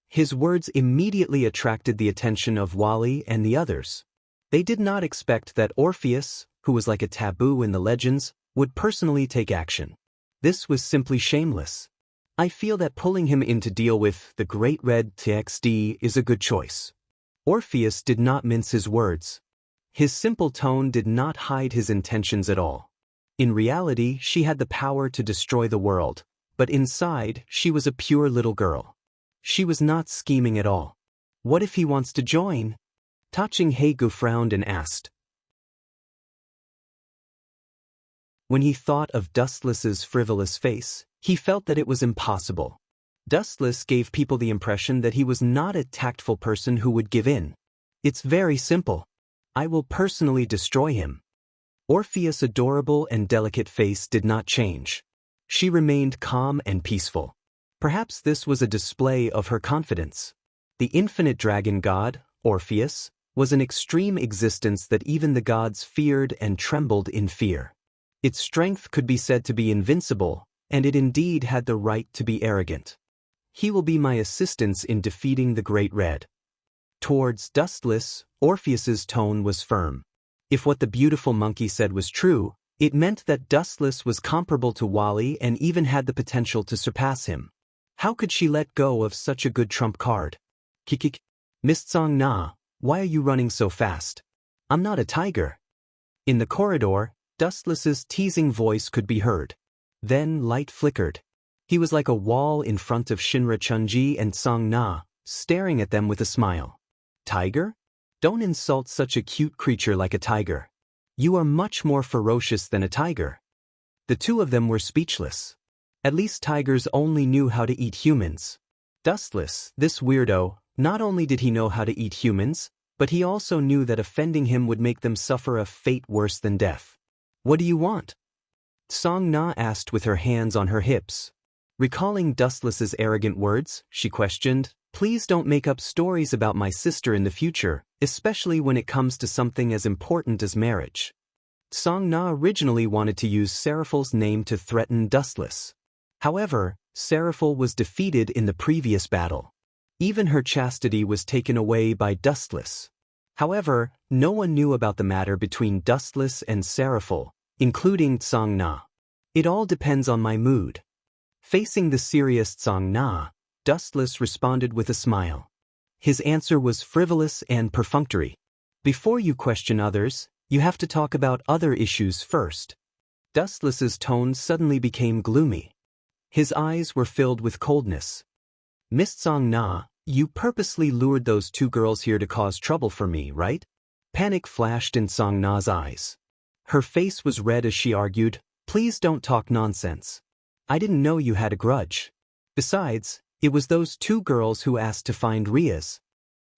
His words immediately attracted the attention of Wally and the others. They did not expect that Orpheus, who was like a taboo in the legends, would personally take action. This was simply shameless. I feel that pulling him in to deal with the Great Red TXD is a good choice. Orpheus did not mince his words. His simple tone did not hide his intentions at all. In reality, she had the power to destroy the world, but inside, she was a pure little girl. She was not scheming at all. What if he wants to join? Taching Heigu frowned and asked. When he thought of Dustless's frivolous face, he felt that it was impossible. Dustless gave people the impression that he was not a tactful person who would give in. It's very simple. I will personally destroy him. Orpheus' adorable and delicate face did not change. She remained calm and peaceful. Perhaps this was a display of her confidence. The infinite dragon god, Orpheus, was an extreme existence that even the gods feared and trembled in fear. Its strength could be said to be invincible, and it indeed had the right to be arrogant. He will be my assistance in defeating the Great Red. Towards Dustless, Orpheus's tone was firm. If what the beautiful monkey said was true, it meant that Dustless was comparable to Wally and even had the potential to surpass him. How could she let go of such a good trump card? Kikik. Mistsong Na, why are you running so fast? I'm not a tiger. In the corridor, Dustless's teasing voice could be heard. Then light flickered. He was like a wall in front of Shinra Chunji and Song Na, staring at them with a smile. Tiger? Don't insult such a cute creature like a tiger. You are much more ferocious than a tiger. The two of them were speechless. At least tigers only knew how to eat humans. Dustless, this weirdo, not only did he know how to eat humans, but he also knew that offending him would make them suffer a fate worse than death. What do you want? Song Na asked with her hands on her hips. Recalling Dustless's arrogant words, she questioned, please don't make up stories about my sister in the future, especially when it comes to something as important as marriage. Song Na originally wanted to use Seraphil's name to threaten Dustless. However, Seraphil was defeated in the previous battle. Even her chastity was taken away by Dustless. However, no one knew about the matter between Dustless and Seraphil, including Song Na. It all depends on my mood. Facing the serious Song Na, Dustless responded with a smile. His answer was frivolous and perfunctory. Before you question others, you have to talk about other issues first. Dustless's tone suddenly became gloomy. His eyes were filled with coldness. Miss Song Na, you purposely lured those two girls here to cause trouble for me, right? Panic flashed in Song Na's eyes. Her face was red as she argued, please don't talk nonsense. I didn't know you had a grudge. Besides, it was those two girls who asked to find Ria's.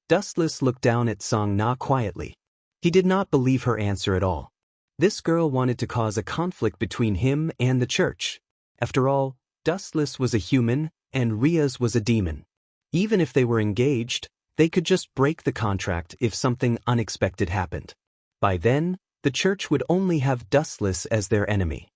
Dustless looked down at Song Na quietly. He did not believe her answer at all. This girl wanted to cause a conflict between him and the church. After all, Dustless was a human, and Ria's was a demon. Even if they were engaged, they could just break the contract if something unexpected happened. By then, the church would only have Dustless as their enemy.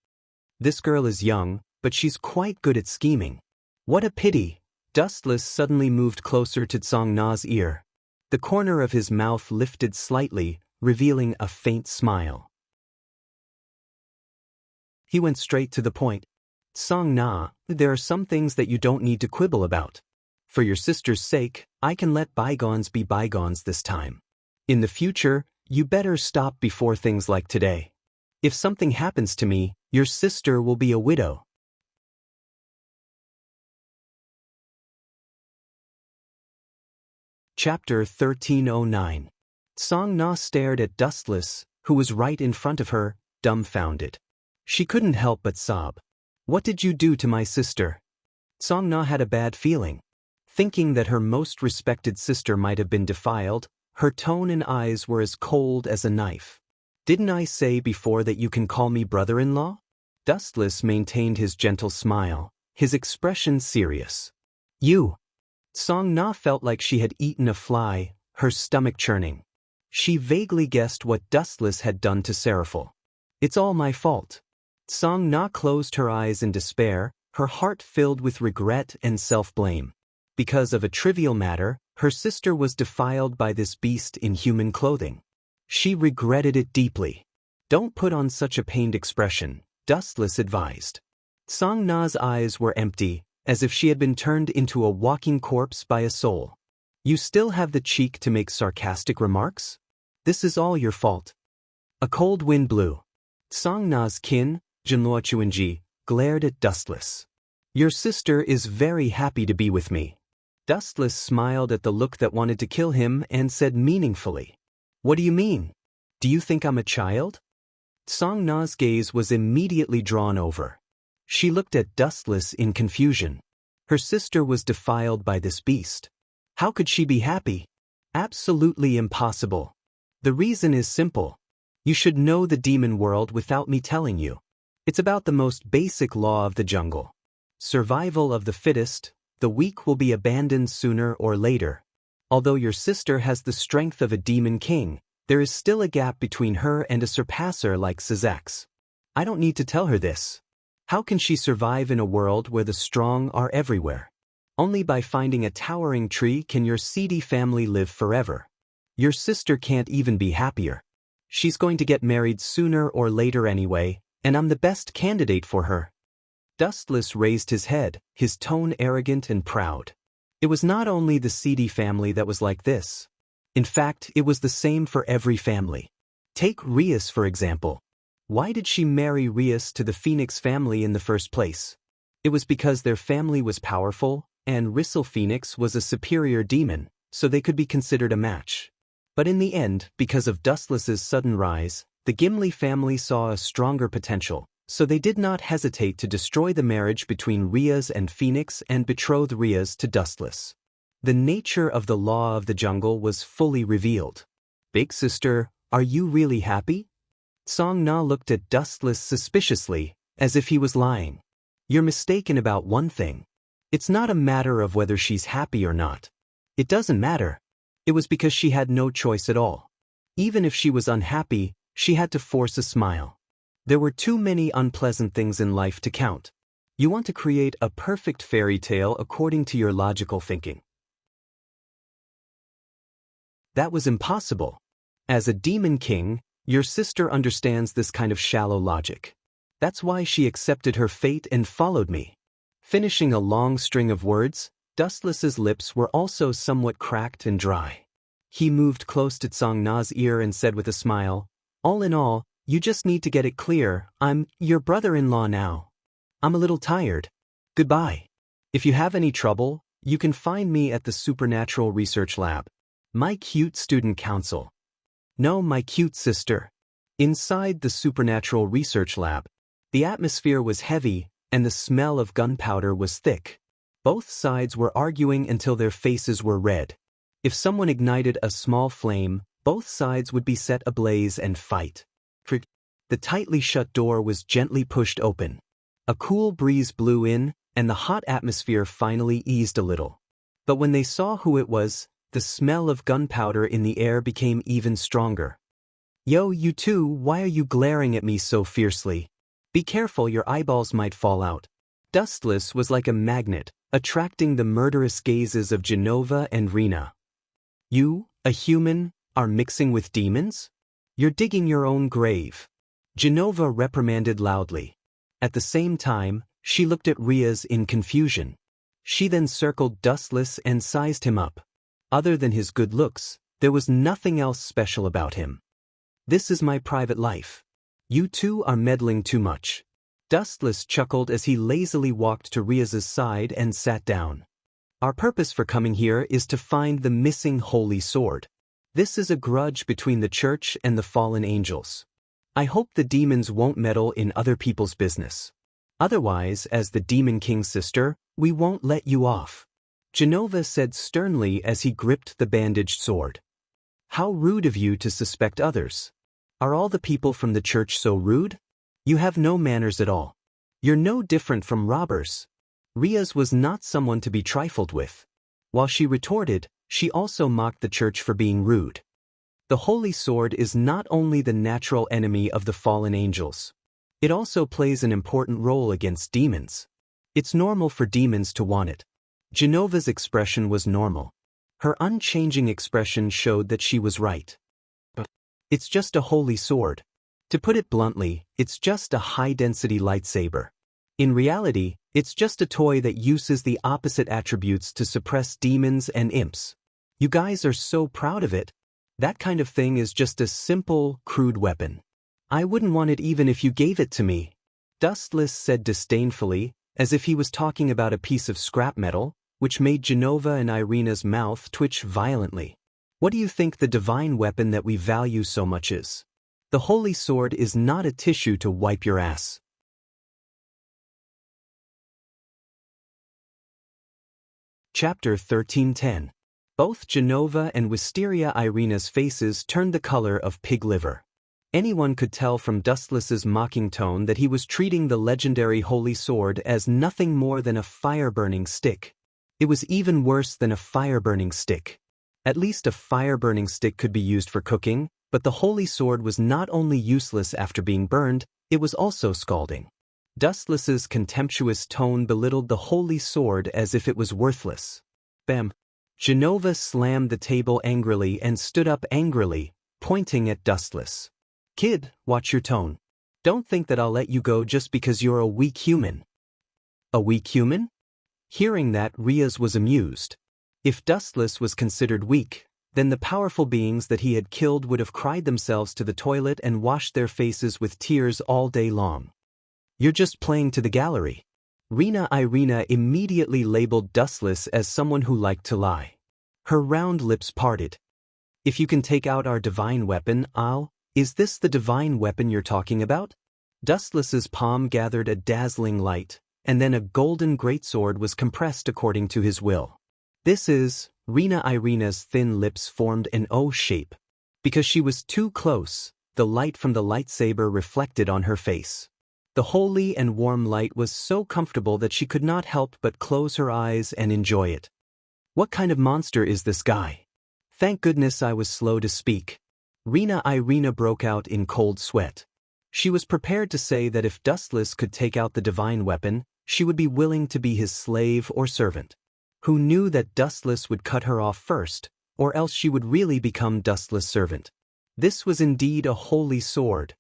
This girl is young, but she's quite good at scheming. What a pity! Dustless suddenly moved closer to Song Na's ear. The corner of his mouth lifted slightly, revealing a faint smile. He went straight to the point. Song Na, there are some things that you don't need to quibble about. For your sister's sake, I can let bygones be bygones this time. In the future, you better stop before things like today. If something happens to me, your sister will be a widow. Chapter 1309. Song Na stared at Dustless, who was right in front of her, dumbfounded. She couldn't help but sob. What did you do to my sister? Song Na had a bad feeling. Thinking that her most respected sister might have been defiled, her tone and eyes were as cold as a knife. Didn't I say before that you can call me brother-in-law? Dustless maintained his gentle smile, his expression serious. You. Song Na felt like she had eaten a fly, her stomach churning. She vaguely guessed what Dustless had done to Seraphil. It's all my fault. Song Na closed her eyes in despair, her heart filled with regret and self-blame. Because of a trivial matter, her sister was defiled by this beast in human clothing. She regretted it deeply. Don't put on such a pained expression, Dustless advised. Song Na's eyes were empty, as if she had been turned into a walking corpse by a soul. You still have the cheek to make sarcastic remarks? This is all your fault. A cold wind blew. Song Na's kin, Jinluo Chuanji, glared at Dustless. Your sister is very happy to be with me. Dustless smiled at the look that wanted to kill him and said meaningfully, What do you mean? Do you think I'm a child? Song Na's gaze was immediately drawn over. She looked at Dustless in confusion. Her sister was defiled by this beast. How could she be happy? Absolutely impossible. The reason is simple. You should know the demon world without me telling you. It's about the most basic law of the jungle. Survival of the fittest, the weak will be abandoned sooner or later. Although your sister has the strength of a demon king, there is still a gap between her and a surpasser like Sizax. I don't need to tell her this. How can she survive in a world where the strong are everywhere? Only by finding a towering tree can your seedy family live forever. Your sister can't even be happier. She's going to get married sooner or later anyway, and I'm the best candidate for her. Dustless raised his head, his tone arrogant and proud. It was not only the seedy family that was like this. In fact, it was the same for every family. Take Rias for example. Why did she marry Rias to the Phoenix family in the first place? It was because their family was powerful, and Rissel Phoenix was a superior demon, so they could be considered a match. But in the end, because of Dustless's sudden rise, the Gimli family saw a stronger potential, so they did not hesitate to destroy the marriage between Rias and Phoenix and betroth Rias to Dustless. The nature of the law of the jungle was fully revealed. Big sister, are you really happy? Song Na looked at Dustless suspiciously, as if he was lying. You're mistaken about one thing. It's not a matter of whether she's happy or not. It doesn't matter. It was because she had no choice at all. Even if she was unhappy, she had to force a smile. There were too many unpleasant things in life to count. You want to create a perfect fairy tale according to your logical thinking. That was impossible. As a demon king, your sister understands this kind of shallow logic. That's why she accepted her fate and followed me. Finishing a long string of words, Dustless's lips were also somewhat cracked and dry. He moved close to Song Na's ear and said with a smile, All in all, you just need to get it clear, I'm your brother-in-law now. I'm a little tired. Goodbye. If you have any trouble, you can find me at the Supernatural Research Lab. My cute student council. No, my cute sister. Inside the Supernatural Research Lab, the atmosphere was heavy, and the smell of gunpowder was thick. Both sides were arguing until their faces were red. If someone ignited a small flame, both sides would be set ablaze and fight. The tightly shut door was gently pushed open. A cool breeze blew in, and the hot atmosphere finally eased a little. But when they saw who it was, the smell of gunpowder in the air became even stronger. Yo, you two, why are you glaring at me so fiercely? Be careful, your eyeballs might fall out. Dustless was like a magnet, attracting the murderous gazes of Genova and Rena. You, a human, are mixing with demons? You're digging your own grave. Genova reprimanded loudly. At the same time, she looked at Rias in confusion. She then circled Dustless and sized him up. Other than his good looks, there was nothing else special about him. This is my private life. You two are meddling too much. Dustless chuckled as he lazily walked to Rias's side and sat down. Our purpose for coming here is to find the missing holy sword. This is a grudge between the church and the fallen angels. I hope the demons won't meddle in other people's business. Otherwise, as the Demon King's sister, we won't let you off. Genova said sternly as he gripped the bandaged sword. How rude of you to suspect others. Are all the people from the church so rude? You have no manners at all. You're no different from robbers. Rias was not someone to be trifled with. While she retorted, she also mocked the church for being rude. The holy sword is not only the natural enemy of the fallen angels. It also plays an important role against demons. It's normal for demons to want it. Genova's expression was normal. Her unchanging expression showed that she was right. It's just a holy sword. To put it bluntly, it's just a high-density lightsaber. In reality, it's just a toy that uses the opposite attributes to suppress demons and imps. You guys are so proud of it. That kind of thing is just a simple, crude weapon. I wouldn't want it even if you gave it to me. Dustless said disdainfully, as if he was talking about a piece of scrap metal, which made Genova and Irina's mouth twitch violently. What do you think the divine weapon that we value so much is? The holy sword is not a tissue to wipe your ass. Chapter 13:10. Both Genova and Wisteria Irina's faces turned the color of pig liver. Anyone could tell from Dustless's mocking tone that he was treating the legendary holy sword as nothing more than a fire-burning stick. It was even worse than a fire-burning stick. At least a fire-burning stick could be used for cooking, but the holy sword was not only useless after being burned, it was also scalding. Dustless's contemptuous tone belittled the holy sword as if it was worthless. Bam! Genova slammed the table angrily and stood up angrily, pointing at Dustless. Kid, watch your tone. Don't think that I'll let you go just because you're a weak human. A weak human? Hearing that, Riaz was amused. If Dustless was considered weak, then the powerful beings that he had killed would have cried themselves to the toilet and washed their faces with tears all day long. You're just playing to the gallery. Irina immediately labeled Dustless as someone who liked to lie. Her round lips parted. If you can take out our divine weapon, is this the divine weapon you're talking about? Dustless's palm gathered a dazzling light, and then a golden greatsword was compressed according to his will. This is, Irina's thin lips formed an O shape. Because she was too close, the light from the lightsaber reflected on her face. The holy and warm light was so comfortable that she could not help but close her eyes and enjoy it. What kind of monster is this guy? Thank goodness I was slow to speak. Irina broke out in cold sweat. She was prepared to say that if Dustless could take out the divine weapon, she would be willing to be his slave or servant. Who knew that Dustless would cut her off first, or else she would really become Dustless' servant. This was indeed a holy sword.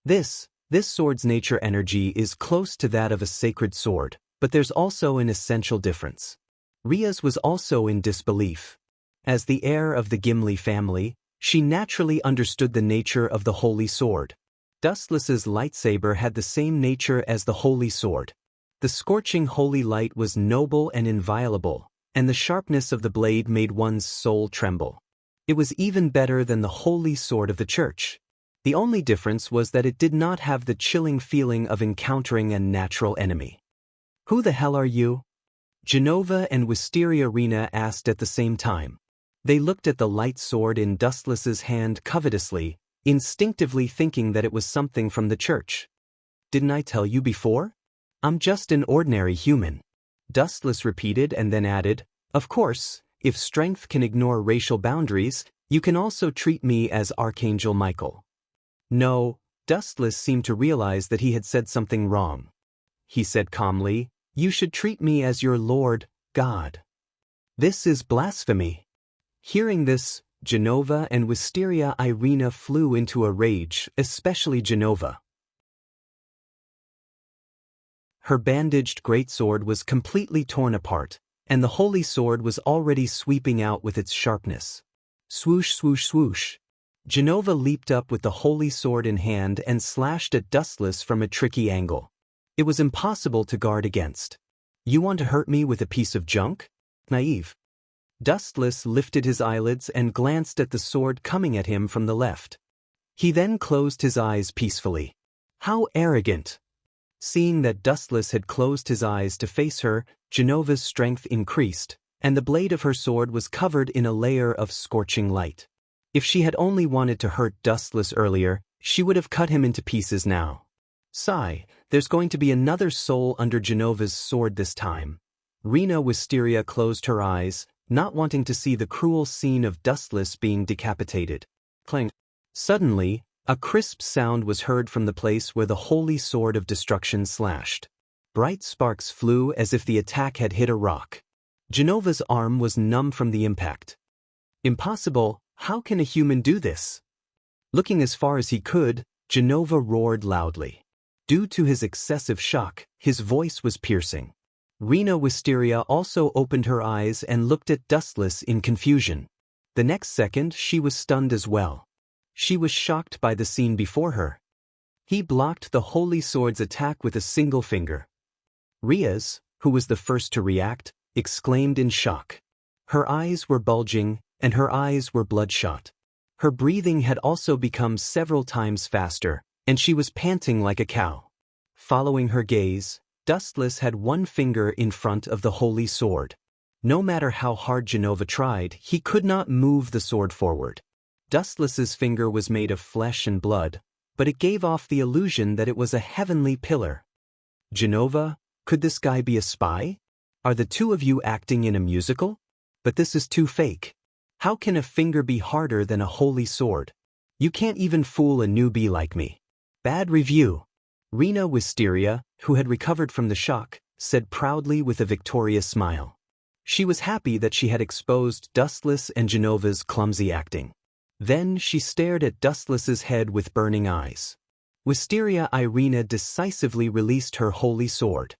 This sword's nature energy is close to that of a sacred sword, but there's also an essential difference. Riaz was also in disbelief. As the heir of the Gimli family, she naturally understood the nature of the holy sword. Dustless's lightsaber had the same nature as the holy sword. The scorching holy light was noble and inviolable, and the sharpness of the blade made one's soul tremble. It was even better than the holy sword of the church. The only difference was that it did not have the chilling feeling of encountering a natural enemy. Who the hell are you? Genova and Wisteria Irina asked at the same time. They looked at the light sword in Dustless's hand covetously, instinctively thinking that it was something from the church. Didn't I tell you before? I'm just an ordinary human. Dustless repeated and then added, of course, if strength can ignore racial boundaries, you can also treat me as Archangel Michael. No, Dustless seemed to realize that he had said something wrong. He said calmly, you should treat me as your Lord, God. This is blasphemy. Hearing this, Genova and Wisteria Irina flew into a rage, especially Genova. Her bandaged greatsword was completely torn apart, and the holy sword was already sweeping out with its sharpness. Swoosh, swoosh, swoosh. Genova leaped up with the holy sword in hand and slashed at Dustless from a tricky angle. It was impossible to guard against. You want to hurt me with a piece of junk? Naive. Dustless lifted his eyelids and glanced at the sword coming at him from the left. He then closed his eyes peacefully. How arrogant! Seeing that Dustless had closed his eyes to face her, Genova's strength increased, and the blade of her sword was covered in a layer of scorching light. If she had only wanted to hurt Dustless earlier, she would have cut him into pieces now. Sigh, there's going to be another soul under Genova's sword this time. Wisteria closed her eyes, not wanting to see the cruel scene of Dustless being decapitated. Clang. Suddenly, a crisp sound was heard from the place where the holy sword of destruction slashed. Bright sparks flew as if the attack had hit a rock. Genova's arm was numb from the impact. Impossible, how can a human do this? Looking as far as he could, Genova roared loudly. Due to his excessive shock, his voice was piercing. Rena Wisteria also opened her eyes and looked at Dustless in confusion. The next second she was stunned as well. She was shocked by the scene before her. He blocked the Holy Sword's attack with a single finger. Riaz, who was the first to react, exclaimed in shock. Her eyes were bulging, and her eyes were bloodshot. Her breathing had also become several times faster, and she was panting like a cow. Following her gaze, Dustless had one finger in front of the Holy Sword. No matter how hard Genova tried, he could not move the sword forward. Dustless's finger was made of flesh and blood, but it gave off the illusion that it was a heavenly pillar. Genova, could this guy be a spy? Are the two of you acting in a musical? But this is too fake. How can a finger be harder than a holy sword? You can't even fool a newbie like me. Bad review. Rena Wisteria, who had recovered from the shock, said proudly with a victorious smile. She was happy that she had exposed Dustless and Genova's clumsy acting. Then she stared at Dustless's head with burning eyes. Wisteria Irina decisively released her holy sword.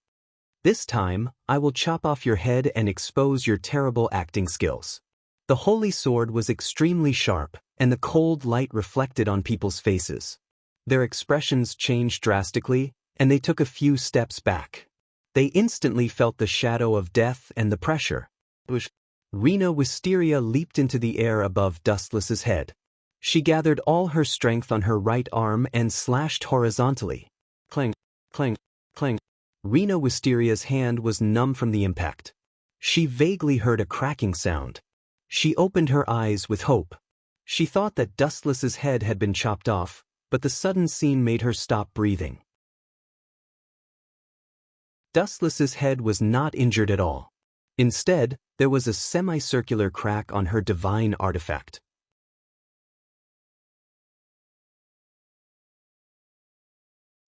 This time, I will chop off your head and expose your terrible acting skills. The holy sword was extremely sharp, and the cold light reflected on people's faces. Their expressions changed drastically, and they took a few steps back. They instantly felt the shadow of death and the pressure. Rena Wisteria leaped into the air above Dustless's head. She gathered all her strength on her right arm and slashed horizontally. Clang, clang, clang. Rena Wisteria's hand was numb from the impact. She vaguely heard a cracking sound. She opened her eyes with hope. She thought that Dustless's head had been chopped off, but the sudden scene made her stop breathing. Dustless's head was not injured at all. Instead, there was a semicircular crack on her divine artifact.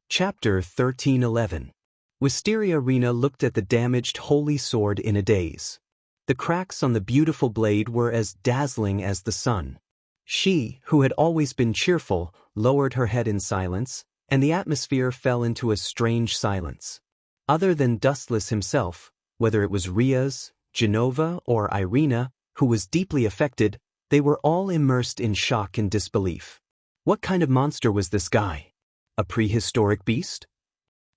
Chapter 1311. Wisteria Rena looked at the damaged holy sword in a daze. The cracks on the beautiful blade were as dazzling as the sun. She, who had always been cheerful, lowered her head in silence, and the atmosphere fell into a strange silence. Other than Dustless himself, whether it was Riaz, Genova, or Irina, who was deeply affected, they were all immersed in shock and disbelief. What kind of monster was this guy? A prehistoric beast?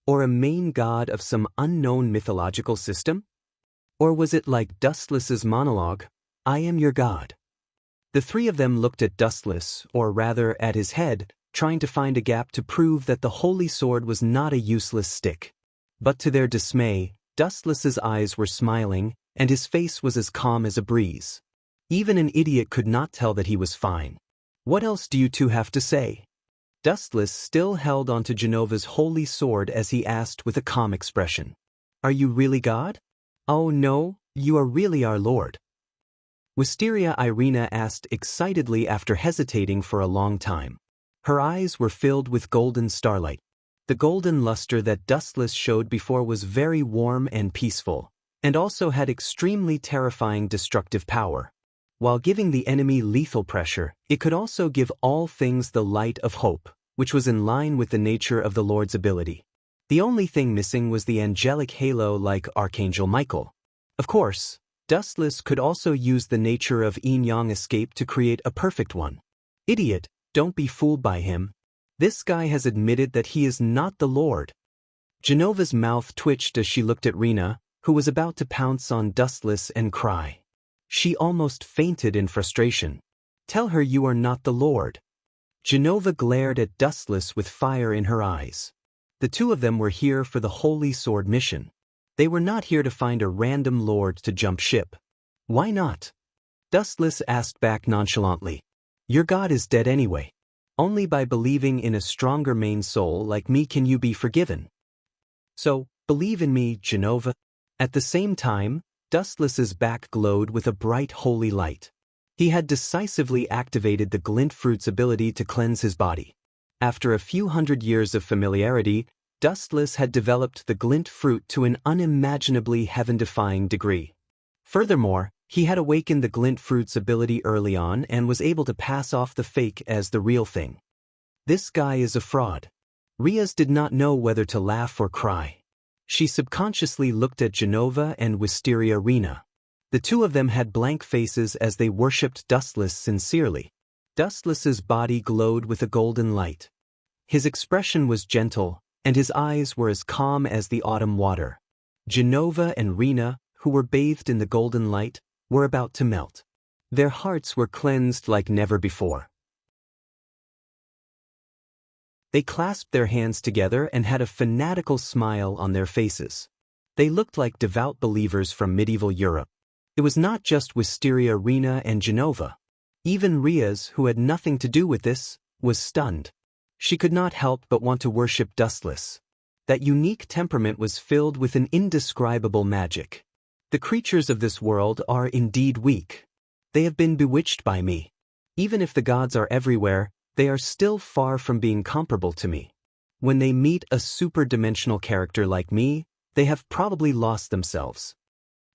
Or a main god of some unknown mythological system? Or was it like Dustless's monologue, "I am your god"? The three of them looked at Dustless, or rather at his head, trying to find a gap to prove that the holy sword was not a useless stick. But to their dismay, Dustless's eyes were smiling, and his face was as calm as a breeze. Even an idiot could not tell that he was fine. What else do you two have to say? Dustless still held onto Genova's holy sword as he asked with a calm expression. Are you really God? Oh no, you are really our Lord. Wisteria Irina asked excitedly after hesitating for a long time. Her eyes were filled with golden starlight. The golden luster that Dustless showed before was very warm and peaceful, and also had extremely terrifying destructive power. While giving the enemy lethal pressure, it could also give all things the light of hope, which was in line with the nature of the Lord's ability. The only thing missing was the angelic halo like Archangel Michael. Of course, Dustless could also use the nature of yin-yang escape to create a perfect one. Idiot, don't be fooled by him. This guy has admitted that he is not the Lord. Genova's mouth twitched as she looked at Rena, who was about to pounce on Dustless and cry. She almost fainted in frustration. Tell her you are not the Lord. Genova glared at Dustless with fire in her eyes. The two of them were here for the Holy Sword mission. They were not here to find a random lord to jump ship. Why not? Dustless asked back nonchalantly. Your god is dead anyway. Only by believing in a stronger main soul like me can you be forgiven. So, believe in me, Genova. At the same time, Dustless's back glowed with a bright holy light. He had decisively activated the glint fruit's ability to cleanse his body. After a few hundred years of familiarity, Dustless had developed the glint fruit to an unimaginably heaven-defying degree. Furthermore, he had awakened the glint fruit's ability early on and was able to pass off the fake as the real thing. This guy is a fraud. Riaz did not know whether to laugh or cry. She subconsciously looked at Genova and Wisteria Rena. The two of them had blank faces as they worshipped Dustless sincerely. Dustless's body glowed with a golden light. His expression was gentle, and his eyes were as calm as the autumn water. Genova and Rena, who were bathed in the golden light, were about to melt. Their hearts were cleansed like never before. They clasped their hands together and had a fanatical smile on their faces. They looked like devout believers from medieval Europe. It was not just Wisteria Rena and Genova. Even Riaz, who had nothing to do with this, was stunned. She could not help but want to worship Dustless. That unique temperament was filled with an indescribable magic. The creatures of this world are indeed weak. They have been bewitched by me. Even if the gods are everywhere, they are still far from being comparable to me. When they meet a super-dimensional character like me, they have probably lost themselves.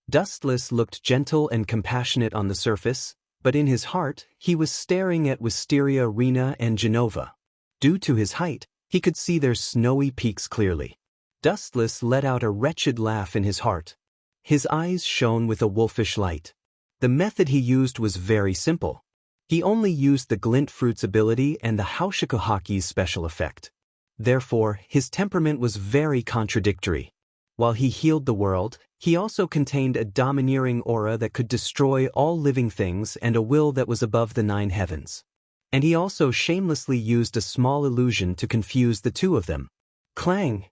Dustless looked gentle and compassionate on the surface, but in his heart, he was staring at Wisteria Rena and Genova. Due to his height, he could see their snowy peaks clearly. Dustless let out a wretched laugh in his heart. His eyes shone with a wolfish light. The method he used was very simple. He only used the glint fruit's ability and the Haushikuhaki's special effect. Therefore, his temperament was very contradictory. While he healed the world, he also contained a domineering aura that could destroy all living things and a will that was above the 9 heavens. And he also shamelessly used a small illusion to confuse the two of them. Clang!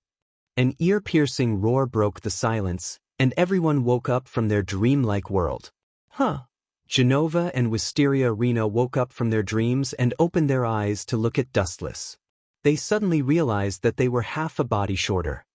An ear-piercing roar broke the silence, and everyone woke up from their dreamlike world. Huh! Genova and Wisteria Rena woke up from their dreams and opened their eyes to look at Dustless. They suddenly realized that they were half a body shorter.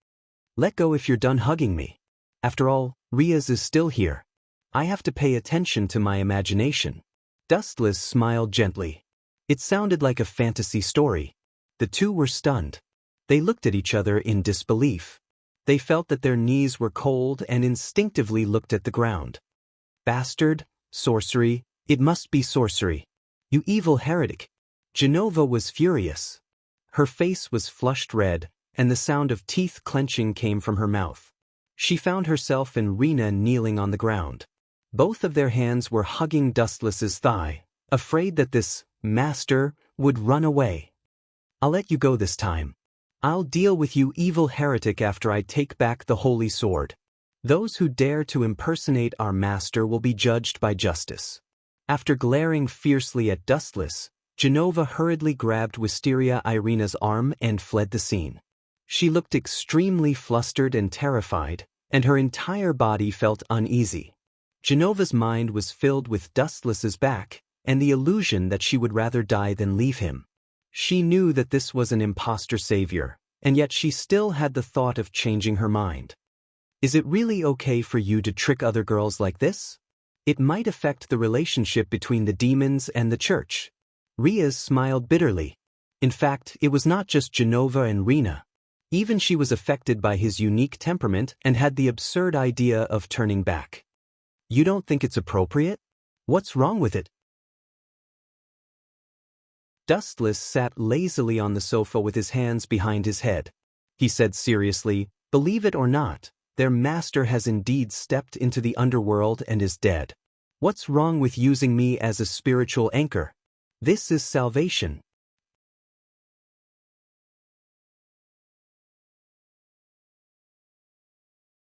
Let go if you're done hugging me. After all, Riaz is still here. I have to pay attention to my imagination. Dustless smiled gently. It sounded like a fantasy story. The two were stunned. They looked at each other in disbelief. They felt that their knees were cold and instinctively looked at the ground. Bastard! Sorcery, it must be sorcery. You evil heretic. Genova was furious. Her face was flushed red, and the sound of teeth clenching came from her mouth. She found herself and Rena kneeling on the ground. Both of their hands were hugging Dustless's thigh, afraid that this master would run away. I'll let you go this time. I'll deal with you evil heretic after I take back the holy sword. Those who dare to impersonate our master will be judged by justice. After glaring fiercely at Dustless, Genova hurriedly grabbed Wisteria Rena's arm and fled the scene. She looked extremely flustered and terrified, and her entire body felt uneasy. Genova's mind was filled with Dustless's back, and the illusion that she would rather die than leave him. She knew that this was an imposter savior, and yet she still had the thought of changing her mind. Is it really okay for you to trick other girls like this? It might affect the relationship between the demons and the church. Riaz smiled bitterly. In fact, it was not just Genova and Rena. Even she was affected by his unique temperament and had the absurd idea of turning back. You don't think it's appropriate? What's wrong with it? Dustless sat lazily on the sofa with his hands behind his head. He said seriously, "Believe it or not, their master has indeed stepped into the underworld and is dead. What's wrong with using me as a spiritual anchor? This is salvation."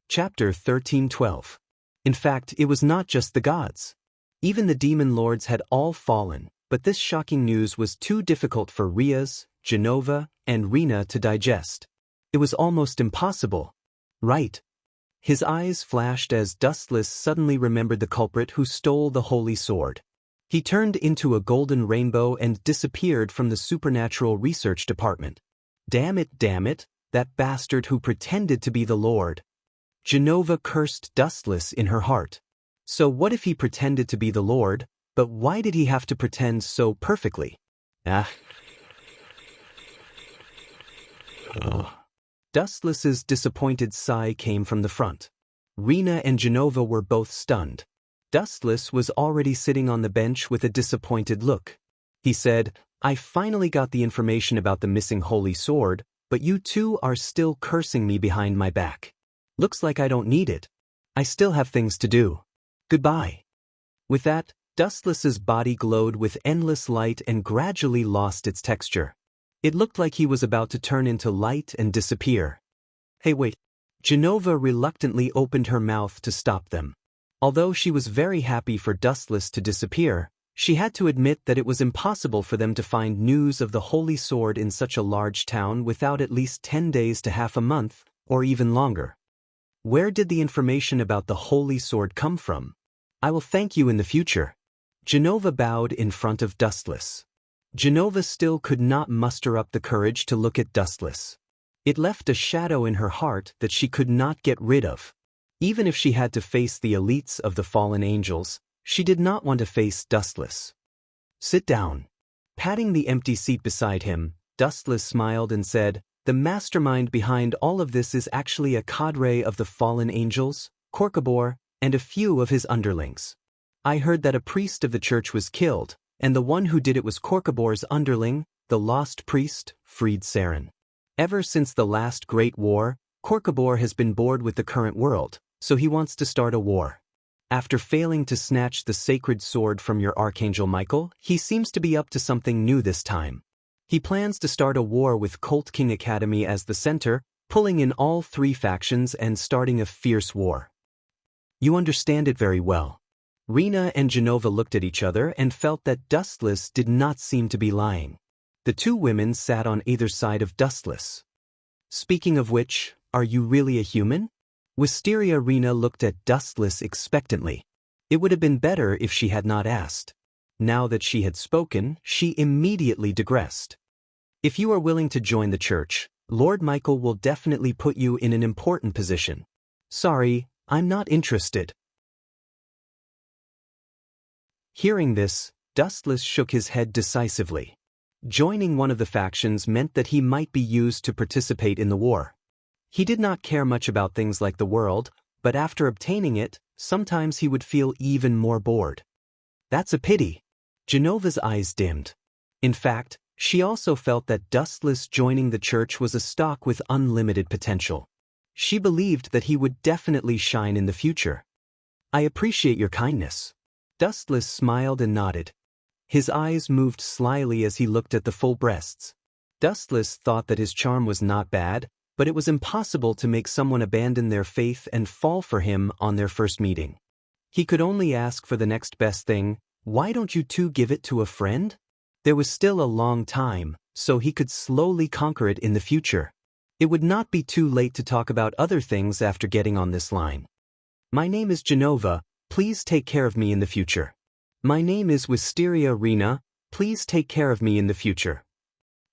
Chapter 13:12. In fact, it was not just the gods. Even the demon lords had all fallen, but this shocking news was too difficult for Riaz, Genova, and Rena to digest. It was almost impossible. Right. His eyes flashed as Dustless suddenly remembered the culprit who stole the holy sword. He turned into a golden rainbow and disappeared from the supernatural research department. Damn it, that bastard who pretended to be the Lord. Genova cursed Dustless in her heart. So what if he pretended to be the Lord, but why did he have to pretend so perfectly? Dustless's disappointed sigh came from the front. Rena and Genova were both stunned. Dustless was already sitting on the bench with a disappointed look. He said, "I finally got the information about the missing holy sword, but you two are still cursing me behind my back. Looks like I don't need it. I still have things to do. Goodbye. With that, Dustless's body glowed with endless light and gradually lost its texture. It looked like he was about to turn into light and disappear. Hey, wait. Genova reluctantly opened her mouth to stop them. Although she was very happy for Dustless to disappear, she had to admit that it was impossible for them to find news of the Holy Sword in such a large town without at least 10 days to half a month, or even longer. Where did the information about the Holy Sword come from? I will thank you in the future. Genova bowed in front of Dustless. Genova still could not muster up the courage to look at Dustless. It left a shadow in her heart that she could not get rid of. Even if she had to face the elites of the fallen angels, she did not want to face Dustless. Sit down. Patting the empty seat beside him, Dustless smiled and said, the mastermind behind all of this is actually a cadre of the fallen angels, Korkabor, and a few of his underlings. I heard that a priest of the church was killed, and the one who did it was Korkabor's underling, the lost priest, Fried Saren. Ever since the last Great War, Korkabor has been bored with the current world, so he wants to start a war. After failing to snatch the sacred sword from your Archangel Michael, he seems to be up to something new this time. He plans to start a war with Colt King Academy as the center, pulling in all 3 factions and starting a fierce war. You understand it very well. Rena and Genova looked at each other and felt that Dustless did not seem to be lying. The 2 women sat on either side of Dustless. Speaking of which, are you really a human? Wisteria Rena looked at Dustless expectantly. It would have been better if she had not asked. Now that she had spoken, she immediately digressed. If you are willing to join the church, Lord Michael will definitely put you in an important position. Sorry, I'm not interested. Hearing this, Dustless shook his head decisively. Joining one of the factions meant that he might be used to participate in the war. He did not care much about things like the world, but after obtaining it, sometimes he would feel even more bored. That's a pity. Genova's eyes dimmed. In fact, she also felt that Dustless joining the church was a stock with unlimited potential. She believed that he would definitely shine in the future. I appreciate your kindness. Dustless smiled and nodded. His eyes moved slyly as he looked at the full breasts. Dustless thought that his charm was not bad, but it was impossible to make someone abandon their faith and fall for him on their first meeting. He could only ask for the next best thing. Why don't you 2 give it to a friend? There was still a long time, so he could slowly conquer it in the future. It would not be too late to talk about other things after getting on this line. My name is Genova, please take care of me in the future. My name is Wisteria Rena, please take care of me in the future.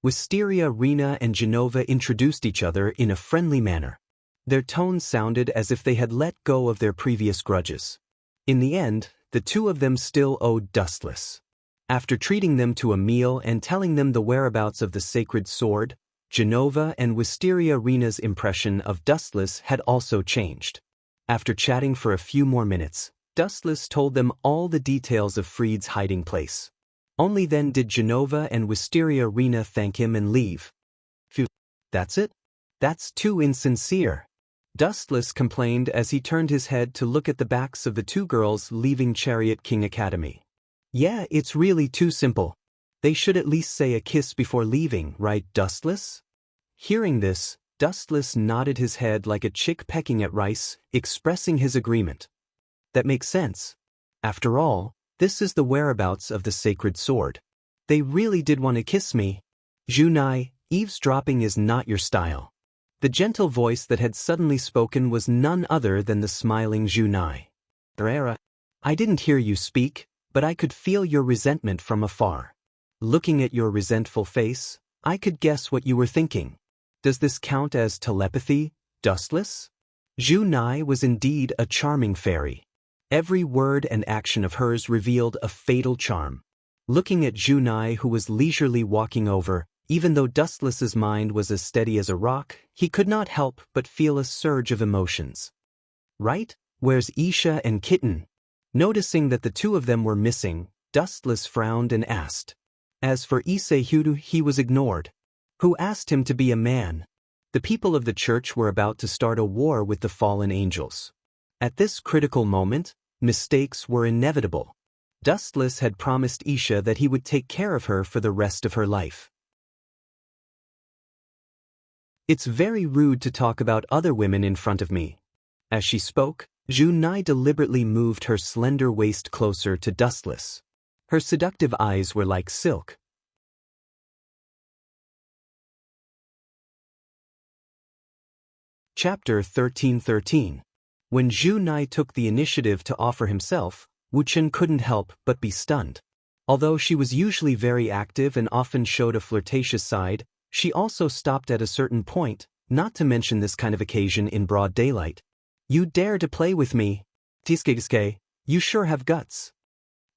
Wisteria Rena and Genova introduced each other in a friendly manner. Their tones sounded as if they had let go of their previous grudges. In the end, the 2 of them still owed Dustless. After treating them to a meal and telling them the whereabouts of the sacred sword, Genova and Wisteria Rena's impression of Dustless had also changed. After chatting for a few more minutes, Dustless told them all the details of Fried's hiding place. Only then did Genova and Wisteria Rena thank him and leave. Phew, that's it? That's too insincere. Dustless complained as he turned his head to look at the backs of the 2 girls leaving Chariot King Academy. Yeah, it's really too simple. They should at least say a kiss before leaving, right, Dustless? Hearing this, Dustless nodded his head like a chick pecking at rice, expressing his agreement. That makes sense. After all, this is the whereabouts of the sacred sword. They really did want to kiss me. Junai, eavesdropping is not your style. The gentle voice that had suddenly spoken was none other than the smiling Junai. I didn't hear you speak, but I could feel your resentment from afar. Looking at your resentful face, I could guess what you were thinking. Does this count as telepathy, Dustless? Junai was indeed a charming fairy. Every word and action of hers revealed a fatal charm. Looking at Junai, who was leisurely walking over, even though Dustless's mind was as steady as a rock, he could not help but feel a surge of emotions. Right? Where's Isha and Kitten? Noticing that the 2 of them were missing, Dustless frowned and asked. As for Issei Hudu, he was ignored. Who asked him to be a man? The people of the church were about to start a war with the fallen angels. At this critical moment, mistakes were inevitable. Dustless had promised Isha that he would take care of her for the rest of her life. It's very rude to talk about other women in front of me. As she spoke, Junai deliberately moved her slender waist closer to Dustless. Her seductive eyes were like silk. Chapter 13:13. When Junai took the initiative to offer himself, Wuchen couldn't help but be stunned. Although she was usually very active and often showed a flirtatious side, she also stopped at a certain point, not to mention this kind of occasion in broad daylight. "You dare to play with me? Tiske, you sure have guts."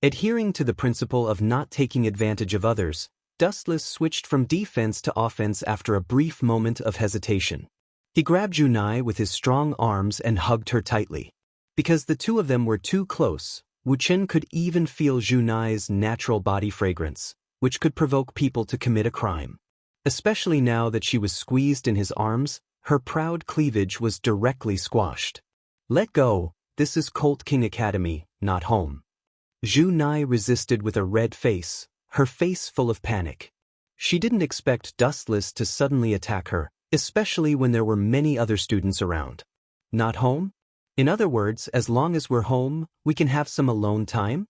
Adhering to the principle of not taking advantage of others, Dustless switched from defense to offense after a brief moment of hesitation. He grabbed Junai with his strong arms and hugged her tightly. Because the two of them were too close, Wuchen could even feel Junai's natural body fragrance, which could provoke people to commit a crime. Especially now that she was squeezed in his arms, her proud cleavage was directly squashed. "Let go, this is Colt King Academy, not home." Junai resisted with a red face, her face full of panic. She didn't expect Dustless to suddenly attack her, especially when there were many other students around. "Not home? In other words, as long as we're home, we can have some alone time?"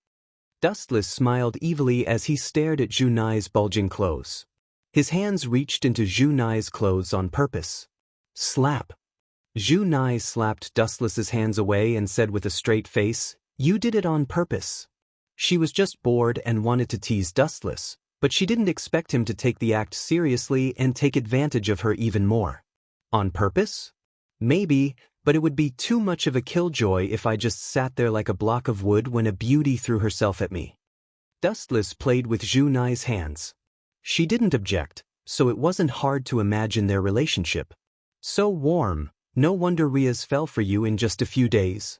Dustless smiled evilly as he stared at Junai's bulging clothes. His hands reached into Junai's clothes on purpose. Slap. Junai slapped Dustless's hands away and said with a straight face, "You did it on purpose." She was just bored and wanted to tease Dustless, but she didn't expect him to take the act seriously and take advantage of her even more. On purpose? Maybe, but it would be too much of a killjoy if I just sat there like a block of wood when a beauty threw herself at me. Dustless played with Junai's hands. She didn't object, so it wasn't hard to imagine their relationship. "So warm, no wonder Riaz fell for you in just a few days."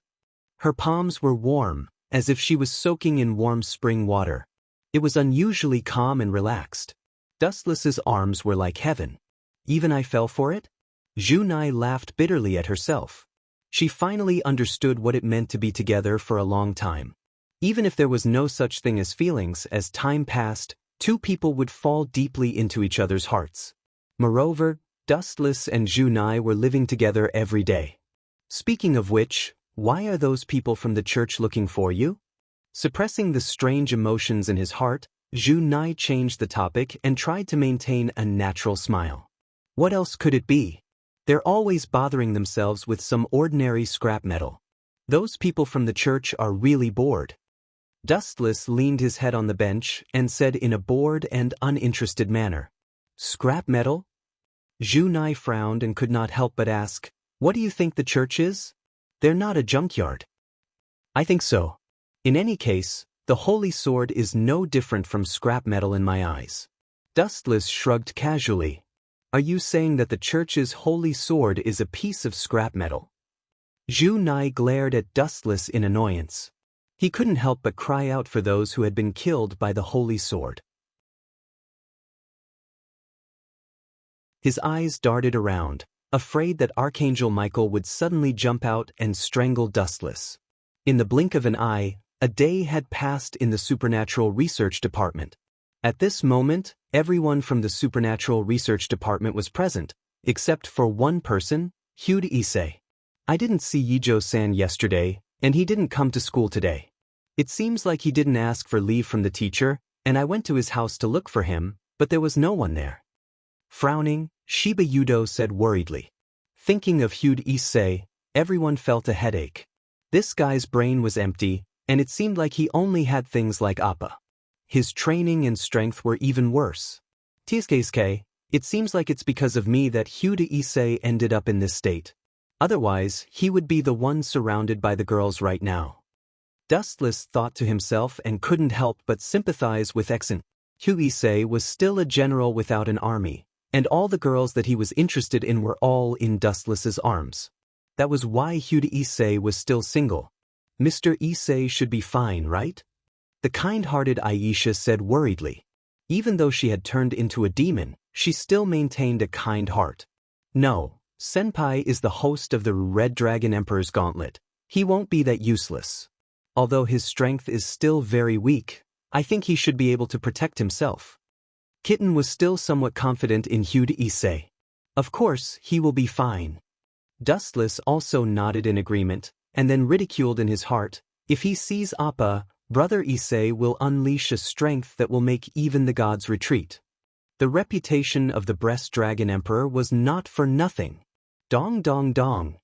Her palms were warm, as if she was soaking in warm spring water. It was unusually calm and relaxed. Dustless's arms were like heaven. "Even I fell for it?" Junai laughed bitterly at herself. She finally understood what it meant to be together for a long time. Even if there was no such thing as feelings, as time passed, two people would fall deeply into each other's hearts. Moreover, Dustless and Junai were living together every day. Speaking of which, why are those people from the church looking for you? Suppressing the strange emotions in his heart, Junai changed the topic and tried to maintain a natural smile. What else could it be? They're always bothering themselves with some ordinary scrap metal. Those people from the church are really bored. Dustless leaned his head on the bench and said in a bored and uninterested manner, "Scrap metal?" Junai frowned and could not help but ask, "What do you think the church is? They're not a junkyard." "I think so. In any case, the holy sword is no different from scrap metal in my eyes." Dustless shrugged casually. "Are you saying that the church's holy sword is a piece of scrap metal?" Junai glared at Dustless in annoyance. He couldn't help but cry out for those who had been killed by the holy sword. His eyes darted around, afraid that Archangel Michael would suddenly jump out and strangle Dustless. In the blink of an eye, a day had passed in the Supernatural Research Department. At this moment, everyone from the Supernatural Research Department was present, except for one person, Hugh Issei. "I didn't see Yijo-san yesterday, and he didn't come to school today. It seems like he didn't ask for leave from the teacher, and I went to his house to look for him, but there was no one there." Frowning, Shiba Yudo said worriedly. Thinking of Hugh Issei, everyone felt a headache. This guy's brain was empty, and it seemed like he only had things like Appa. His training and strength were even worse. "Tsuke, it seems like it's because of me that Hugh Issei ended up in this state. Otherwise, he would be the one surrounded by the girls right now." Dustless thought to himself and couldn't help but sympathize with Exon. Hugh Issei was still a general without an army, and all the girls that he was interested in were all in Dustless's arms. That was why Hugh Issei was still single. "Mr. Issei should be fine, right?" The kind-hearted Aisha said worriedly. Even though she had turned into a demon, she still maintained a kind heart. No, Senpai is the host of the Red Dragon Emperor's Gauntlet. He won't be that useless. Although his strength is still very weak, I think he should be able to protect himself. Kitten was still somewhat confident in Hyude Issei. Of course, he will be fine. Dustless also nodded in agreement, and then ridiculed in his heart, if he sees Appa, Brother Issei will unleash a strength that will make even the gods retreat. The reputation of the Breast Dragon Emperor was not for nothing. Dong dong dong.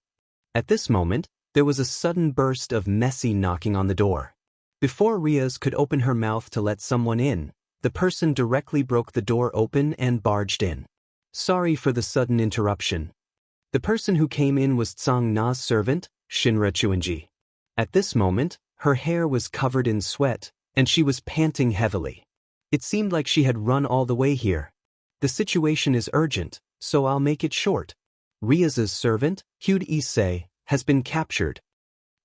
At this moment, there was a sudden burst of messy knocking on the door. Before Riaz could open her mouth to let someone in, the person directly broke the door open and barged in. Sorry for the sudden interruption. The person who came in was Tsang Na's servant, Shinra Chuanji. At this moment, her hair was covered in sweat, and she was panting heavily. It seemed like she had run all the way here. The situation is urgent, so I'll make it short. Riaz's servant, Hyude Issei, has been captured.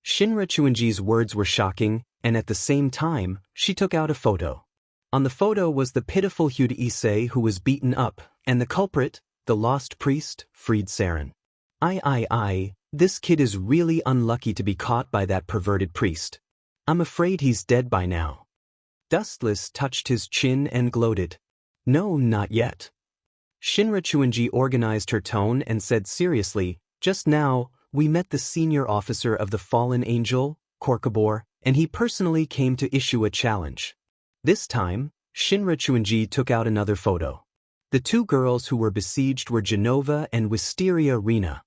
Shinra Chuanji's words were shocking, and at the same time, she took out a photo. On the photo was the pitiful Hyude Issei who was beaten up, and the culprit, the lost priest, freed Saren. This kid is really unlucky to be caught by that perverted priest. I'm afraid he's dead by now. Dustless touched his chin and gloated. No, not yet. Shinra Chuanji organized her tone and said seriously, just now, we met the senior officer of the fallen angel, Korkabor, and he personally came to issue a challenge. This time, Shinra Chuanji took out another photo. The two girls who were besieged were Genova and Wisteria Rena.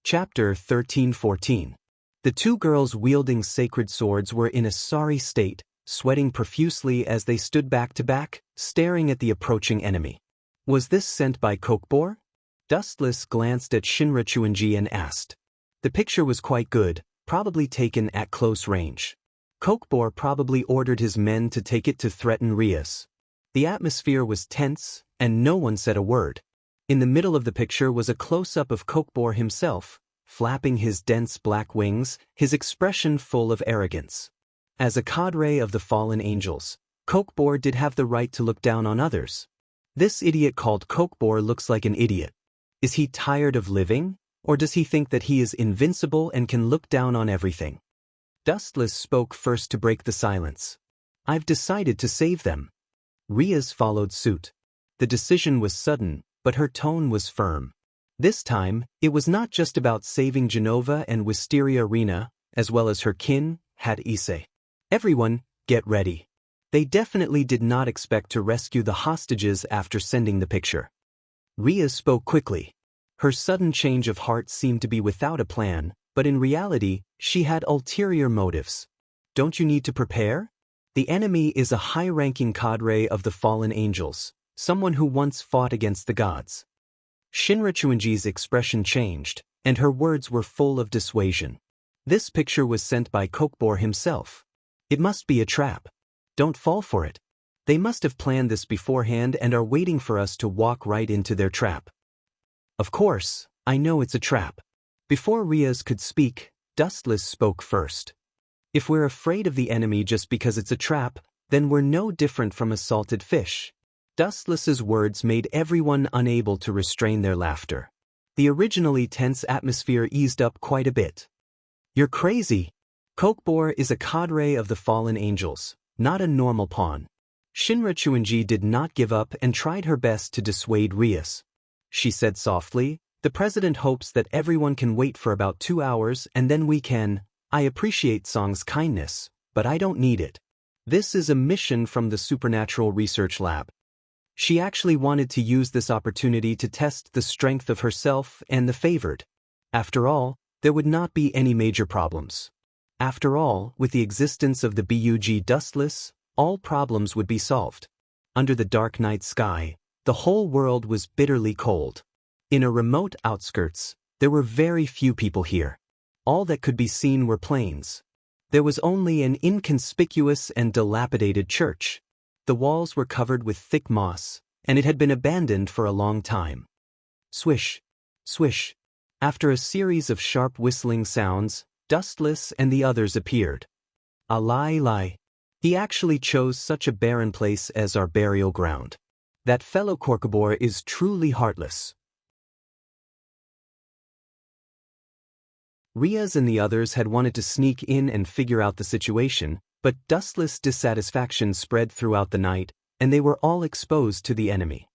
Chapter 13-14. The two girls wielding sacred swords were in a sorry state, sweating profusely as they stood back to back, staring at the approaching enemy. Was this sent by Kokbor? Dustless glanced at Shinra Chuanji and asked. The picture was quite good, probably taken at close range. Kokbor probably ordered his men to take it to threaten Riaz. The atmosphere was tense, and no one said a word. In the middle of the picture was a close-up of Kokbor himself, flapping his dense black wings, his expression full of arrogance. As a cadre of the fallen angels, Kokbor did have the right to look down on others. This idiot called Kokbor looks like an idiot. Is he tired of living, or does he think that he is invincible and can look down on everything? Dustless spoke first to break the silence. I've decided to save them. Riaz followed suit. The decision was sudden, but her tone was firm. This time, it was not just about saving Genova and Wisteria Rena, as well as her kin, Hyude Issei. Everyone, get ready. They definitely did not expect to rescue the hostages after sending the picture. Riaz spoke quickly. Her sudden change of heart seemed to be without a plan, but in reality, she had ulterior motives. Don't you need to prepare? The enemy is a high-ranking cadre of the fallen angels, someone who once fought against the gods. Shinra Chuanji's expression changed, and her words were full of dissuasion. This picture was sent by Kokbor himself. It must be a trap. Don't fall for it. They must have planned this beforehand and are waiting for us to walk right into their trap. Of course, I know it's a trap. Before Riaz could speak, Dustless spoke first. If we're afraid of the enemy just because it's a trap, then we're no different from a salted fish. Dustless's words made everyone unable to restrain their laughter. The originally tense atmosphere eased up quite a bit. You're crazy. Kokbor is a cadre of the fallen angels, not a normal pawn. Shinra Chuanji did not give up and tried her best to dissuade Riaz. She said softly, the president hopes that everyone can wait for about 2 hours and then we can. I appreciate Song's kindness, but I don't need it. This is a mission from the Supernatural Research Lab. She actually wanted to use this opportunity to test the strength of herself and the favored. After all, there would not be any major problems. After all, with the existence of the Bug Dustless, all problems would be solved. Under the dark night sky, the whole world was bitterly cold. In a remote outskirts, there were very few people here. All that could be seen were plains. There was only an inconspicuous and dilapidated church. The walls were covered with thick moss, and it had been abandoned for a long time. Swish, swish. After a series of sharp whistling sounds, Dustless and the others appeared. Alai lai. He actually chose such a barren place as our burial ground. That fellow Korkobor is truly heartless. Riaz and the others had wanted to sneak in and figure out the situation, but dustless dissatisfaction spread throughout the night, and they were all exposed to the enemy.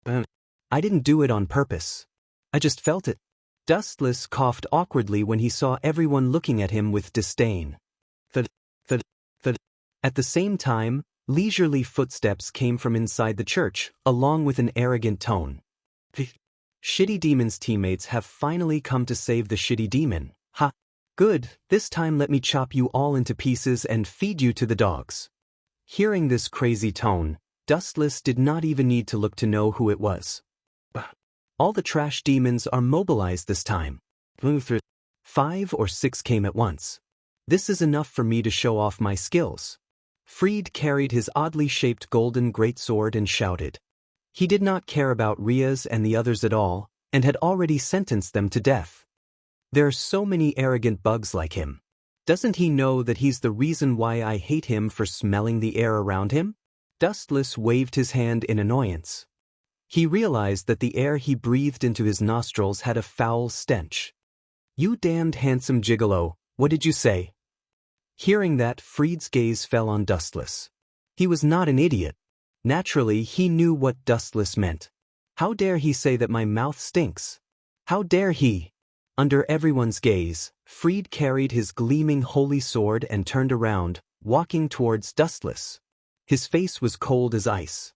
I didn't do it on purpose. I just felt it. Dustless coughed awkwardly when he saw everyone looking at him with disdain. At the same time, leisurely footsteps came from inside the church, along with an arrogant tone. Shitty Demon's teammates have finally come to save the shitty demon. Ha! Good, this time let me chop you all into pieces and feed you to the dogs. Hearing this crazy tone, Dustless did not even need to look to know who it was. All the trash demons are mobilized this time. 5 or 6 came at once. This is enough for me to show off my skills. Freed carried his oddly shaped golden greatsword and shouted. He did not care about Riaz and the others at all, and had already sentenced them to death. There are so many arrogant bugs like him. Doesn't he know that he's the reason why I hate him for smelling the air around him? Dustless waved his hand in annoyance. He realized that the air he breathed into his nostrils had a foul stench. You damned handsome gigolo, what did you say? Hearing that, Freed's gaze fell on Dustless. He was not an idiot. Naturally, he knew what Dustless meant. How dare he say that my mouth stinks? How dare he? Under everyone's gaze, Freed carried his gleaming holy sword and turned around, walking towards Dustless. His face was cold as ice.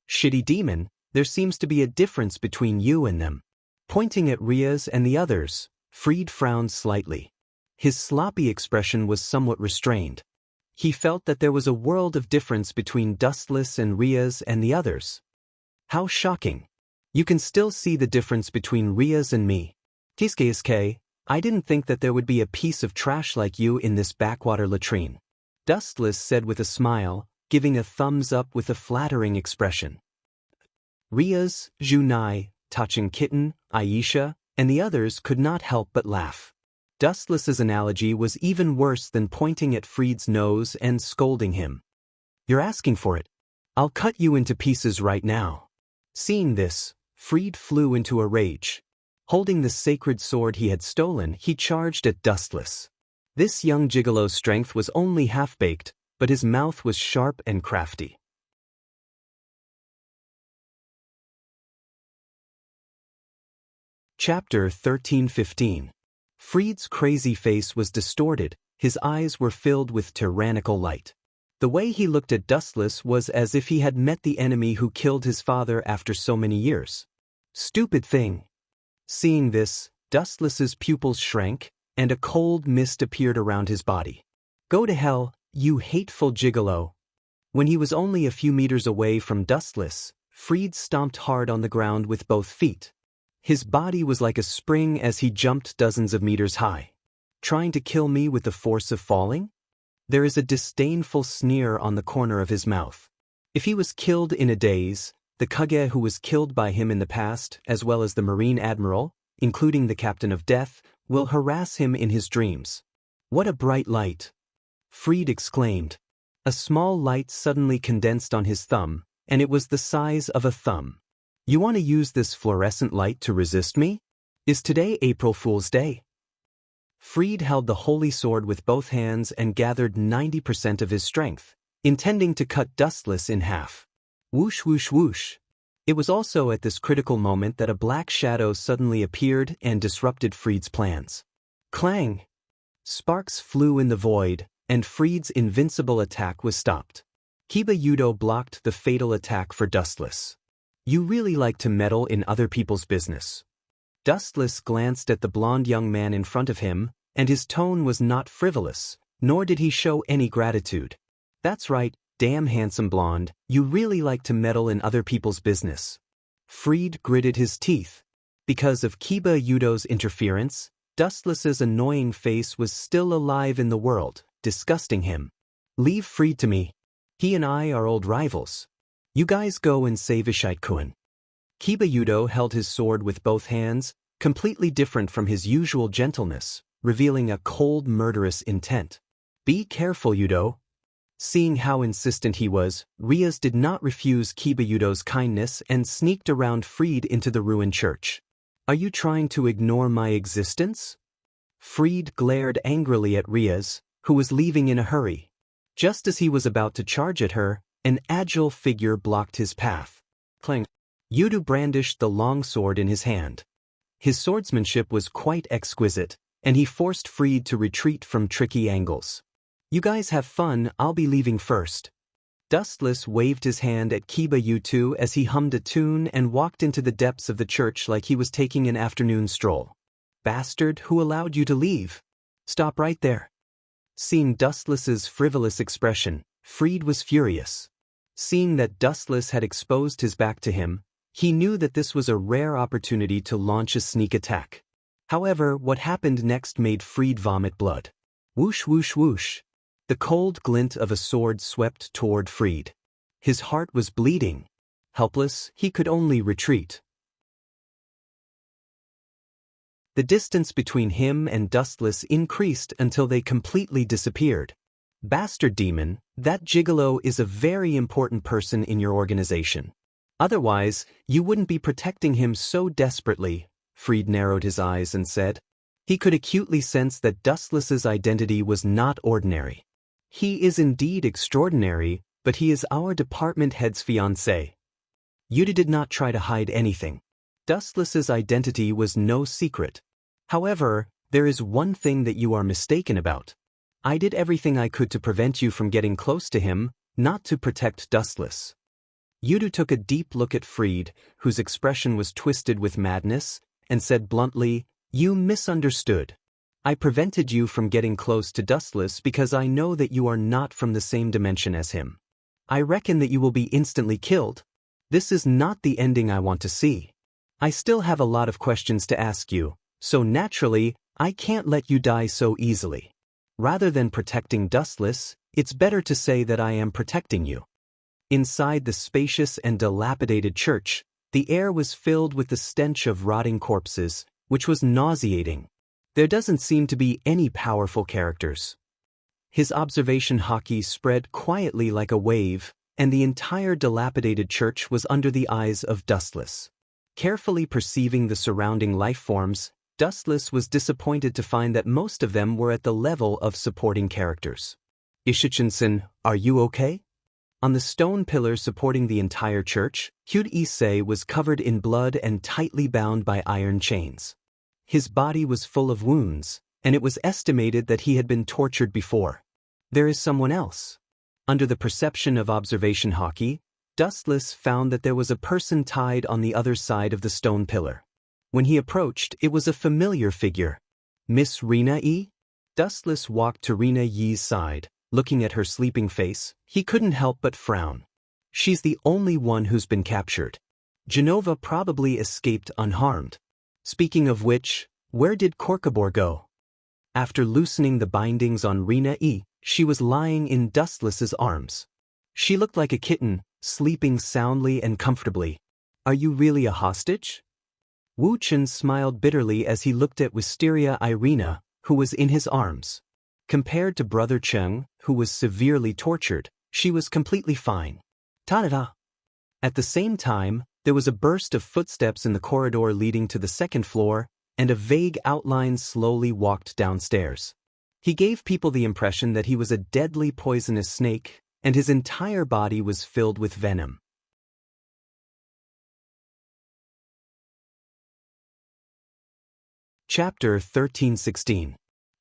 Shitty demon, there seems to be a difference between you and them. Pointing at Riaz and the others, Freed frowned slightly. His sloppy expression was somewhat restrained. He felt that there was a world of difference between Dustless and Riaz and the others. How shocking. You can still see the difference between Riaz and me. Kiske, I didn't think that there would be a piece of trash like you in this backwater latrine. Dustless said with a smile, giving a thumbs up with a flattering expression. Riaz, Junai, Tachin Kitten, Aisha, and the others could not help but laugh. Dustless's analogy was even worse than pointing at Freed's nose and scolding him. You're asking for it. I'll cut you into pieces right now. Seeing this, Freed flew into a rage. Holding the sacred sword he had stolen, he charged at Dustless. This young gigolo's strength was only half-baked, but his mouth was sharp and crafty. Chapter 13-15. Freed's crazy face was distorted, his eyes were filled with tyrannical light. The way he looked at Dustless was as if he had met the enemy who killed his father after so many years. Stupid thing. Seeing this, Dustless's pupils shrank, and a cold mist appeared around his body. Go to hell, you hateful gigolo. When he was only a few meters away from Dustless, Freed stomped hard on the ground with both feet. His body was like a spring as he jumped dozens of meters high. Trying to kill me with the force of falling? There is a disdainful sneer on the corner of his mouth. If he was killed in a daze, the Kage who was killed by him in the past, as well as the Marine Admiral, including the Captain of Death, will harass him in his dreams. What a bright light! Freed exclaimed. A small light suddenly condensed on his thumb, and it was the size of a thumb. You want to use this fluorescent light to resist me? Is today April Fool's Day? Freed held the holy sword with both hands and gathered 90% of his strength, intending to cut Dustless in half. Whoosh whoosh whoosh. It was also at this critical moment that a black shadow suddenly appeared and disrupted Freed's plans. Clang! Sparks flew in the void, and Freed's invincible attack was stopped. Kiba Yudo blocked the fatal attack for Dustless. You really like to meddle in other people's business. Dustless glanced at the blond young man in front of him, and his tone was not frivolous, nor did he show any gratitude. That's right, damn handsome blonde, you really like to meddle in other people's business. Freed gritted his teeth. Because of Kiba Yudo's interference, Dustless's annoying face was still alive in the world, disgusting him. Leave Freed to me. He and I are old rivals. You guys go and save Ishite-kun. Kiba Yudo held his sword with both hands, completely different from his usual gentleness, revealing a cold, murderous intent. Be careful, Yudo. Seeing how insistent he was, Riaz did not refuse Kibayudo's kindness and sneaked around Fried into the ruined church. Are you trying to ignore my existence? Fried glared angrily at Riaz, who was leaving in a hurry. Just as he was about to charge at her, an agile figure blocked his path. Clang. Yudu brandished the long sword in his hand. His swordsmanship was quite exquisite, and he forced Fried to retreat from tricky angles. You guys have fun, I'll be leaving first. Dustless waved his hand at Kibayudo as he hummed a tune and walked into the depths of the church like he was taking an afternoon stroll. Bastard, who allowed you to leave? Stop right there. Seeing Dustless's frivolous expression, Fried was furious. Seeing that Dustless had exposed his back to him, he knew that this was a rare opportunity to launch a sneak attack. However, what happened next made Fried vomit blood. Whoosh whoosh whoosh. The cold glint of a sword swept toward Fried. His heart was bleeding. Helpless, he could only retreat. The distance between him and Dustless increased until they completely disappeared. Bastard demon, that gigolo is a very important person in your organization. Otherwise, you wouldn't be protecting him so desperately. Fried narrowed his eyes and said. He could acutely sense that Dustless's identity was not ordinary. He is indeed extraordinary, but he is our department head's fiancé. Yuda did not try to hide anything. Dustless's identity was no secret. However, there is one thing that you are mistaken about. I did everything I could to prevent you from getting close to him, not to protect Dustless. Yudu took a deep look at Fried, whose expression was twisted with madness, and said bluntly, You misunderstood. I prevented you from getting close to Dustless because I know that you are not from the same dimension as him. I reckon that you will be instantly killed. This is not the ending I want to see. I still have a lot of questions to ask you, so naturally, I can't let you die so easily. Rather than protecting Dustless, it's better to say that I am protecting you. Inside the spacious and dilapidated church, the air was filled with the stench of rotting corpses, which was nauseating. There doesn't seem to be any powerful characters. His observation hockey spread quietly like a wave, and the entire dilapidated church was under the eyes of Dustless. Carefully perceiving the surrounding life forms, Dustless was disappointed to find that most of them were at the level of supporting characters. Ishichinsen, are you okay? On the stone pillar supporting the entire church, Hyud Issei was covered in blood and tightly bound by iron chains. His body was full of wounds, and it was estimated that he had been tortured before. There is someone else. Under the perception of observation hockey, Dustless found that there was a person tied on the other side of the stone pillar. When he approached, it was a familiar figure. Miss Rina Yi? Dustless walked to Rina Yi's side. Looking at her sleeping face, he couldn't help but frown. She's the only one who's been captured. Genova probably escaped unharmed. Speaking of which, where did Korkabor go? After loosening the bindings on Rina E, she was lying in Dustless's arms. She looked like a kitten, sleeping soundly and comfortably. Are you really a hostage? Wu Chen smiled bitterly as he looked at Wisteria Irina, who was in his arms. Compared to Brother Cheng, who was severely tortured, she was completely fine. Ta-da! At the same time, there was a burst of footsteps in the corridor leading to the second floor, and a vague outline slowly walked downstairs. He gave people the impression that he was a deadly poisonous snake, and his entire body was filled with venom. Chapter 1316.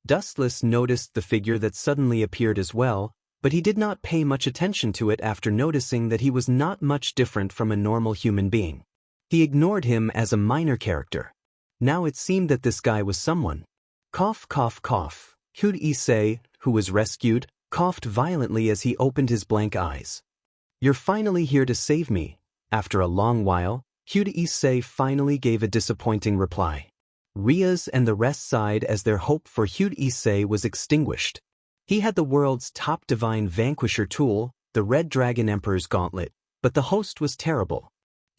Dustless noticed the figure that suddenly appeared as well, but he did not pay much attention to it after noticing that he was not much different from a normal human being. He ignored him as a minor character. Now it seemed that this guy was someone. Cough, cough, cough. Hyud Issei, who was rescued, coughed violently as he opened his blank eyes. You're finally here to save me. After a long while, Hyud Issei finally gave a disappointing reply. Riaz and the rest sighed as their hope for Hyud Issei was extinguished. He had the world's top divine vanquisher tool, the Red Dragon Emperor's Gauntlet, but the host was terrible.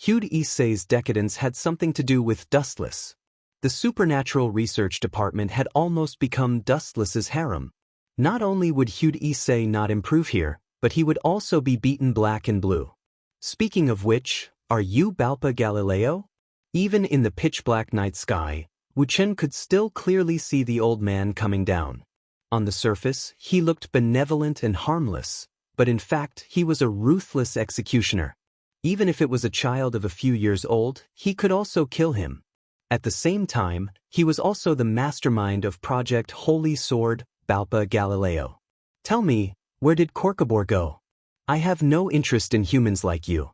Hyud Issei's decadence had something to do with Dustless. The Supernatural Research Department had almost become Dustless's harem. Not only would Hyud Issei not improve here, but he would also be beaten black and blue. Speaking of which, are you Balpa Galileo? Even in the pitch-black night sky, Wu Chen could still clearly see the old man coming down. On the surface, he looked benevolent and harmless, but in fact he was a ruthless executioner. Even if it was a child of a few years old, he could also kill him. At the same time, he was also the mastermind of Project Holy Sword, Balpa Galileo. Tell me, where did Korkabor go? I have no interest in humans like you.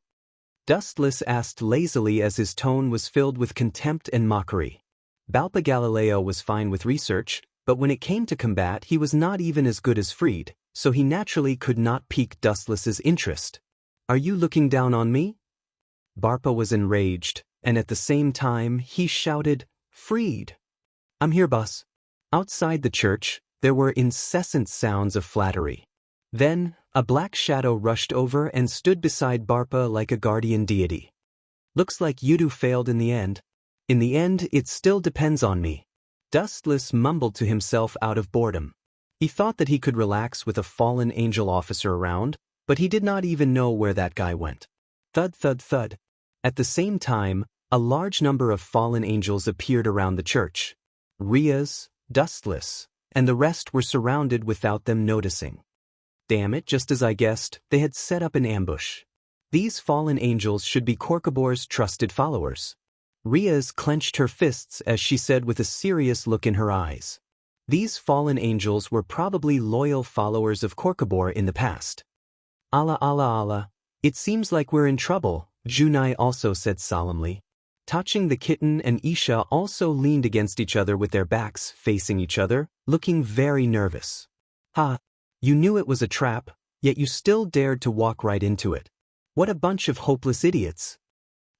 Dustless asked lazily as his tone was filled with contempt and mockery. Balpa Galileo was fine with research, but when it came to combat he was not even as good as Freed, so he naturally could not pique Dustless's interest. Are you looking down on me? Barpa was enraged, and at the same time he shouted, Freed! I'm here, boss. Outside the church, there were incessant sounds of flattery. Then, a black shadow rushed over and stood beside Barpa like a guardian deity. Looks like Yudu failed in the end. In the end, it still depends on me. Dustless mumbled to himself out of boredom. He thought that he could relax with a fallen angel officer around, but he did not even know where that guy went. Thud thud thud. At the same time, a large number of fallen angels appeared around the church. Rias, Dustless, and the rest were surrounded without them noticing. Damn it, just as I guessed, they had set up an ambush. These fallen angels should be Korkabor's trusted followers. Rias clenched her fists as she said with a serious look in her eyes. These fallen angels were probably loyal followers of Korkabor in the past. Allah Allah Allah, it seems like we're in trouble, Junai also said solemnly. Touching the kitten and Isha also leaned against each other with their backs facing each other, looking very nervous. Ha! You knew it was a trap, yet you still dared to walk right into it. What a bunch of hopeless idiots.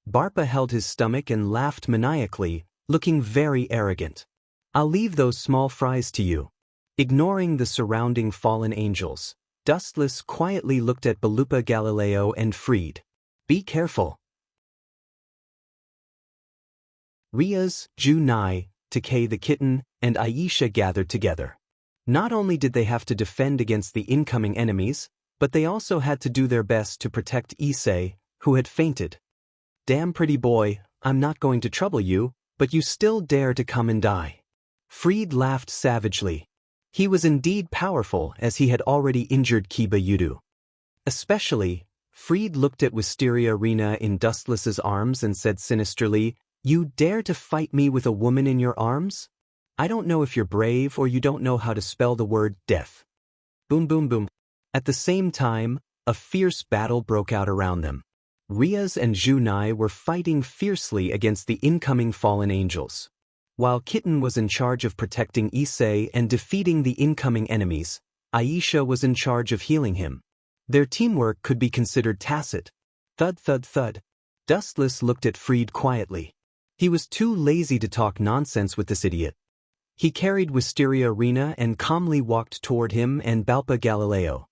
Barpa held his stomach and laughed maniacally, looking very arrogant. I'll leave those small fries to you. Ignoring the surrounding fallen angels, Dustless quietly looked at Balupa Galileo and Freed. Be careful. Riaz, Junai, Takei the kitten, and Aisha gathered together. Not only did they have to defend against the incoming enemies, but they also had to do their best to protect Issei, who had fainted. Damn pretty boy, I'm not going to trouble you, but you still dare to come and die. Freed laughed savagely. He was indeed powerful as he had already injured Kiba Yudu. Especially, Freed looked at Wisteria Rena in Dustless's arms and said sinisterly, You dare to fight me with a woman in your arms? I don't know if you're brave or you don't know how to spell the word death. Boom boom boom. At the same time, a fierce battle broke out around them. Riaz and Junai were fighting fiercely against the incoming fallen angels. While Kitten was in charge of protecting Issei and defeating the incoming enemies, Aisha was in charge of healing him. Their teamwork could be considered tacit. Thud thud thud. Dustless looked at Freed quietly. He was too lazy to talk nonsense with this idiot. He carried Wisteria Rena and calmly walked toward him and Balpa Galileo.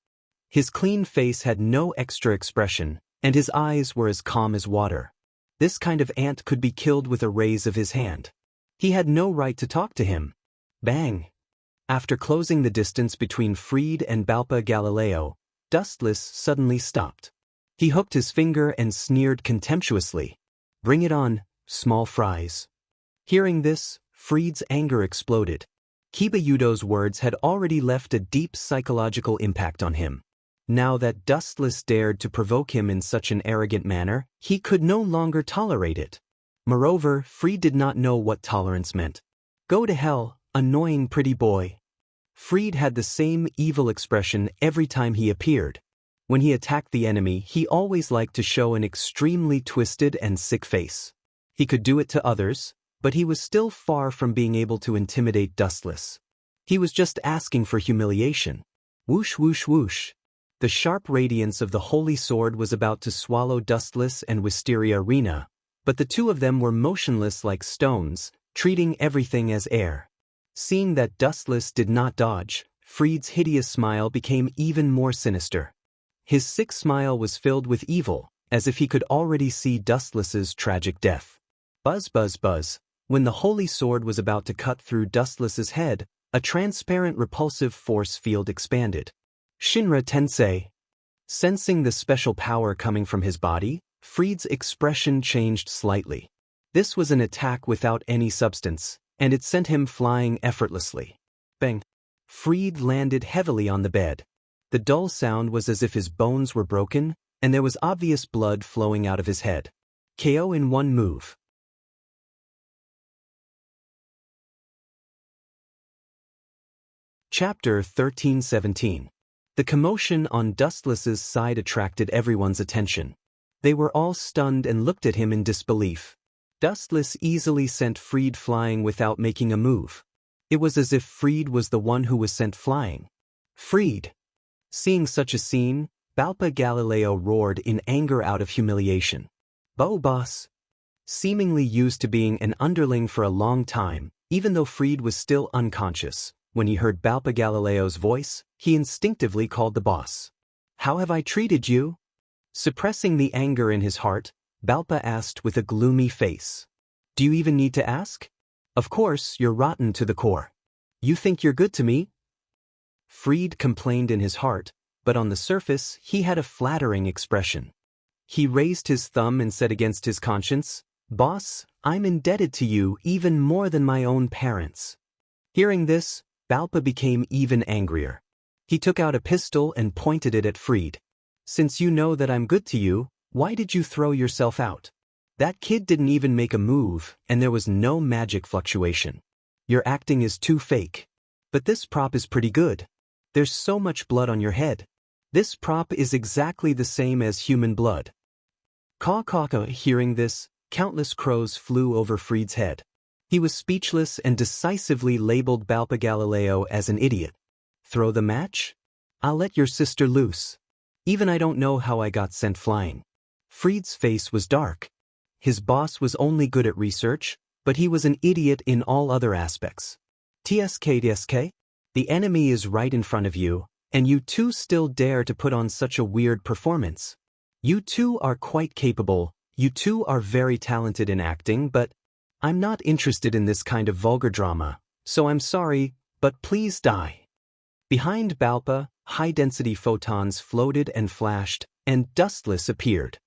His clean face had no extra expression, and his eyes were as calm as water. This kind of ant could be killed with a raise of his hand. He had no right to talk to him. Bang! After closing the distance between Freed and Balpa Galileo, Dustless suddenly stopped. He hooked his finger and sneered contemptuously. Bring it on, small fries. Hearing this, Freed's anger exploded. Kiba Yudo's words had already left a deep psychological impact on him. Now that Dustless dared to provoke him in such an arrogant manner, he could no longer tolerate it. Moreover, Freed did not know what tolerance meant. Go to hell, annoying pretty boy. Freed had the same evil expression every time he appeared. When he attacked the enemy, he always liked to show an extremely twisted and sick face. He could do it to others, but he was still far from being able to intimidate Dustless. He was just asking for humiliation. Whoosh whoosh whoosh. The sharp radiance of the holy sword was about to swallow Dustless and Wisteria Rena, but the two of them were motionless like stones, treating everything as air. Seeing that Dustless did not dodge, Freed's hideous smile became even more sinister. His sick smile was filled with evil, as if he could already see Dustless's tragic death. Buzz buzz buzz. When the holy sword was about to cut through Dustless's head, a transparent repulsive force field expanded. Shinra Tensei. Sensing the special power coming from his body, Fried's expression changed slightly. This was an attack without any substance, and it sent him flying effortlessly. Bang! Fried landed heavily on the bed. The dull sound was as if his bones were broken, and there was obvious blood flowing out of his head. KO in one move. Chapter 13-17. The commotion on Dustless's side attracted everyone's attention. They were all stunned and looked at him in disbelief. Dustless easily sent Fried flying without making a move. It was as if Fried was the one who was sent flying. Fried! Seeing such a scene, Balpa Galileo roared in anger out of humiliation. Boss! Seemingly used to being an underling for a long time, even though Fried was still unconscious, when he heard Balpa Galileo's voice, he instinctively called the boss. How have I treated you? Suppressing the anger in his heart, Balpa asked with a gloomy face. Do you even need to ask? Of course, you're rotten to the core. You think you're good to me? Fried complained in his heart, but on the surface, he had a flattering expression. He raised his thumb and said against his conscience, Boss, I'm indebted to you even more than my own parents. Hearing this, Balpa became even angrier. He took out a pistol and pointed it at Fried. Since you know that I'm good to you, why did you throw yourself out? That kid didn't even make a move, and there was no magic fluctuation. Your acting is too fake. But this prop is pretty good. There's so much blood on your head. This prop is exactly the same as human blood. Caw-caw-caw. Hearing this, countless crows flew over Fried's head. He was speechless and decisively labeled Balpa Galileo as an idiot. Throw the match? I'll let your sister loose. Even I don't know how I got sent flying. Fried's face was dark. His boss was only good at research, but he was an idiot in all other aspects. TSK. The enemy is right in front of you, and you two still dare to put on such a weird performance. You two are quite capable, you two are very talented in acting, but I'm not interested in this kind of vulgar drama, so I'm sorry, but please die. Behind Balpa, high-density photons floated and flashed, and Dustless appeared.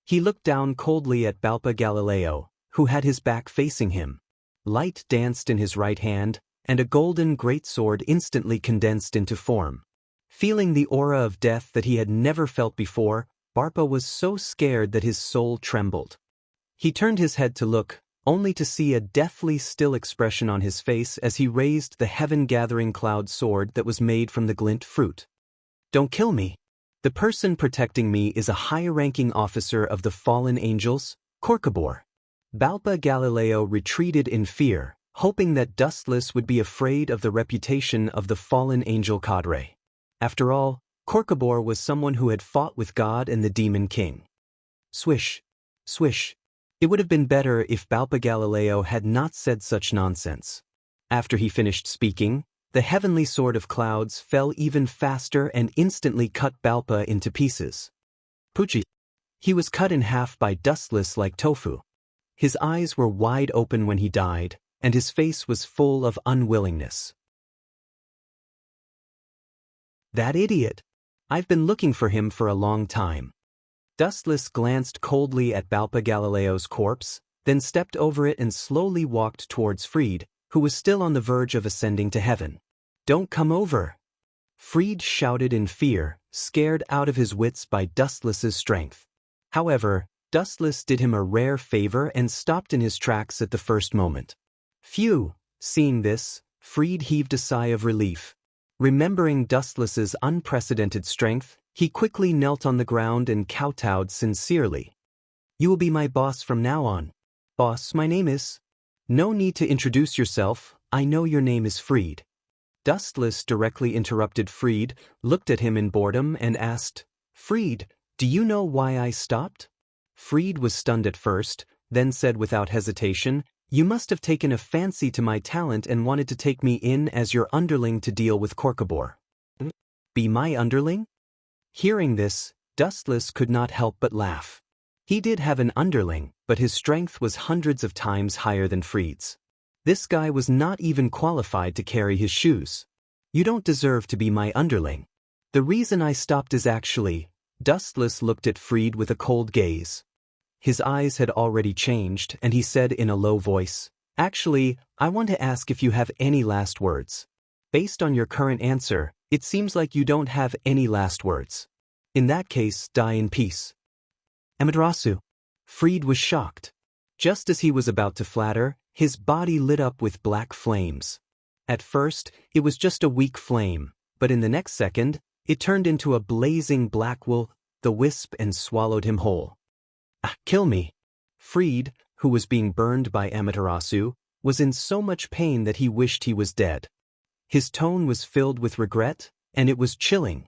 He looked down coldly at Balpa Galileo, who had his back facing him. Light danced in his right hand, and a golden greatsword instantly condensed into form. Feeling the aura of death that he had never felt before, Balpa was so scared that his soul trembled. He turned his head to look, only to see a deathly still expression on his face as he raised the heaven-gathering cloud sword that was made from the glint fruit. Don't kill me. The person protecting me is a high-ranking officer of the fallen angels, Corcobor. Balpa Galileo retreated in fear, hoping that Dustless would be afraid of the reputation of the fallen angel cadre. After all, Corcobor was someone who had fought with God and the Demon King. Swish. Swish. It would have been better if Balpa Galileo had not said such nonsense. After he finished speaking, the heavenly sword of clouds fell even faster and instantly cut Balpa into pieces. Poochie. He was cut in half by Dustless like tofu. His eyes were wide open when he died, and his face was full of unwillingness. That idiot! I've been looking for him for a long time. Dustless glanced coldly at Balpa Galileo's corpse, then stepped over it and slowly walked towards Fried, who was still on the verge of ascending to heaven. Don't come over! Fried shouted in fear, scared out of his wits by Dustless's strength. However, Dustless did him a rare favor and stopped in his tracks at the first moment. Phew! Seeing this, Fried heaved a sigh of relief. Remembering Dustless's unprecedented strength, he quickly knelt on the ground and kowtowed sincerely. You will be my boss from now on. Boss, my name is... No need to introduce yourself, I know your name is Fried. Dustless directly interrupted Fried, looked at him in boredom and asked, Fried, do you know why I stopped? Fried was stunned at first, then said without hesitation, You must have taken a fancy to my talent and wanted to take me in as your underling to deal with Corcobor. Be my underling? Hearing this, Dustless could not help but laugh. He did have an underling, but his strength was hundreds of times higher than Fried's. This guy was not even qualified to carry his shoes. You don't deserve to be my underling. The reason I stopped is actually, Dustless looked at Freed with a cold gaze. His eyes had already changed, and he said in a low voice, "Actually, I want to ask if you have any last words. Based on your current answer, it seems like you don't have any last words. In that case, die in peace." Amaterasu. Freed was shocked. Just as he was about to flatter, his body lit up with black flames. At first, it was just a weak flame, but in the next second, it turned into a blazing black will-the-wisp and swallowed him whole. "Ah, kill me." Freed, who was being burned by Amaterasu, was in so much pain that he wished he was dead. His tone was filled with regret, and it was chilling.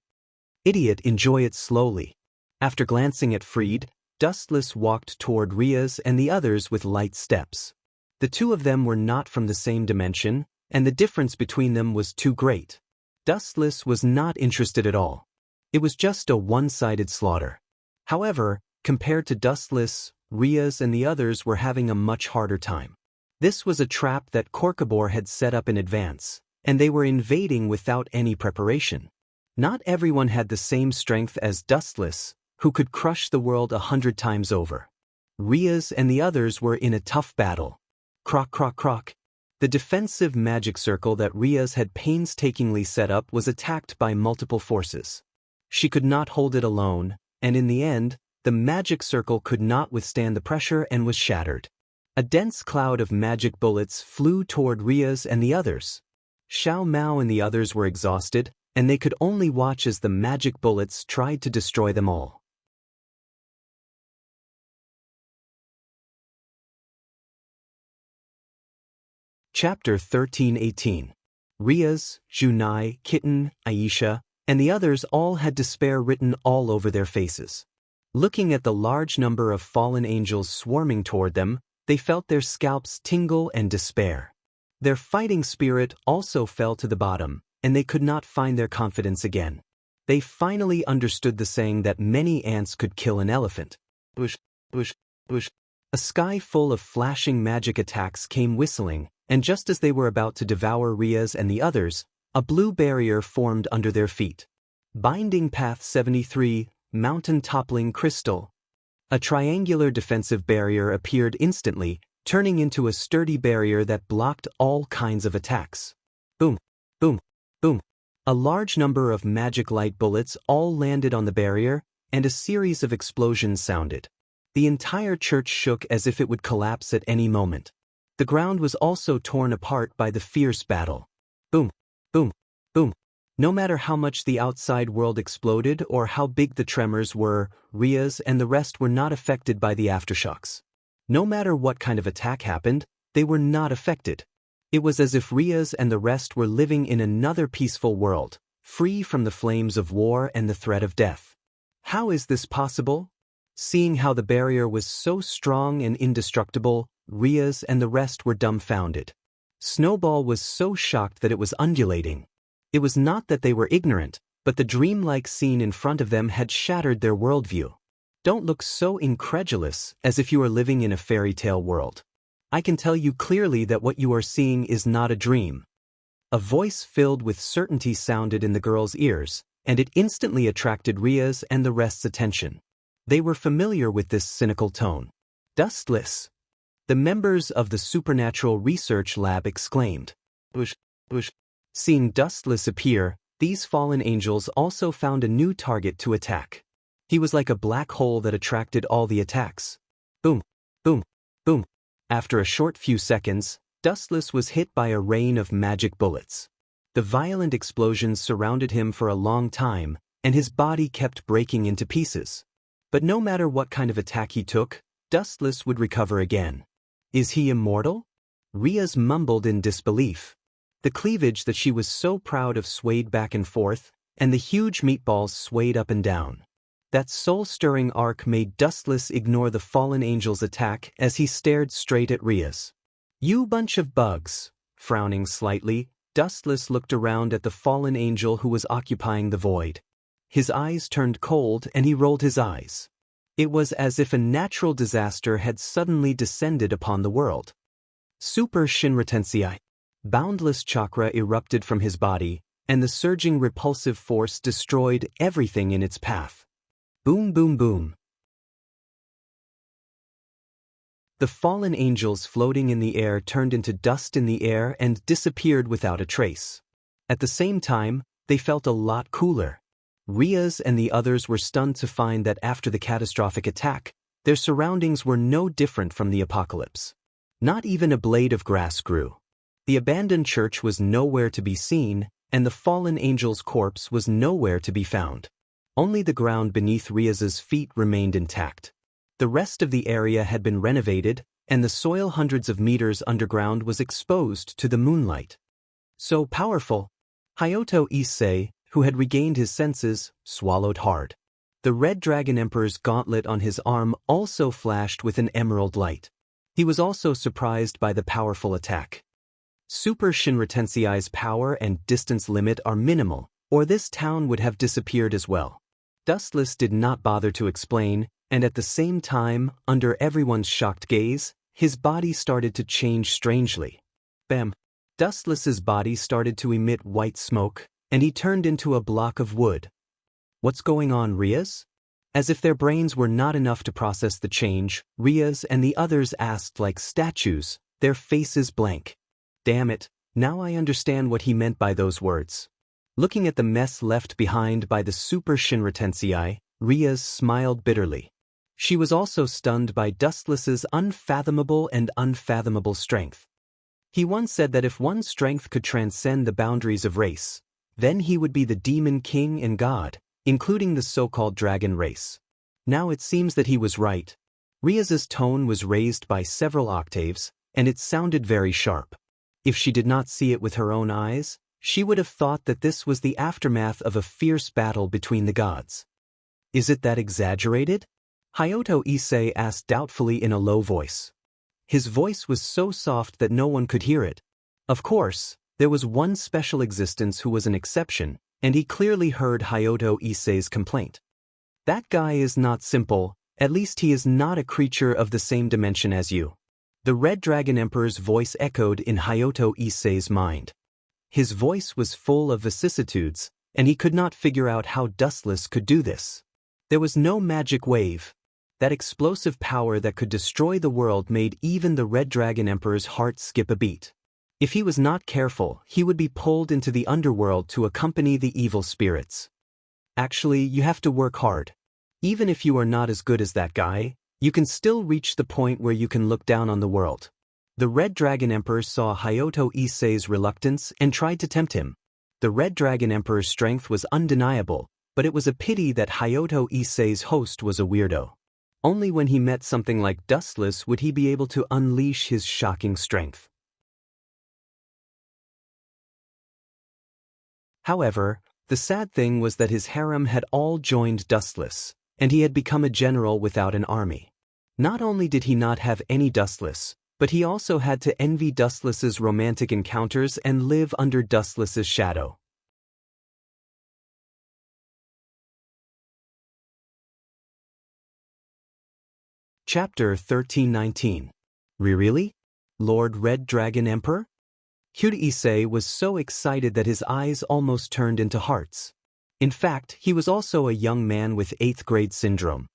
"Idiot, enjoy it slowly." After glancing at Freed, Dustless walked toward Riaz and the others with light steps. The two of them were not from the same dimension, and the difference between them was too great. Dustless was not interested at all. It was just a one-sided slaughter. However, compared to Dustless, Riaz and the others were having a much harder time. This was a trap that Korkabor had set up in advance, and they were invading without any preparation. Not everyone had the same strength as Dustless, who could crush the world 100 times over. Riaz and the others were in a tough battle. Croc, croc, croc. The defensive magic circle that Riaz had painstakingly set up was attacked by multiple forces. She could not hold it alone, and in the end, the magic circle could not withstand the pressure and was shattered. A dense cloud of magic bullets flew toward Riaz and the others. Xiao Mao and the others were exhausted, and they could only watch as the magic bullets tried to destroy them all. Chapter 13-18. Riaz, Junai, Kitten, Aisha, and the others all had despair written all over their faces. Looking at the large number of fallen angels swarming toward them, they felt their scalps tingle and despair. Their fighting spirit also fell to the bottom, and they could not find their confidence again. They finally understood the saying that many ants could kill an elephant. Bush, bush, bush. A sky full of flashing magic attacks came whistling, and just as they were about to devour Riaz and the others, a blue barrier formed under their feet. Binding Path 73, Mountain Toppling Crystal. A triangular defensive barrier appeared instantly, turning into a sturdy barrier that blocked all kinds of attacks. Boom, boom, boom. A large number of magic light bullets all landed on the barrier, and a series of explosions sounded. The entire church shook as if it would collapse at any moment. The ground was also torn apart by the fierce battle. Boom, boom, boom. No matter how much the outside world exploded or how big the tremors were, Riaz and the rest were not affected by the aftershocks. No matter what kind of attack happened, they were not affected. It was as if Riaz and the rest were living in another peaceful world, free from the flames of war and the threat of death. How is this possible? Seeing how the barrier was so strong and indestructible, Riaz and the rest were dumbfounded. Snowball was so shocked that it was undulating. It was not that they were ignorant, but the dreamlike scene in front of them had shattered their worldview. Don't look so incredulous, as if you are living in a fairy tale world. I can tell you clearly that what you are seeing is not a dream. A voice filled with certainty sounded in the girl's ears, and it instantly attracted Riaz and the rest's attention. They were familiar with this cynical tone. Dustless. The members of the Supernatural Research Lab exclaimed. Bush, bush. Seeing Dustless appear, these fallen angels also found a new target to attack. He was like a black hole that attracted all the attacks. Boom, boom, boom. After a short few seconds, Dustless was hit by a rain of magic bullets. The violent explosions surrounded him for a long time, and his body kept breaking into pieces. But no matter what kind of attack he took, Dustless would recover again. Is he immortal? Riaz mumbled in disbelief. The cleavage that she was so proud of swayed back and forth, and the huge meatballs swayed up and down. That soul-stirring arc made Dustless ignore the fallen angel's attack as he stared straight at Riaz. You bunch of bugs. Frowning slightly, Dustless looked around at the fallen angel who was occupying the void. His eyes turned cold and he rolled his eyes. It was as if a natural disaster had suddenly descended upon the world. Super Shinratensei. Boundless chakra erupted from his body, and the surging repulsive force destroyed everything in its path. Boom boom boom. The fallen angels floating in the air turned into dust in the air and disappeared without a trace. At the same time, they felt a lot cooler. Riaz and the others were stunned to find that after the catastrophic attack, their surroundings were no different from the apocalypse. Not even a blade of grass grew. The abandoned church was nowhere to be seen, and the fallen angel's corpse was nowhere to be found. Only the ground beneath Riaz's feet remained intact. The rest of the area had been renovated, and the soil hundreds of meters underground was exposed to the moonlight. So powerful. Hayato Issei, who had regained his senses, swallowed hard. The Red Dragon Emperor's gauntlet on his arm also flashed with an emerald light. He was also surprised by the powerful attack. Super Shinra Tensei's power and distance limit are minimal, or this town would have disappeared as well. Dustless did not bother to explain, and at the same time, under everyone's shocked gaze, his body started to change strangely. Bam! Dustless's body started to emit white smoke, and he turned into a block of wood. What's going on, Riaz? As if their brains were not enough to process the change, Riaz and the others asked like statues, their faces blank. Damn it, now I understand what he meant by those words. Looking at the mess left behind by the Super Shinra Tensei, Riaz smiled bitterly. She was also stunned by Dustless's unfathomable and unfathomable strength. He once said that if one's strength could transcend the boundaries of race, then he would be the demon king and god, including the so-called dragon race. Now it seems that he was right. Riaz's tone was raised by several octaves, and it sounded very sharp. If she did not see it with her own eyes, she would have thought that this was the aftermath of a fierce battle between the gods. Is it that exaggerated? Hayato Issei asked doubtfully in a low voice. His voice was so soft that no one could hear it. Of course, there was one special existence who was an exception, and he clearly heard Hayato Issei's complaint. That guy is not simple, at least he is not a creature of the same dimension as you. The Red Dragon Emperor's voice echoed in Hayato Issei's mind. His voice was full of vicissitudes, and he could not figure out how Dustless could do this. There was no magic wave. That explosive power that could destroy the world made even the Red Dragon Emperor's heart skip a beat. If he was not careful, he would be pulled into the underworld to accompany the evil spirits. Actually, you have to work hard. Even if you are not as good as that guy, you can still reach the point where you can look down on the world. The Red Dragon Emperor saw Hayato Issei's reluctance and tried to tempt him. The Red Dragon Emperor's strength was undeniable, but it was a pity that Hayato Issei's host was a weirdo. Only when he met something like Dustless would he be able to unleash his shocking strength. However, the sad thing was that his harem had all joined Dustless, and he had become a general without an army. Not only did he not have any Dustless, but he also had to envy Dustless's romantic encounters and live under Dustless's shadow. Chapter 1319. Really? Lord Red Dragon Emperor? Hyuda Issei was so excited that his eyes almost turned into hearts. In fact, he was also a young man with 8th grade syndrome.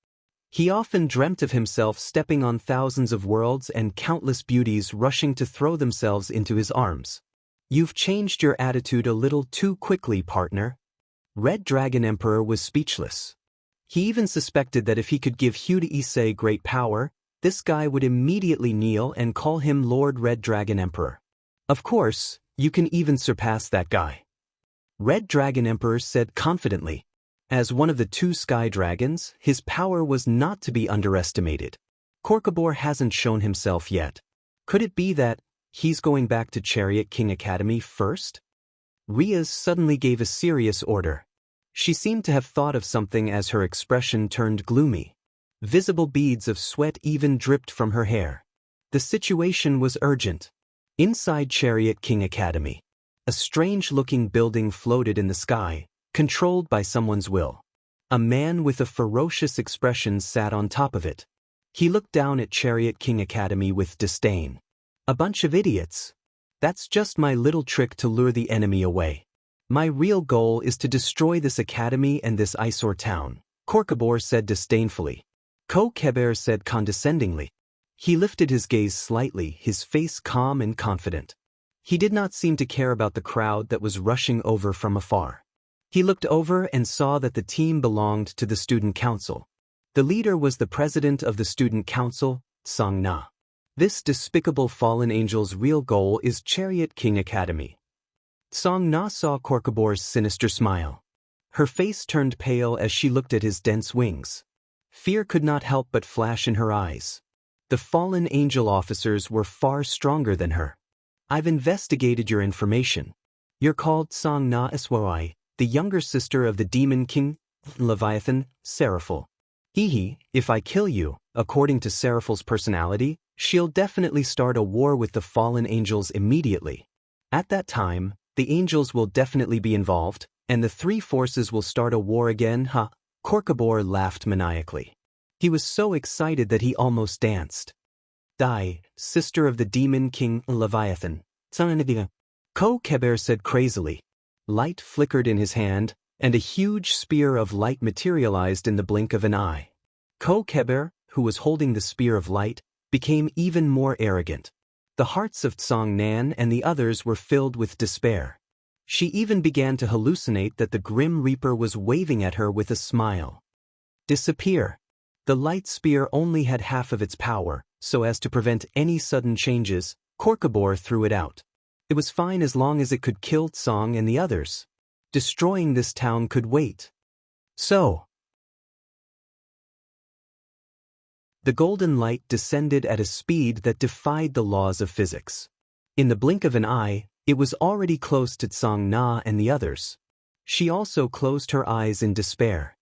He often dreamt of himself stepping on thousands of worlds and countless beauties rushing to throw themselves into his arms. You've changed your attitude a little too quickly, partner. Red Dragon Emperor was speechless. He even suspected that if he could give Hyuda Issei great power, this guy would immediately kneel and call him Lord Red Dragon Emperor. Of course, you can even surpass that guy. Red Dragon Emperor said confidently. As one of the 2 sky dragons, his power was not to be underestimated. Korkabor hasn't shown himself yet. Could it be that he's going back to Chariot King Academy first? Riaz suddenly gave a serious order. She seemed to have thought of something as her expression turned gloomy. Visible beads of sweat even dripped from her hair. The situation was urgent. Inside Chariot King Academy, a strange-looking building floated in the sky, controlled by someone's will. A man with a ferocious expression sat on top of it. He looked down at Chariot King Academy with disdain. A bunch of idiots. That's just my little trick to lure the enemy away. My real goal is to destroy this academy and this eyesore town. Korkabor said disdainfully. Ko-Keber said condescendingly. He lifted his gaze slightly, his face calm and confident. He did not seem to care about the crowd that was rushing over from afar. He looked over and saw that the team belonged to the student council. The leader was the president of the student council, Song-na. This despicable fallen angel's real goal is Chariot King Academy. Song-na saw Korkabor's sinister smile. Her face turned pale as she looked at his dense wings. Fear could not help but flash in her eyes. The fallen angel officers were far stronger than her. I've investigated your information. You're called Song-na Swai, the younger sister of the demon king, Leviathan, Seraphil. If I kill you, according to Seraphil's personality, she'll definitely start a war with the fallen angels immediately. At that time, the angels will definitely be involved, and the three forces will start a war again, huh? Korkabor laughed maniacally. He was so excited that he almost danced. Die, sister of the demon king Leviathan. Ko-Keber said crazily. Light flickered in his hand, and a huge spear of light materialized in the blink of an eye. Ko-Keber, who was holding the spear of light, became even more arrogant. The hearts of Tsong-nan and the others were filled with despair. She even began to hallucinate that the Grim Reaper was waving at her with a smile. Disappear. The light spear only had half of its power, so as to prevent any sudden changes, Korkabor threw it out. It was fine as long as it could kill Tsong and the others. Destroying this town could wait. So, the golden light descended at a speed that defied the laws of physics. In the blink of an eye, it was already close to Tsong-na and the others. She also closed her eyes in despair.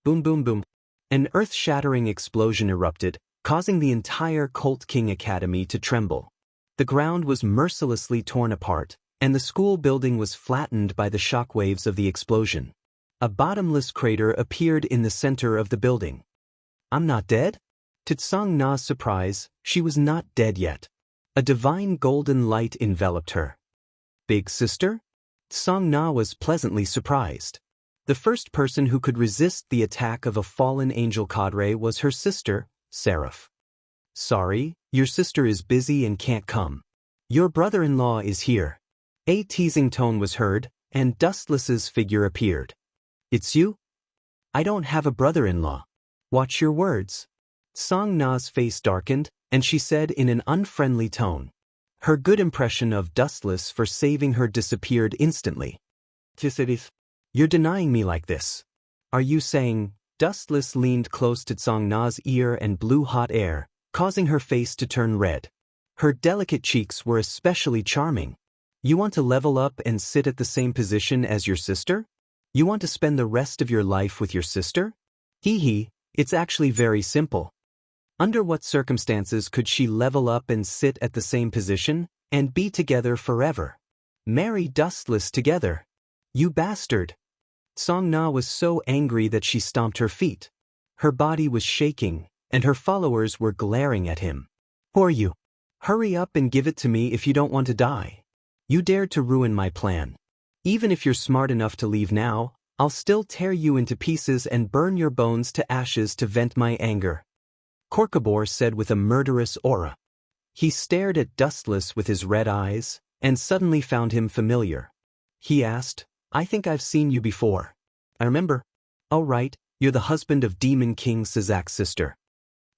Boom boom boom. An earth-shattering explosion erupted, causing the entire Cult King Academy to tremble. The ground was mercilessly torn apart, and the school building was flattened by the shockwaves of the explosion. A bottomless crater appeared in the center of the building. I'm not dead? To Tsong-na's surprise, she was not dead yet. A divine golden light enveloped her. Big sister? Tsong-na was pleasantly surprised. The first person who could resist the attack of a fallen angel cadre was her sister, Seraph. Sorry, your sister is busy and can't come. Your brother-in-law is here. A teasing tone was heard, and Dustless's figure appeared. It's you? I don't have a brother-in-law. Watch your words. Song-na's face darkened, and she said in an unfriendly tone. Her good impression of Dustless for saving her disappeared instantly. You're denying me like this. Are you saying? Dustless leaned close to Tsong-na's ear and blew hot air, causing her face to turn red. Her delicate cheeks were especially charming. You want to level up and sit at the same position as your sister? You want to spend the rest of your life with your sister? It's actually very simple. Under what circumstances could she level up and sit at the same position, and be together forever? Marry Dustless together. You bastard! Song-na was so angry that she stomped her feet. Her body was shaking, and her followers were glaring at him. Who are you? Hurry up and give it to me if you don't want to die. You dared to ruin my plan. Even if you're smart enough to leave now, I'll still tear you into pieces and burn your bones to ashes to vent my anger. Korkabor said with a murderous aura. He stared at Dustless with his red eyes, and suddenly found him familiar. He asked, I think I've seen you before. I remember. Oh right, you're the husband of Demon King Sizak's sister.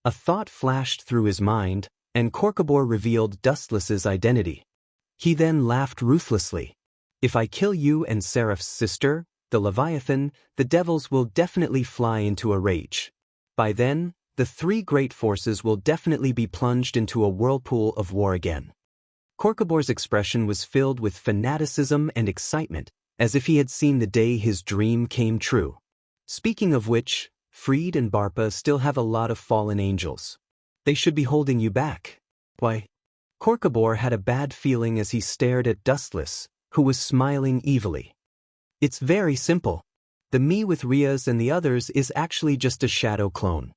A thought flashed through his mind, and Korkabor revealed Dustless's identity. He then laughed ruthlessly. If I kill you and Seraph's sister, the Leviathan, the devils will definitely fly into a rage. By then, the three great forces will definitely be plunged into a whirlpool of war again. Korkabor's expression was filled with fanaticism and excitement, as if he had seen the day his dream came true. Speaking of which, Freed and Barpa still have a lot of fallen angels. They should be holding you back. Why? Korkabor had a bad feeling as he stared at Dustless, who was smiling evilly. It's very simple. The me with Rias and the others is actually just a shadow clone.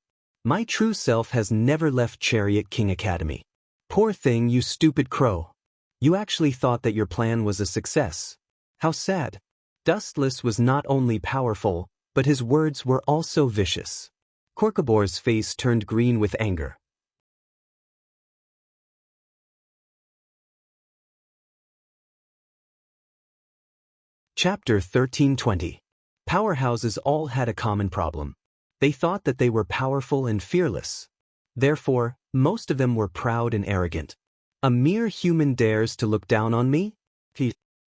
My true self has never left Chariot King Academy. Poor thing, you stupid crow. You actually thought that your plan was a success. How sad. Dustless was not only powerful, but his words were also vicious. Korkabor's face turned green with anger. Chapter 1320. Powerhouses all had a common problem. They thought that they were powerful and fearless. Therefore, most of them were proud and arrogant. A mere human dares to look down on me?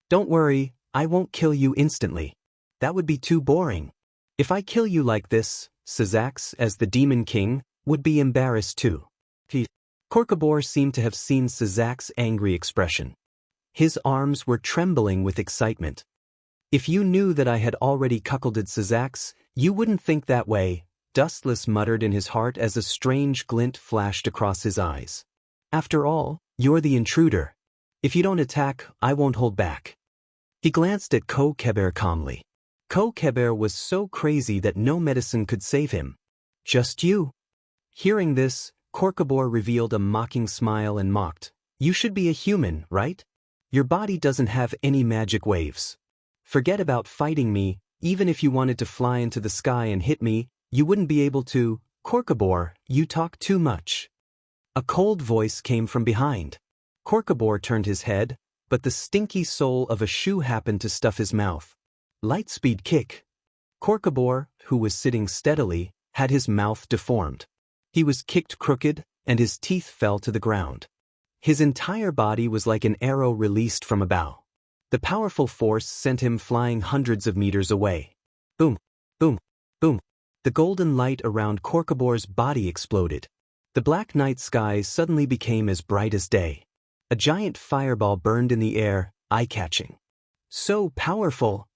Don't worry, I won't kill you instantly. That would be too boring. If I kill you like this, Syzax, as the Demon King, would be embarrassed too. Korkabor seemed to have seen Syzax's angry expression. His arms were trembling with excitement. If you knew that I had already cuckolded Syzax, you wouldn't think that way, Dustless muttered in his heart as a strange glint flashed across his eyes. After all, you're the intruder. If you don't attack, I won't hold back. He glanced at Ko-Keber calmly. Ko-Keber was so crazy that no medicine could save him. Just you. Hearing this, Korkabor revealed a mocking smile and mocked. You should be a human, right? Your body doesn't have any magic waves. Forget about fighting me, even if you wanted to fly into the sky and hit me, you wouldn't be able to. Korkabor, you talk too much. A cold voice came from behind. Korkabor turned his head, but the stinky sole of a shoe happened to stuff his mouth. Lightspeed kick. Korkabor, who was sitting steadily, had his mouth deformed. He was kicked crooked, and his teeth fell to the ground. His entire body was like an arrow released from a bow. The powerful force sent him flying hundreds of meters away. Boom, boom, boom. The golden light around Korkabor's body exploded. The black night sky suddenly became as bright as day. A giant fireball burned in the air, eye-catching. So powerful!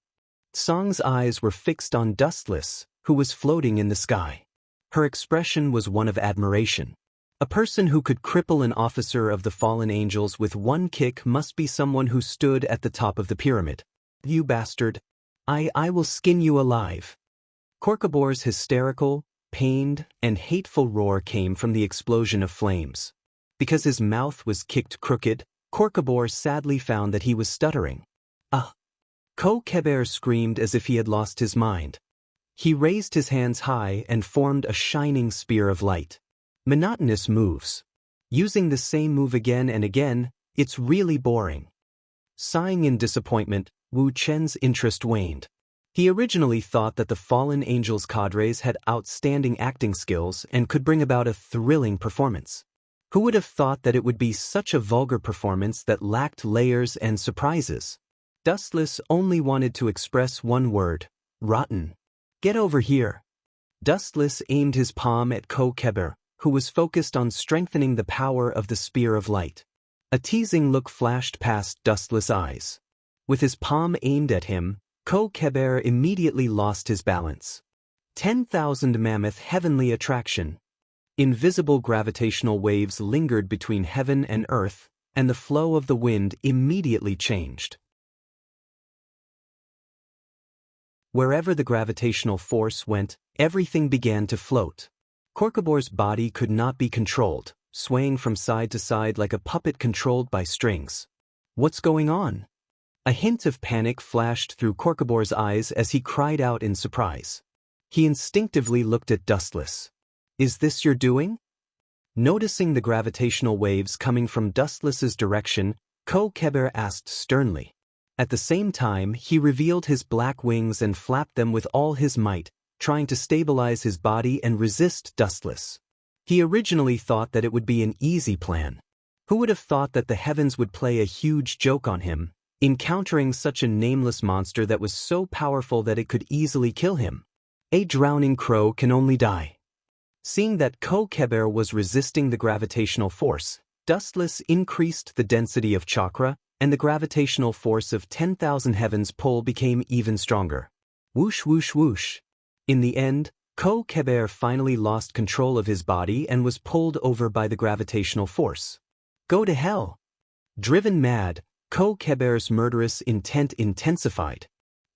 Song's eyes were fixed on Dustless, who was floating in the sky. Her expression was one of admiration. A person who could cripple an officer of the fallen angels with one kick must be someone who stood at the top of the pyramid. You bastard! I will skin you alive. Korkabor's hysterical, pained, and hateful roar came from the explosion of flames. Because his mouth was kicked crooked, Korkabor sadly found that he was stuttering. Ko-Keber screamed as if he had lost his mind. He raised his hands high and formed a shining spear of light. Monotonous moves. Using the same move again and again, it's really boring. Sighing in disappointment, Wu Chen's interest waned. He originally thought that the fallen angels' cadres had outstanding acting skills and could bring about a thrilling performance. Who would have thought that it would be such a vulgar performance that lacked layers and surprises? Dustless only wanted to express one word: rotten. Get over here. Dustless aimed his palm at Ko-Keber, who was focused on strengthening the power of the Spear of Light. A teasing look flashed past Dustless' eyes. With his palm aimed at him, Ko-Keber immediately lost his balance. 10,000 Mammoth Heavenly Attraction. Invisible gravitational waves lingered between heaven and earth, and the flow of the wind immediately changed. Wherever the gravitational force went, everything began to float. Korkabor's body could not be controlled, swaying from side to side like a puppet controlled by strings. What's going on? A hint of panic flashed through Korkabor's eyes as he cried out in surprise. He instinctively looked at Dustless. Is this your doing? Noticing the gravitational waves coming from Dustless's direction, Ko-Keber asked sternly. At the same time, he revealed his black wings and flapped them with all his might, trying to stabilize his body and resist Dustless. He originally thought that it would be an easy plan. Who would have thought that the heavens would play a huge joke on him, encountering such a nameless monster that was so powerful that it could easily kill him? A drowning crow can only die. Seeing that Ko-Keber was resisting the gravitational force, Dustless increased the density of chakra, and the gravitational force of 10,000 heavens pull became even stronger. Whoosh whoosh whoosh. In the end, Ko-Keber finally lost control of his body and was pulled over by the gravitational force. Go to hell! Driven mad, Ko-Keber's murderous intent intensified.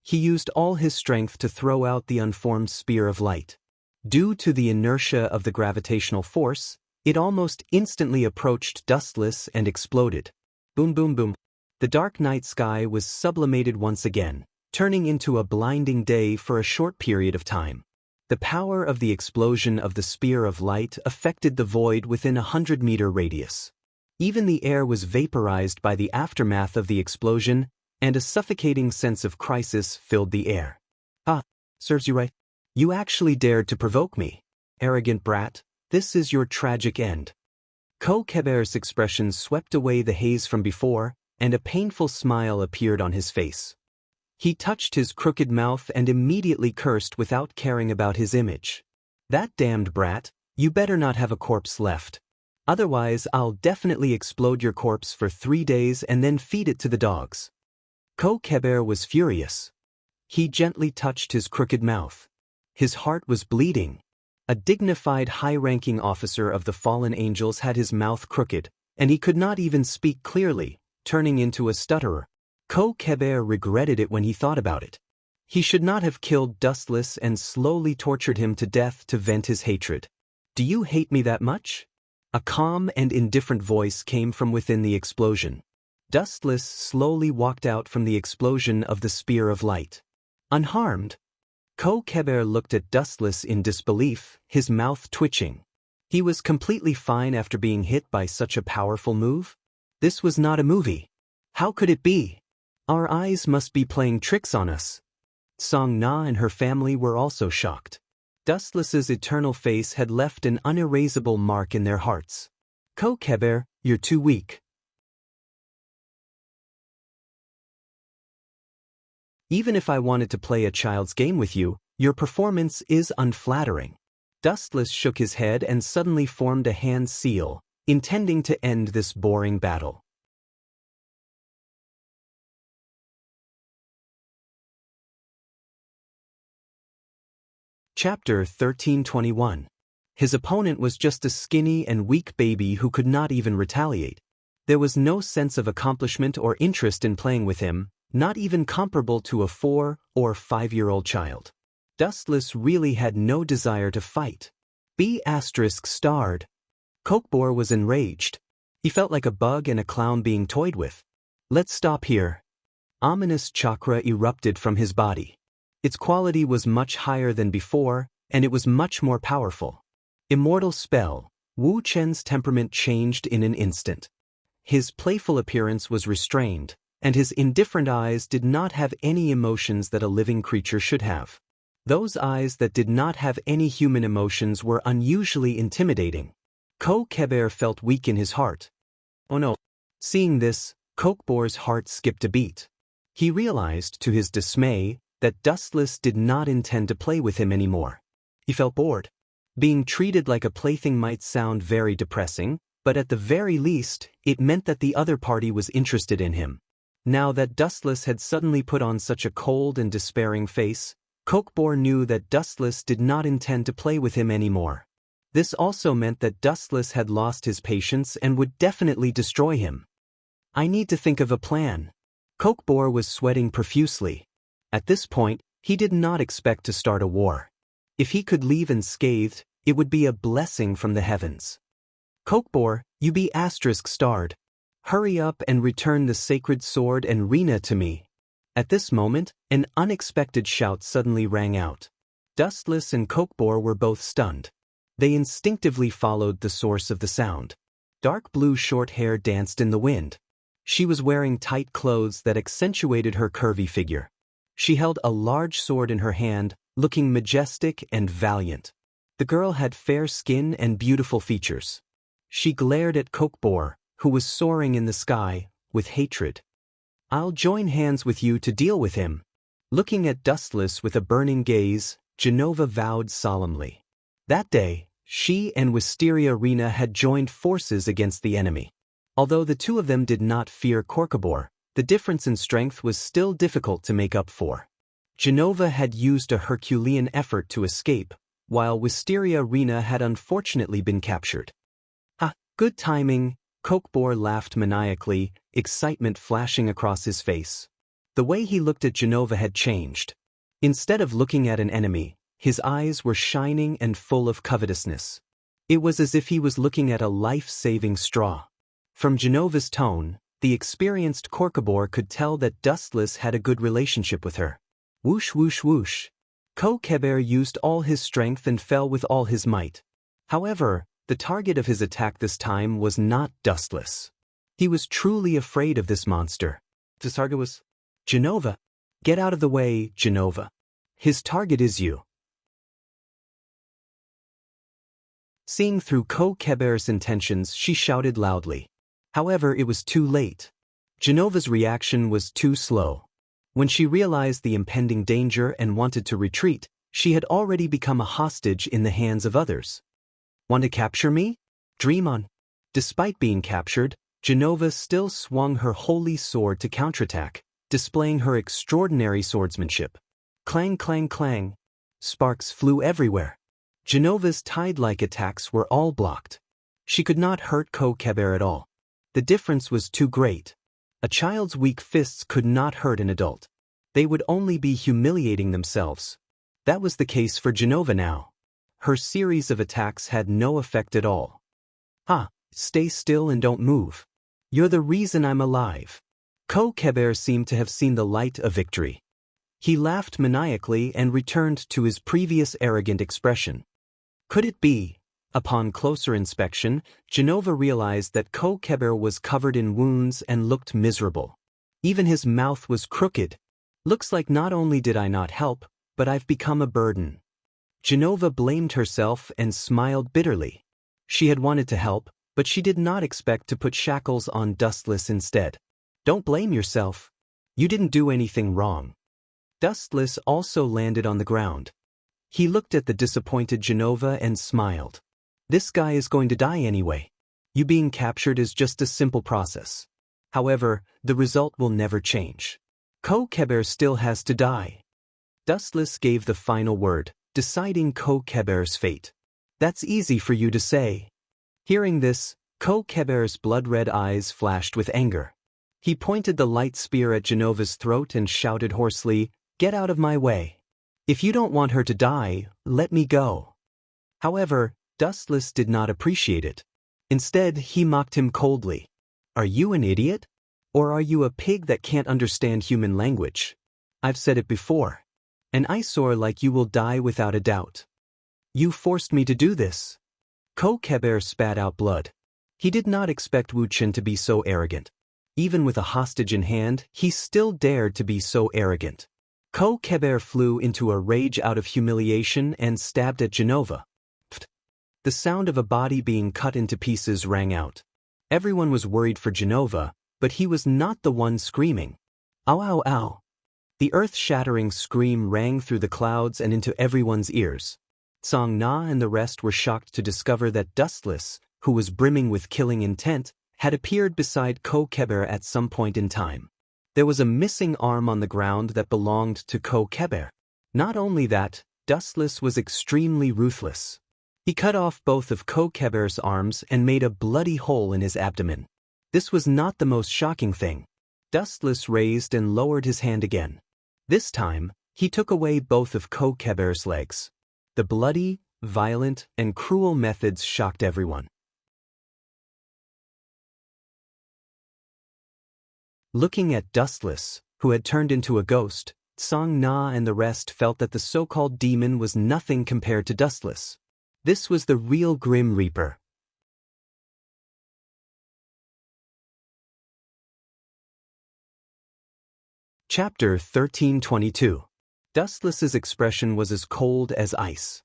He used all his strength to throw out the unformed spear of light. Due to the inertia of the gravitational force, it almost instantly approached Dustless and exploded. Boom boom boom. The dark night sky was sublimated once again, turning into a blinding day for a short period of time. The power of the explosion of the spear of light affected the void within a 100-meter radius. Even the air was vaporized by the aftermath of the explosion, and a suffocating sense of crisis filled the air. "Ah, serves you right. You actually dared to provoke me. Arrogant brat, this is your tragic end." Kokeber's expression swept away the haze from before, and a painful smile appeared on his face. He touched his crooked mouth and immediately cursed without caring about his image. "That damned brat, you better not have a corpse left. Otherwise I'll definitely explode your corpse for 3 days and then feed it to the dogs." Kokeber was furious. He gently touched his crooked mouth. His heart was bleeding. A dignified high-ranking officer of the fallen angels had his mouth crooked, and he could not even speak clearly, turning into a stutterer. Kokeber regretted it when he thought about it. He should not have killed Dustless and slowly tortured him to death to vent his hatred. "Do you hate me that much?" A calm and indifferent voice came from within the explosion. Dustless slowly walked out from the explosion of the spear of light. Unharmed, Kokeber looked at Dustless in disbelief, his mouth twitching. He was completely fine after being hit by such a powerful move? This was not a movie. How could it be? Our eyes must be playing tricks on us. Song Na and her family were also shocked. Dustless's eternal face had left an unerasable mark in their hearts. "Kokeber, you're too weak. Even if I wanted to play a child's game with you, your performance is unflattering." Dustless shook his head and suddenly formed a hand seal, intending to end this boring battle. Chapter 1321. His opponent was just a skinny and weak baby who could not even retaliate. There was no sense of accomplishment or interest in playing with him, not even comparable to a 4- or 5-year-old child. Dustless really had no desire to fight. B*****. Kokebor was enraged. He felt like a bug and a clown being toyed with. "Let's stop here." Ominous chakra erupted from his body. Its quality was much higher than before, and it was much more powerful. Immortal spell. Wu Chen's temperament changed in an instant. His playful appearance was restrained, and his indifferent eyes did not have any emotions that a living creature should have. Those eyes that did not have any human emotions were unusually intimidating. Kokeber felt weak in his heart. Oh no. Seeing this, Kokebor's heart skipped a beat. He realized, to his dismay, that Dustless did not intend to play with him anymore. He felt bored. Being treated like a plaything might sound very depressing, but at the very least, it meant that the other party was interested in him. Now that Dustless had suddenly put on such a cold and despairing face, Kokebor knew that Dustless did not intend to play with him anymore. This also meant that Dustless had lost his patience and would definitely destroy him. "I need to think of a plan." Kokebor was sweating profusely. At this point, he did not expect to start a war. If he could leave unscathed, it would be a blessing from the heavens. "Kokebor, you be ****. Hurry up and return the sacred sword and Rena to me." At this moment, an unexpected shout suddenly rang out. Dustless and Kokebor were both stunned. They instinctively followed the source of the sound. Dark blue short hair danced in the wind. She was wearing tight clothes that accentuated her curvy figure. She held a large sword in her hand, looking majestic and valiant. The girl had fair skin and beautiful features. She glared at Kokebor, who was soaring in the sky, with hatred. "I'll join hands with you to deal with him." Looking at Dustless with a burning gaze, Genova vowed solemnly. That day, she and Wisteria Rena had joined forces against the enemy. Although the two of them did not fear Kokebor, the difference in strength was still difficult to make up for. Genova had used a Herculean effort to escape, while Wisteria Rena had unfortunately been captured. "Ah, good timing," Kokebor laughed maniacally, excitement flashing across his face. The way he looked at Genova had changed. Instead of looking at an enemy, his eyes were shining and full of covetousness. It was as if he was looking at a life-saving straw. From Genova's tone, the experienced Kokebor could tell that Dustless had a good relationship with her. Whoosh whoosh whoosh. Kokeber used all his strength and fell with all his might. However, the target of his attack this time was not Dustless. He was truly afraid of this monster. His target was Genova. Get out of the way, Genova. His target is you. Seeing through Kokeber's intentions, she shouted loudly. However, it was too late. Genova's reaction was too slow. When she realized the impending danger and wanted to retreat, she had already become a hostage in the hands of others. Want to capture me? Dream on. Despite being captured, Genova still swung her holy sword to counterattack, displaying her extraordinary swordsmanship. Clang clang clang. Sparks flew everywhere. Genova's tide-like attacks were all blocked. She could not hurt Kokeber at all. The difference was too great. A child's weak fists could not hurt an adult. They would only be humiliating themselves. That was the case for Genova now. Her series of attacks had no effect at all. Stay still and don't move. You're the reason I'm alive. Kokeber seemed to have seen the light of victory. He laughed maniacally and returned to his previous arrogant expression. Could it be? Upon closer inspection, Genova realized that Kokeber was covered in wounds and looked miserable. Even his mouth was crooked. Looks like not only did I not help, but I've become a burden. Genova blamed herself and smiled bitterly. She had wanted to help, but she did not expect to put shackles on Dustless instead. Don't blame yourself. You didn't do anything wrong. Dustless also landed on the ground. He looked at the disappointed Genova and smiled. This guy is going to die anyway. You being captured is just a simple process. However, the result will never change. Kokeber still has to die. Dustless gave the final word, deciding Kokeber's fate. That's easy for you to say. Hearing this, Kokeber's blood-red eyes flashed with anger. He pointed the light spear at Genova's throat and shouted hoarsely, "Get out of my way. If you don't want her to die, let me go." However, Dustless did not appreciate it. Instead, he mocked him coldly. Are you an idiot? Or are you a pig that can't understand human language? I've said it before. An eyesore like you will die without a doubt. You forced me to do this. Kokeber spat out blood. He did not expect Wu Chen to be so arrogant. Even with a hostage in hand, he still dared to be so arrogant. Kokeber flew into a rage out of humiliation and stabbed at Genova. The sound of a body being cut into pieces rang out. Everyone was worried for Genova, but he was not the one screaming. Ow ow ow. The earth-shattering scream rang through the clouds and into everyone's ears. Song Na and the rest were shocked to discover that Dustless, who was brimming with killing intent, had appeared beside Kokeber at some point in time. There was a missing arm on the ground that belonged to Kokeber. Not only that, Dustless was extremely ruthless. He cut off both of Kokeber's arms and made a bloody hole in his abdomen. This was not the most shocking thing. Dustless raised and lowered his hand again. This time, he took away both of Kokeber's legs. The bloody, violent, and cruel methods shocked everyone. Looking at Dustless, who had turned into a ghost, Song Na and the rest felt that the so-called demon was nothing compared to Dustless. This was the real Grim Reaper. Chapter 1322. Dustless's expression was as cold as ice.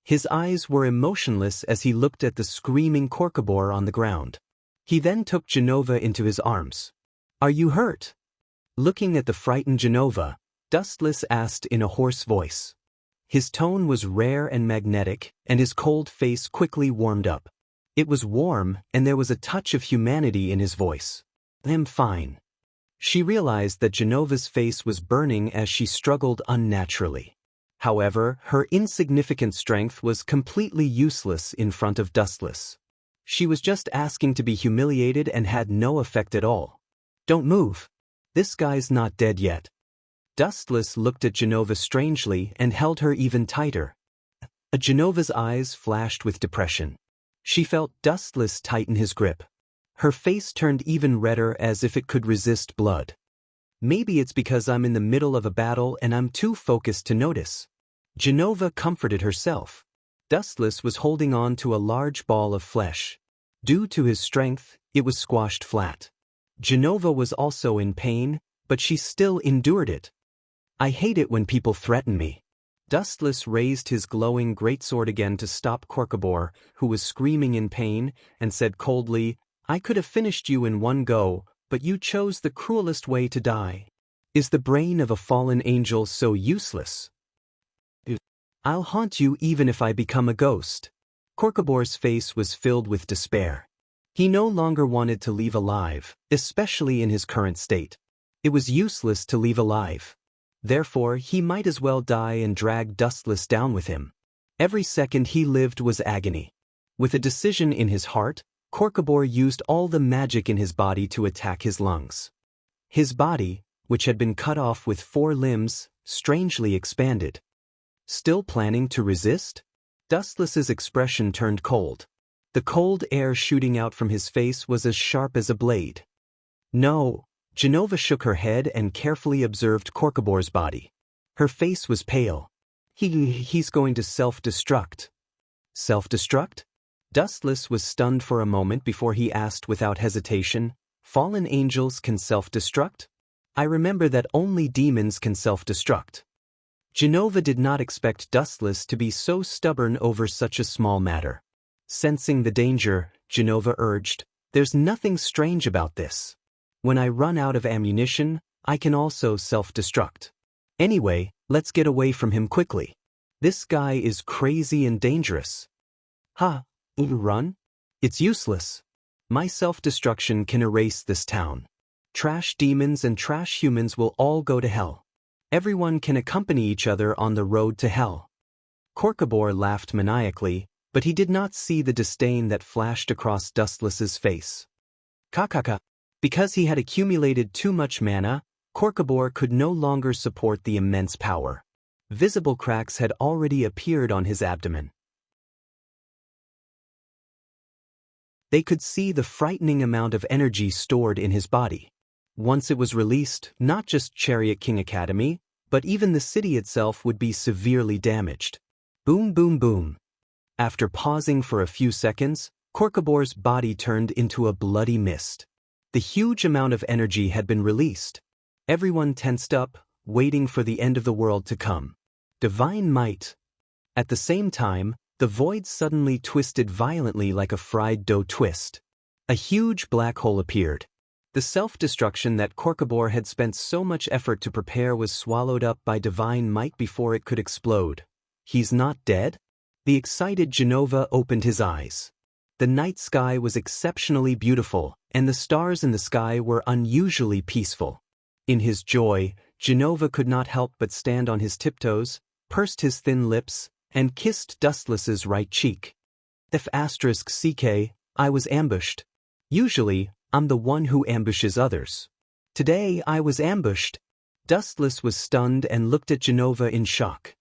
His eyes were emotionless as he looked at the screaming Korkabor on the ground. He then took Genova into his arms. Are you hurt? Looking at the frightened Genova, Dustless asked in a hoarse voice. His tone was rare and magnetic, and his cold face quickly warmed up. It was warm, and there was a touch of humanity in his voice. I'm fine. She realized that Genova's face was burning as she struggled unnaturally. However, her insignificant strength was completely useless in front of Dustless. She was just asking to be humiliated and had no effect at all. Don't move. This guy's not dead yet. Dustless looked at Genova strangely and held her even tighter. Genova's eyes flashed with depression. She felt Dustless tighten his grip. Her face turned even redder as if it could resist blood. Maybe it's because I'm in the middle of a battle and I'm too focused to notice. Genova comforted herself. Dustless was holding on to a large ball of flesh. Due to his strength, it was squashed flat. Genova was also in pain, but she still endured it. I hate it when people threaten me. Dustless raised his glowing greatsword again to stop Corcobor, who was screaming in pain, and said coldly, I could have finished you in one go, but you chose the cruelest way to die. Is the brain of a fallen angel so useless? I'll haunt you even if I become a ghost. Corcobor's face was filled with despair. He no longer wanted to leave alive, especially in his current state. It was useless to leave alive. Therefore, he might as well die and drag Dustless down with him. Every second he lived was agony. With a decision in his heart, Corcobor used all the magic in his body to attack his lungs. His body, which had been cut off with 4 limbs, strangely expanded. Still planning to resist? Dustless's expression turned cold. The cold air shooting out from his face was as sharp as a blade. No. Genova shook her head and carefully observed Corcobor's body. Her face was pale. He's going to self-destruct. Self-destruct? Dustless was stunned for a moment before he asked without hesitation, Fallen angels can self-destruct? I remember that only demons can self-destruct. Genova did not expect Dustless to be so stubborn over such a small matter. Sensing the danger, Genova urged, There's nothing strange about this. When I run out of ammunition, I can also self-destruct. Anyway, let's get away from him quickly. This guy is crazy and dangerous. Run? It's useless. My self-destruction can erase this town. Trash demons and trash humans will all go to hell. Everyone can accompany each other on the road to hell. Corcobor laughed maniacally, but he did not see the disdain that flashed across Dustless's face. Kakaka. Because he had accumulated too much mana, Corcobor could no longer support the immense power. Visible cracks had already appeared on his abdomen. They could see the frightening amount of energy stored in his body. Once it was released, not just Chariot King Academy, but even the city itself would be severely damaged. Boom, boom, boom. After pausing for a few seconds, Corcobor's body turned into a bloody mist. The huge amount of energy had been released. Everyone tensed up, waiting for the end of the world to come. Divine might. At the same time, the void suddenly twisted violently like a fried dough twist. A huge black hole appeared. The self-destruction that Corcobor had spent so much effort to prepare was swallowed up by divine might before it could explode. He's not dead? The excited Genova opened his eyes. The night sky was exceptionally beautiful, and the stars in the sky were unusually peaceful. In his joy, Genova could not help but stand on his tiptoes, pursed his thin lips, and kissed Dustless's right cheek. F***CK, I was ambushed. Usually, I'm the one who ambushes others. Today I was ambushed. Dustless was stunned and looked at Genova in shock.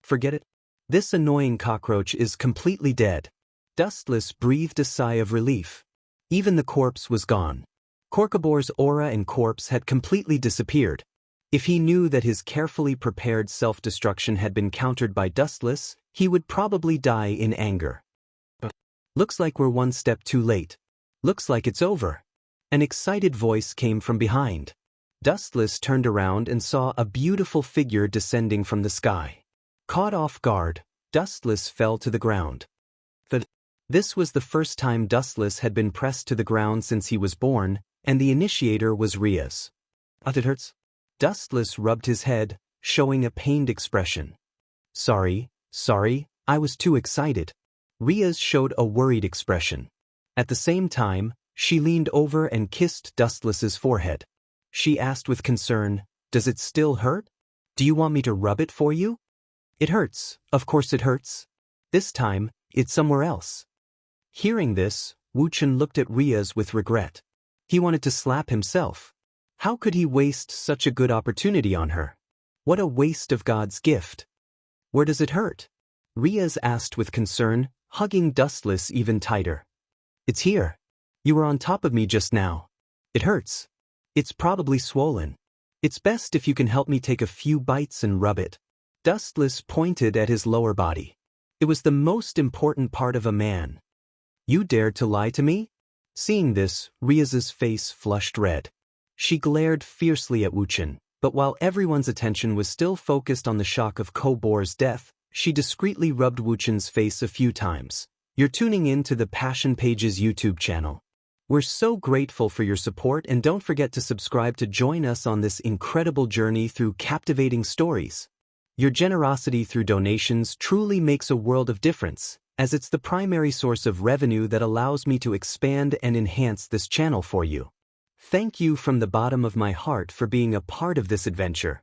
Forget it. This annoying cockroach is completely dead. Dustless breathed a sigh of relief. Even the corpse was gone. Corcobor's aura and corpse had completely disappeared. If he knew that his carefully prepared self-destruction had been countered by Dustless, he would probably die in anger. Looks like we're one step too late. Looks like it's over. An excited voice came from behind. Dustless turned around and saw a beautiful figure descending from the sky. Caught off guard, Dustless fell to the ground. This was the first time Dustless had been pressed to the ground since he was born, and the initiator was Riaz. It hurts? Dustless rubbed his head, showing a pained expression. Sorry, I was too excited. Riaz showed a worried expression. At the same time, she leaned over and kissed Dustless's forehead. She asked with concern, Does it still hurt? Do you want me to rub it for you? It hurts, of course it hurts. This time, it's somewhere else. Hearing this, Wuchen looked at Riaz with regret. He wanted to slap himself. How could he waste such a good opportunity on her? What a waste of God's gift. Where does it hurt? Riaz asked with concern, hugging Dustless even tighter. It's here. You were on top of me just now. It hurts. It's probably swollen. It's best if you can help me take a few bites and rub it. Dustless pointed at his lower body. It was the most important part of a man. You dared to lie to me? Seeing this, Ria's face flushed red. She glared fiercely at Wuchen, but while everyone's attention was still focused on the shock of Kobor's death, she discreetly rubbed Wuchen's face a few times. You're tuning in to the Passion Pages YouTube channel. We're so grateful for your support, and don't forget to subscribe to join us on this incredible journey through captivating stories. Your generosity through donations truly makes a world of difference, as it's the primary source of revenue that allows me to expand and enhance this channel for you. Thank you from the bottom of my heart for being a part of this adventure.